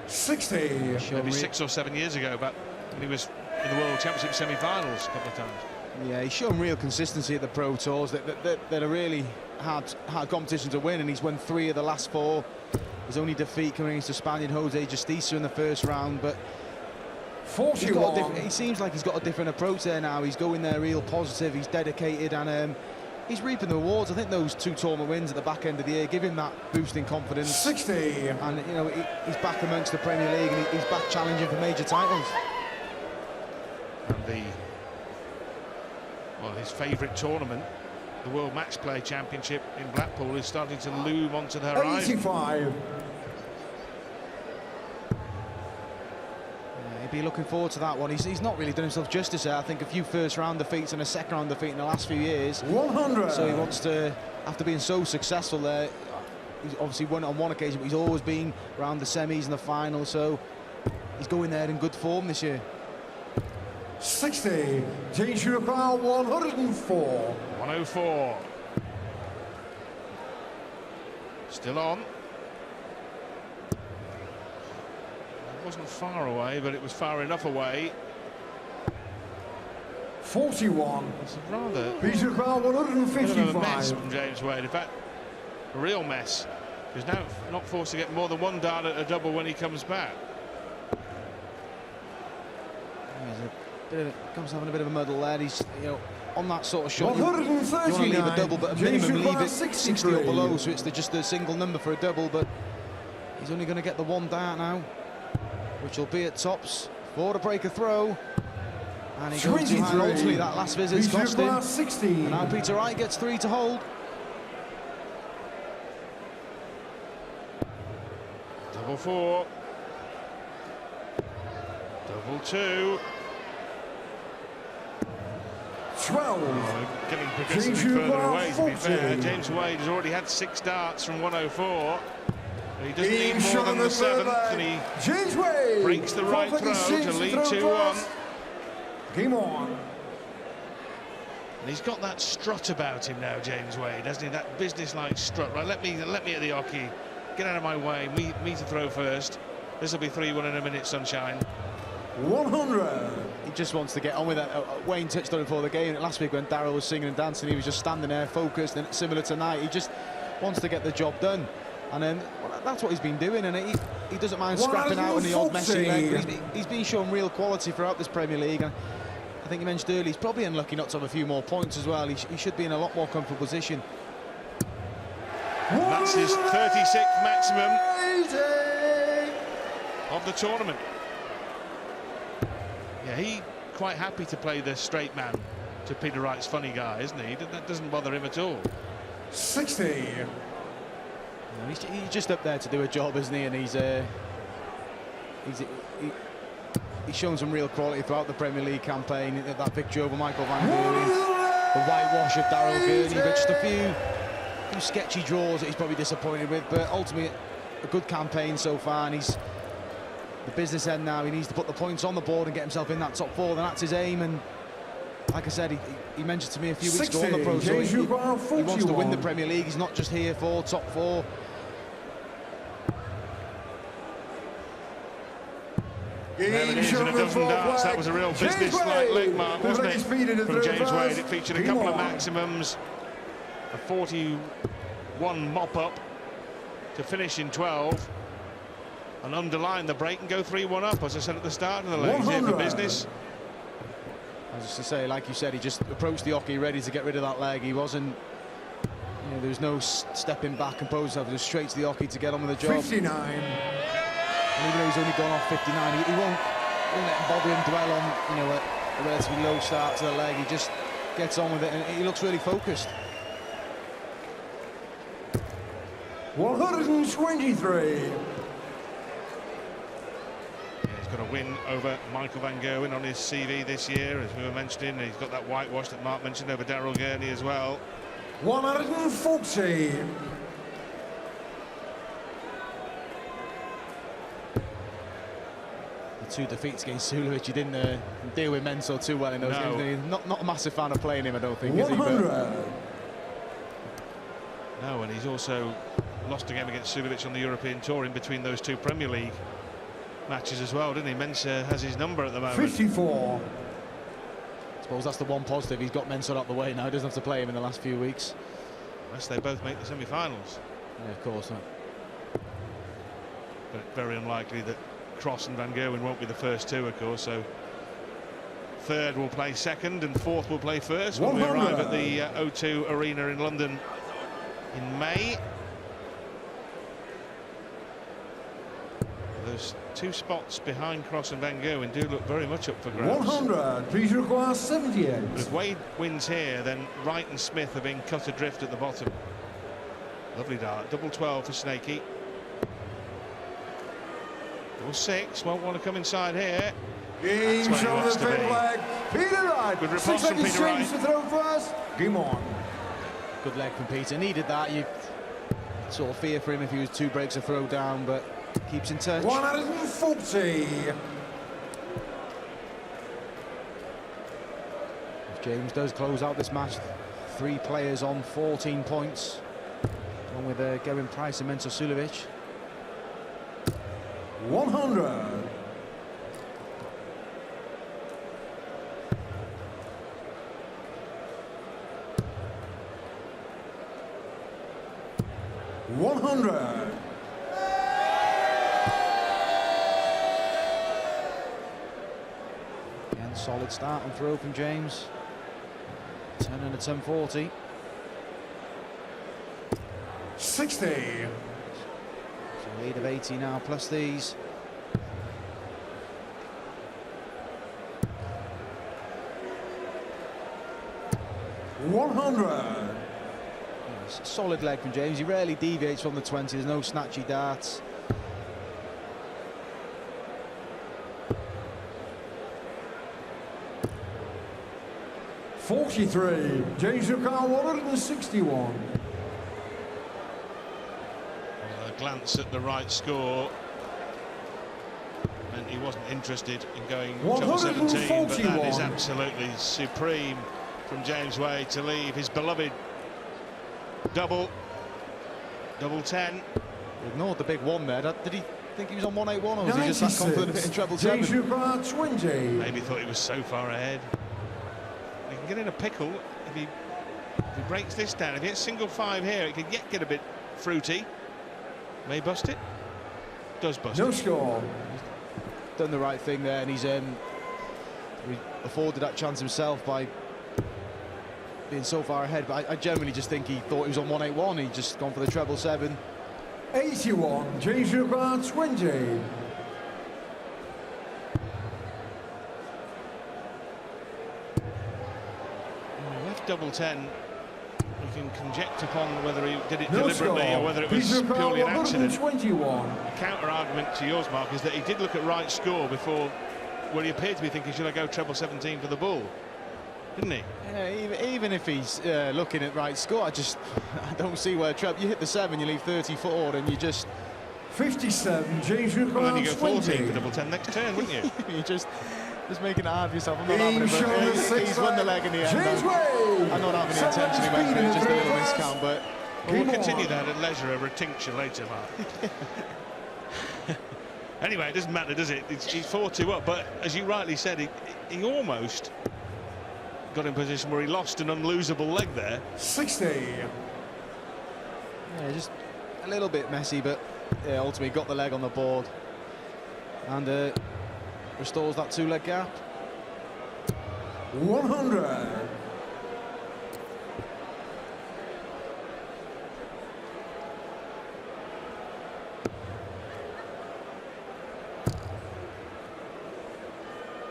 60. Maybe 6 or 7 years ago, but when he was in the World Championship semi-finals a couple of times. Yeah, he's shown real consistency at the Pro Tours. That are really hard competition to win, and he's won 3 of the last 4. His only defeat coming against the Spaniard Jose Justicia in the first round, but he seems like he's got a different approach there now. He's going there real positive, he's dedicated, and he's reaping the rewards. I think those 2 tournament wins at the back end of the year give him that boost in confidence. 60. And you know, he's back amongst the Premier League, and he's back challenging for major titles. And his favourite tournament, the World Match Play Championship in Blackpool, is starting to loom onto the horizon. 85. He'd be looking forward to that one. He's not really done himself justice there. I think a few first-round defeats and a second-round defeat in the last few years. 100. So he wants to, after being so successful there, he's obviously won it on one occasion, but he's always been around the semis and the final, so he's going there in good form this year. 60. Change your foul. 104. 104. Still on. It wasn't far away, but it was far enough away. 41. It's a rather Peter foul. 155. bit of a mess from James Wade. In fact, a real mess. He's now not forced to get more than 1 dart at a double when he comes back. Comes having a bit of a muddle there. He's, you know, on that sort of shot, you want to 139. leave a double, but at minimum leave it 63. 60 or below, so it's just a single number for a double. But he's only going to get the 1 dart now, which will be at tops for a breaker throw. And he goes too high. Ultimately, that last visit's cost him. 16. And now Peter Wright gets 3 to hold. Double 4. Double 2. 12. Getting progressively further away, to be fair. James Wade has already had 6 darts from 104. He doesn't need more than the 7th, and he James Wade breaks the right throw to lead 2-1. Game on. And he's got that strut about him now, James Wade, hasn't he? That business-like strut. Right, let me at the hockey. Get out of my way. Me to throw first. This will be 3-1 in a minute, sunshine. 100. He just wants to get on with that. Wayne touched on it before the game. Last week when Daryl was singing and dancing, he was just standing there focused, and similar tonight, he just wants to get the job done. And then that's what he's been doing, and he doesn't mind scrapping out in the odd messy leg. He's been showing real quality throughout this Premier League. And I think you mentioned earlier, he's probably unlucky not to have a few more points as well. He should be in a lot more comfortable position. And that's his 36th maximum of the tournament. Yeah, he's quite happy to play the straight man to Peter Wright's funny guy, isn't he? That doesn't bother him at all. 60. He's just up there to do a job, isn't he? And he's shown some real quality throughout the Premier League campaign. That victory over Michael Van Gerwen, the whitewash of Daryl Gurney, but just a few sketchy draws that he's probably disappointed with. But ultimately, a good campaign so far, and he's the business end now. He needs to put the points on the board and get himself in that top 4. Then that's his aim. And like I said, he mentioned to me a few weeks ago on the Pro Tour, he wants to win the Premier League. He's not just here for top 4. There it is, and a dozen darts. That was a real business-like leg mark, wasn't it, from James Wade? It featured a couple of maximums, a 41 mop-up to finish in 12, and underline the break and go 3-1 up, as I said at the start of the leg. He's here for business. I was just to say, like you said, he just approached the hockey ready to get rid of that leg. He wasn't, you know, there was no stepping back and pose himself, just straight to the hockey to get on with the job. 59. And even though he's only gone off 59, he won't let him bother him dwell on, you know, a relatively low start to the leg. He just gets on with it, and he looks really focused. 123. He's got a win over Michael Van Gerwen on his CV this year, as we were mentioning. He's got that whitewash that Mark mentioned over Daryl Gurney as well. 140. The 2 defeats against Suljovic, he didn't deal with Mensur too well in those games. Not a massive fan of playing him, I don't think, 100. is he? No, and he's also lost a game against Suljovic on the European Tour in between those 2 Premier League matches as well, didn't he? Mensur has his number at the moment. 54. I suppose that's the one positive. He's got Mensur out the way now. He doesn't have to play him in the last few weeks. Unless they both make the semi-finals. Yeah, of course. But very unlikely that Cross and Van Gerwen won't be the first two, of course. So third will play second and fourth will play first when we arrive at the O2 Arena in London in May. Those two spots behind Cross and Van Gerwen do look very much up for grabs. 100, please require 78. But if Wade wins here, then Wright and Smith are being cut adrift at the bottom. Lovely dart, double 12 for Snakey. Double 6, won't want to come inside here. Game show the fifth leg. Peter Wright. Good riposte from Peter Wright. To throw first. Game on. Good leg from Peter. Needed that. You sort of fear for him if he was 2 breaks a throw down, but keeps in touch. 140. If James does close out this match, 3 players on 14 points, along with Gerwyn, Price and Mensur Suljovic. 100. Again, solid start on throw from James. 10 and a 10-40. 60. So a lead of 80 now, plus these. Solid leg from James. He rarely deviates from the 20. There's no snatchy darts. .43. James Ricard 161. A glance at the right score meant he wasn't interested in going treble 17, but that is absolutely supreme from James Wade to leave his beloved double 10. Ignored the big 1 there. Did he think he was on 181, or was he just that confident in treble 7? James Ricard 20. Maybe thought he was so far ahead. He can get in a pickle if he breaks this down. If he hits single 5 here, it could get a bit fruity. May bust it. Does bust it. No score. He's done the right thing there, and he's afforded that chance himself by being so far ahead. But I generally just think he thought he was on 181. He just gone for the treble 7. 81. James Ricard 20. Left double 10. We can conject upon whether he did it deliberately or whether it was purely an accident. 121. A counter argument to yours, Mark, is that he did look at Wright's score before, where he appeared to be thinking, should I go treble 17 for the bull? Didn't he? Yeah, even if he's looking at Wright's score, I don't see where you hit the 7, you leave 34, and you just 57. James Ricard well, then you go 14 20. for double 10 next turn, wouldn't you? You're just making it hard for yourself. I'm not having it, but he's won the leg in the end. I'm not having the intention he went for it, just a little miscount, but we'll continue that at leisure over a tincture later, Mark. Anyway, it doesn't matter, does it? He's 4-2 up, but as you rightly said, he almost got in a position where he lost an unlosable leg there. 60. Yeah, just a little bit messy, but yeah, ultimately got the leg on the board and restores that 2-leg gap. 100.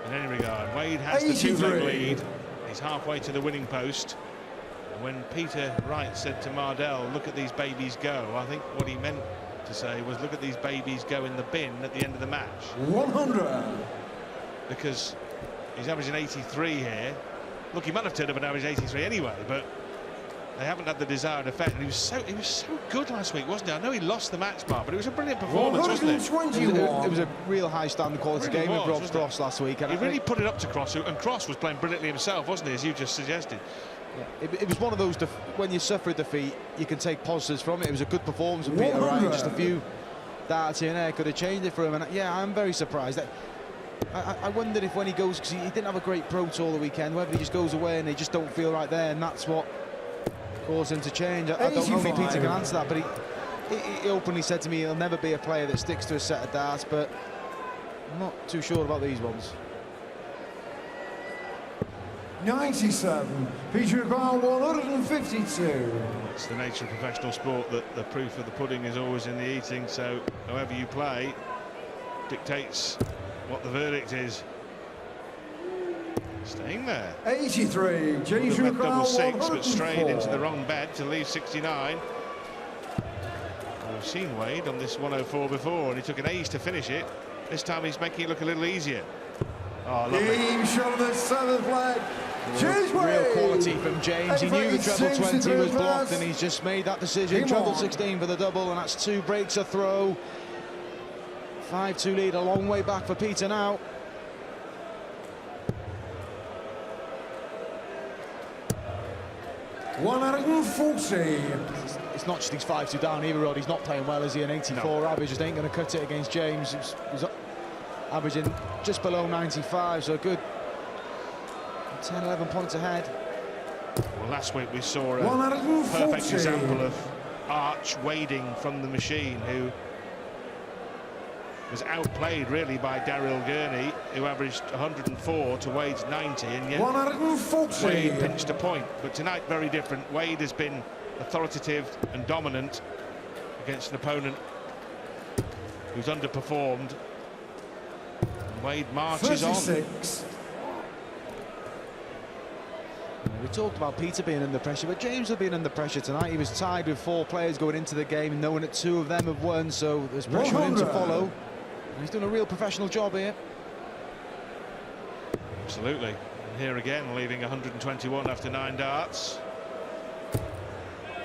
In any regard, Wade has the 2-leg lead. He's halfway to the winning post. When Peter Wright said to Mardell, look at these babies go, I think what he meant to say was look at these babies go in the bin at the end of the match. 100. Because he's averaging 83 here. Look, he might have turned up and averaged 83 anyway, but they haven't had the desired effect. And he was so good last week, wasn't he? I know he lost the match, Mark, but it was a brilliant performance, wasn't it? It was a real high standard quality game with Rob Cross last week. And he really put it up to Cross, and Cross was playing brilliantly himself, wasn't he, as you just suggested? Yeah, it was one of those, when you suffer a defeat, you can take positives from it. It was a good performance from Peter Wright. Just a few darts here and there could have changed it for him. And yeah, I'm very surprised that I wondered if when he goes, because he didn't have a great Pro Tour the weekend, whether he just goes away and they just don't feel right there, and that's what caused him to change. I don't know if Peter can answer that, but he openly said to me he'll never be a player that sticks to a set of darts, but I'm not too sure about these ones. 97, Peter Bar 152. It's the nature of professional sport that the proof of the pudding is always in the eating, so however you play dictates what the verdict is. Staying there. 83, James Would have went double six, but 104. strayed into the wrong bed to leave 69. We've seen Wade on this 104 before, and he took an ace to finish it. This time he's making it look a little easier. Oh, lovely. Game shot on the 7th flag. James Real Wade. quality from James. He knew the treble 20 was blocked, and he's just made that decision. Treble 16 for the double, and that's 2 breaks a throw. 5-2 lead, a long way back for Peter now. It's not just he's 5-2 down either, Rod. He's not playing well, is he? An 84 average just ain't going to cut it against James. He's averaging just below 95, so a good 10, 11 points ahead. Well, last week we saw a perfect example of arch wading from the machine, who was outplayed really by Daryl Gurney, who averaged 104 to Wade's 90, and yet Wade pinched a point. But tonight, very different. Wade has been authoritative and dominant against an opponent who's underperformed. And Wade marches 36. on. We talked about Peter being under pressure, but James has been under pressure tonight. He was tied with 4 players going into the game, and knowing that 2 of them have won, so there's pressure on him to follow. And he's done a real professional job here. Absolutely. And here again, leaving 121 after 9 darts.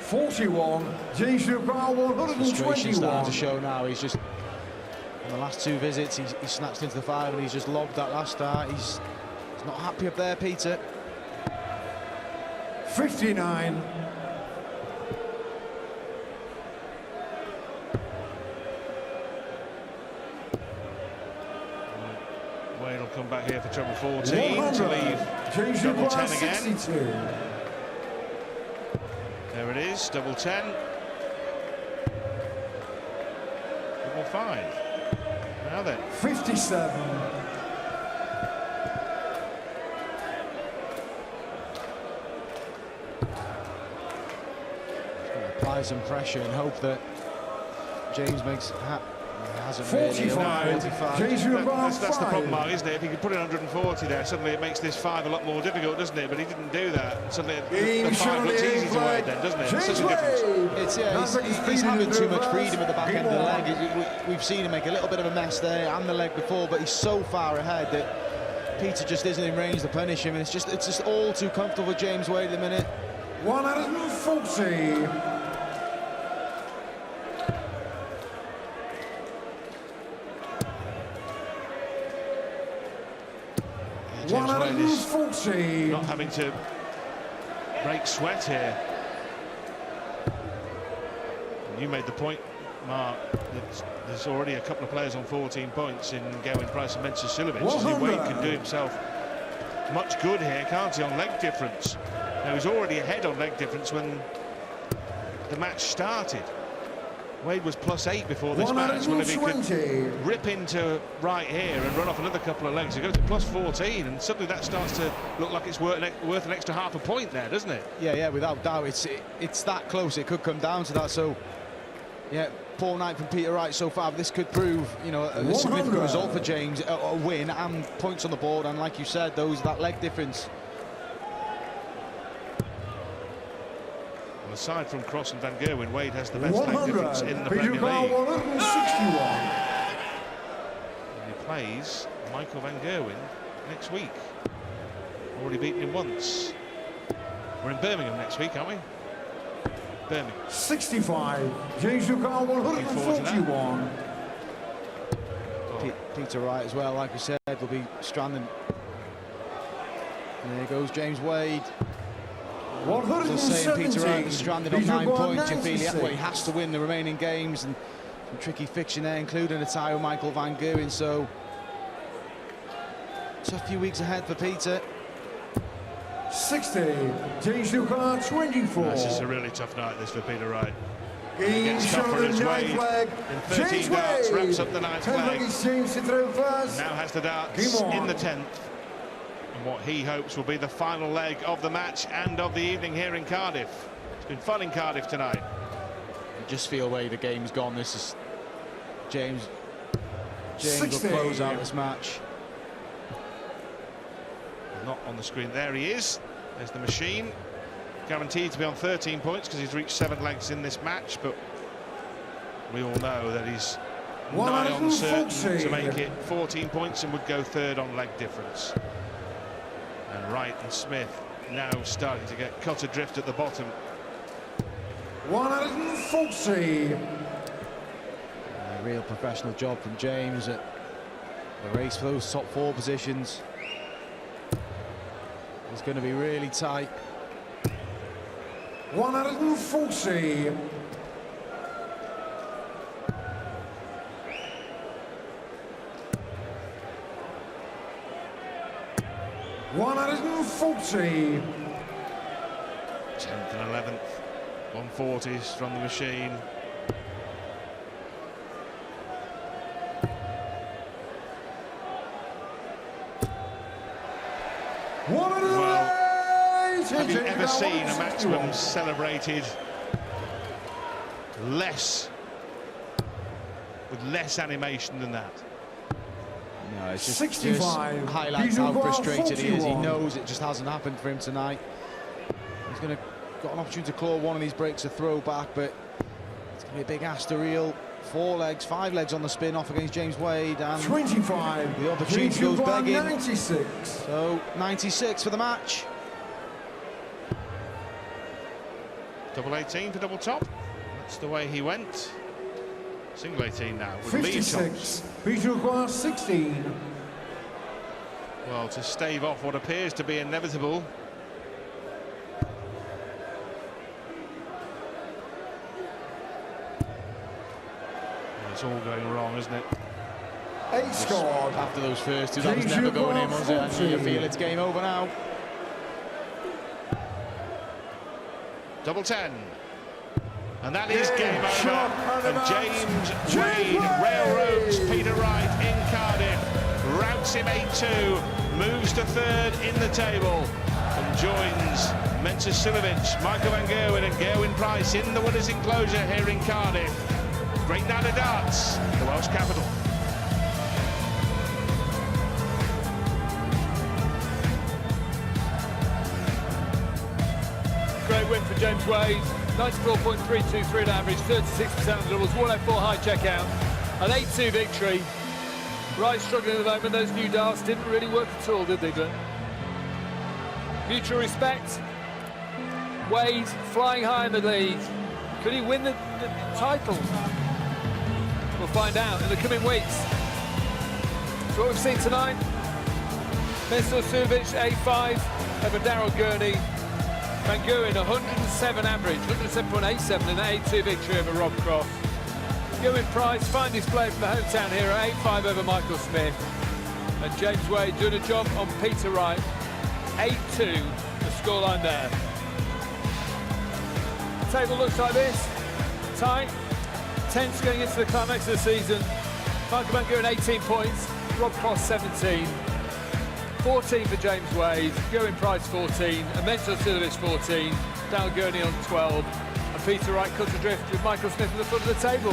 41, James Bar 121. Frustration starting to show now. He's just, on the last 2 visits, he's snatched into the 5, and he's just lobbed that last dart. He's not happy up there, Peter. 59. Wade will come back here for treble 14 to leave double 10 again. 62. There it is, double 10. Double 5. Now then. 57. Apply some pressure and hope that James makes hasn't 45. Really. 45. That's the problem, Mark, isn't it? If he could put in 140 there, suddenly it makes this 5 a lot more difficult, doesn't it? But he didn't do that. And suddenly the 5 looks easy to Wade then, doesn't it? It's such a difference. He's having too much freedom at the back end of the leg. We've seen him make a little bit of a mess there and the leg before, but he's so far ahead that Peter just isn't in range to punish him, and it's just all too comfortable for James Wade at the minute. 140. James Wade is not having to break sweat here. And you made the point, Mark, that there's already a couple of players on 14 points in Gerwen, Price and Mensur Suljovic. Wade can do himself much good here, can't he, on leg difference. Now, he's already ahead on leg difference when the match started. Wade was +8 before this match. Well, if he could rip into Wright here and run off another couple of legs, he goes to +14, and suddenly that starts to look like it's worth an extra half a point there, doesn't it? Yeah, without doubt. It's that close. It could come down to that. So, yeah, poor night from Peter Wright so far. But this could prove, you know, a significant result for James, a win and points on the board. And like you said, that leg difference. Aside from Cross and Van Gerwen, Wade has the best leg difference in the Premier League. 161. And he plays Michael Van Gerwen next week. Already beaten him once. We're in Birmingham next week, aren't we? Birmingham. 65. James Bar 141. Peter Wright as well, like we said, will be stranded. And there goes James Wade. As saying, Peter Wright is stranded on 9 points. You feel he has to win the remaining games, and some tricky fiction there, including a tie with Michael Van Gerwen. So tough few weeks ahead for Peter. 60, James Lucar, 24. This is a really tough night, this, for Peter Wright. Game Gets shot tougher of as the Wade, ninth leg. in 13 James darts, Wade. wraps up the ninth 10 leg. is James to throw first. Now has the darts Game on. in the 10th. And what he hopes will be the final leg of the match and of the evening here in Cardiff. It's been fun in Cardiff tonight. You just feel where the game's gone. This is James. James 60. will close out this match. Not on the screen. There he is. There's the machine. Guaranteed to be on 13 points because he's reached 7 legs in this match, but we all know that he's nigh on certain to make it 14 points and would go third on leg difference. And Wright and Smith now starting to get cut adrift at the bottom. 140. A real professional job from James at the race for those top 4 positions. It's going to be really tight. 140. 140. 10th and 11th. 140s from the machine. Well, have you ever seen a maximum celebrated with less animation than that? No, it's just 65. Highlights how frustrated he is. He knows it just hasn't happened for him tonight. He's got an opportunity to claw one of these breaks, a throw back, but it's going to be a big ask to reel. 4 legs, 5 legs on the spin off against James Wade, and 25. the opportunity goes begging. 96. So 96 for the match. Double 18 for double top. That's the way he went. Single 18 now with lead 56. tops. Peter requires 16. Well, to stave off what appears to be inevitable. It's all going wrong, isn't it? 8 scored. After those first 2, that was never going in, was it? And you feel it's game over now. Double 10. And that is game over. And James Wade railroads Peter Wright in Cardiff, routs him 8-2, moves to third in the table, and joins Mensur, Suljovic, Michael van Gerwen and Gerwyn Price in the winners' enclosure here in Cardiff. Great night of darts, the Welsh capital. Great win for James Wade. 94.323 average, 36% of doubles, 104 high checkout, an 8-2 victory. Wright struggling at the moment. Those new darts didn't really work at all, did they, Glenn? Mutual respect. Wade flying high in the lead. Could he win the title? We'll find out in the coming weeks. So what we've seen tonight, Mensur, Suljovic, 8-5 over Daryl, Gurney. Van Gerwen, 107 average, 107.87 in that 8-2 victory over Rob Cross. Gerwyn Price, fine display from the hometown hero, 8-5 over Michael Smith. And James Wade doing a job on Peter Wright, 8-2, the scoreline there. The table looks like this, tight, tense going into the climax of the season. Michael Van Gerwen 18 points, Rob Cross 17. 14 for James Wade, Gerwyn Price 14, and Mensur Suljovic 14, Daryl Gurney on 12, and Peter Wright cut adrift with Michael Smith at the front of the table.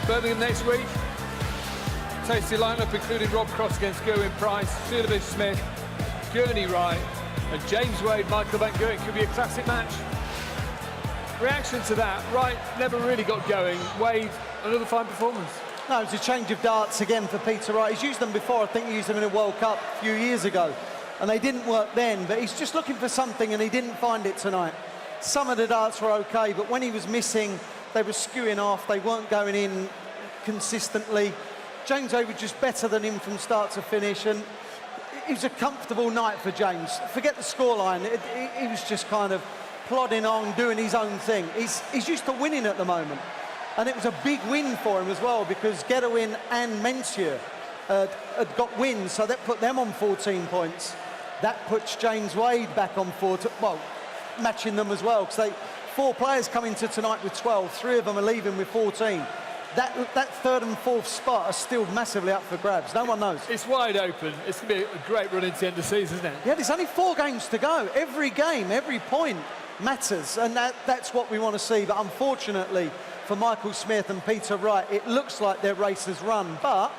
Birmingham next week, tasty lineup including Rob Cross against Gerwyn Price, Suljovic Smith, Gurney Wright, and James Wade, Michael Van Gerwen. Could be a classic match. Reaction to that, Wright never really got going, Wade, another fine performance. No, it's a change of darts again for Peter Wright. He's used them before. I think he used them in a World Cup a few years ago. And they didn't work then, but he's just looking for something and he didn't find it tonight. Some of the darts were okay, but when he was missing, they were skewing off. They weren't going in consistently. James Wade was just better than him from start to finish. And it was a comfortable night for James. Forget the scoreline. He was just kind of plodding on, doing his own thing. He's used to winning at the moment. And it was a big win for him as well, because Gerwyn and Mensur had got wins, so that put them on 14 points. That puts James Wade back on matching them as well, because 4 players come into tonight with 12, 3 of them are leaving with 14. That third and fourth spot are still massively up for grabs. No one knows. It's wide open. It's going to be a great run into the end of the season, isn't it? Yeah, there's only 4 games to go. Every game, every point matters, and that's what we want to see. But unfortunately for Michael Smith and Peter Wright, it looks like their race has run, but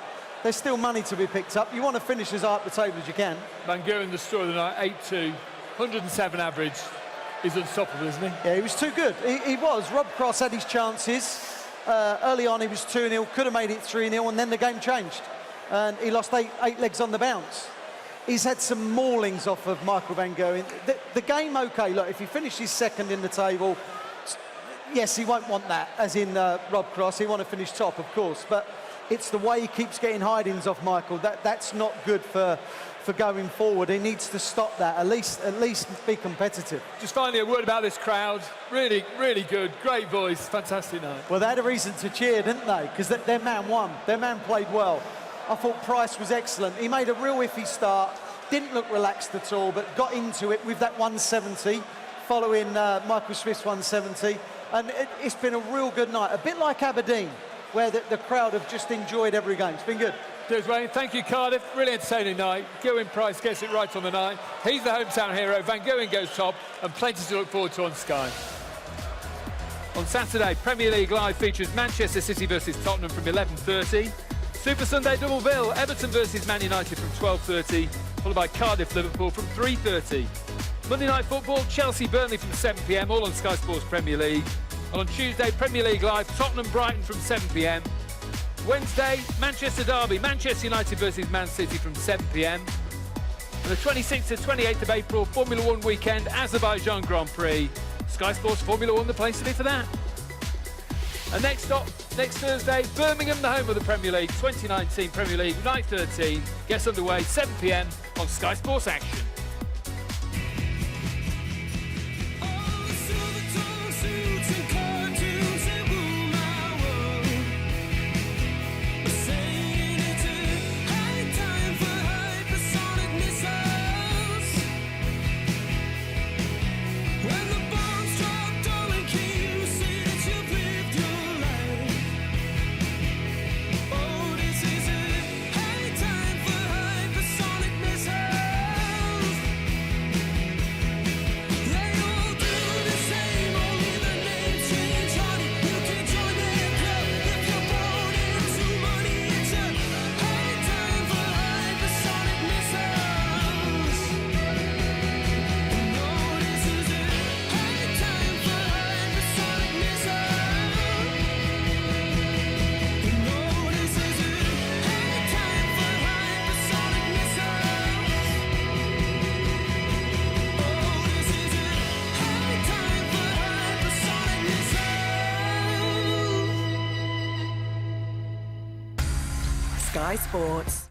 there's still money to be picked up. You want to finish as high up the table as you can. Van Gerwen, the story of the night, 8-2, 107 average. He's unstoppable, isn't he? Yeah, he was too good. He was. Rob Cross had his chances. Early on, he was 2-0, could have made it 3-0, and then the game changed. And he lost eight legs on the bounce. He's had some maulings off of Michael Van Gerwen. The game, OK, look, if he finishes second in the table, yes, he won't want that, as in Rob Cross. He want to finish top, of course. But it's the way he keeps getting hidings off Michael. That's not good for going forward. He needs to stop that, at least be competitive. Just finally, a word about this crowd. Really, really good. Great voice. Fantastic night. Well, they had a reason to cheer, didn't they? Because their man won. Their man played well. I thought Price was excellent. He made a real iffy start, didn't look relaxed at all, but got into it with that 170, following Michael Smith's 170. And it's been a real good night. A bit like Aberdeen, where the crowd have just enjoyed every game. It's been good. Cheers, Wayne. Thank you, Cardiff. Really entertaining night. Gerwyn Price gets it right on the night. He's the hometown hero. Van Gerwen goes top, and plenty to look forward to on Sky. On Saturday, Premier League Live features Manchester City versus Tottenham from 11:30. Super Sunday double bill, Everton versus Man United from 12:30, followed by Cardiff Liverpool from 3:30. Monday Night Football, Chelsea Burnley from 7 p.m, all on Sky Sports Premier League. And on Tuesday, Premier League Live, Tottenham Brighton from 7 p.m. Wednesday, Manchester Derby, Manchester United versus Man City from 7 p.m. And the 26th to 28th of April, Formula 1 weekend, Azerbaijan Grand Prix. Sky Sports Formula 1, the place to be for that. And next stop, next Thursday, Birmingham, the home of the Premier League, 2019 Premier League, night 13, gets underway, 7 p.m. on Sky Sports Action. Sky Sports.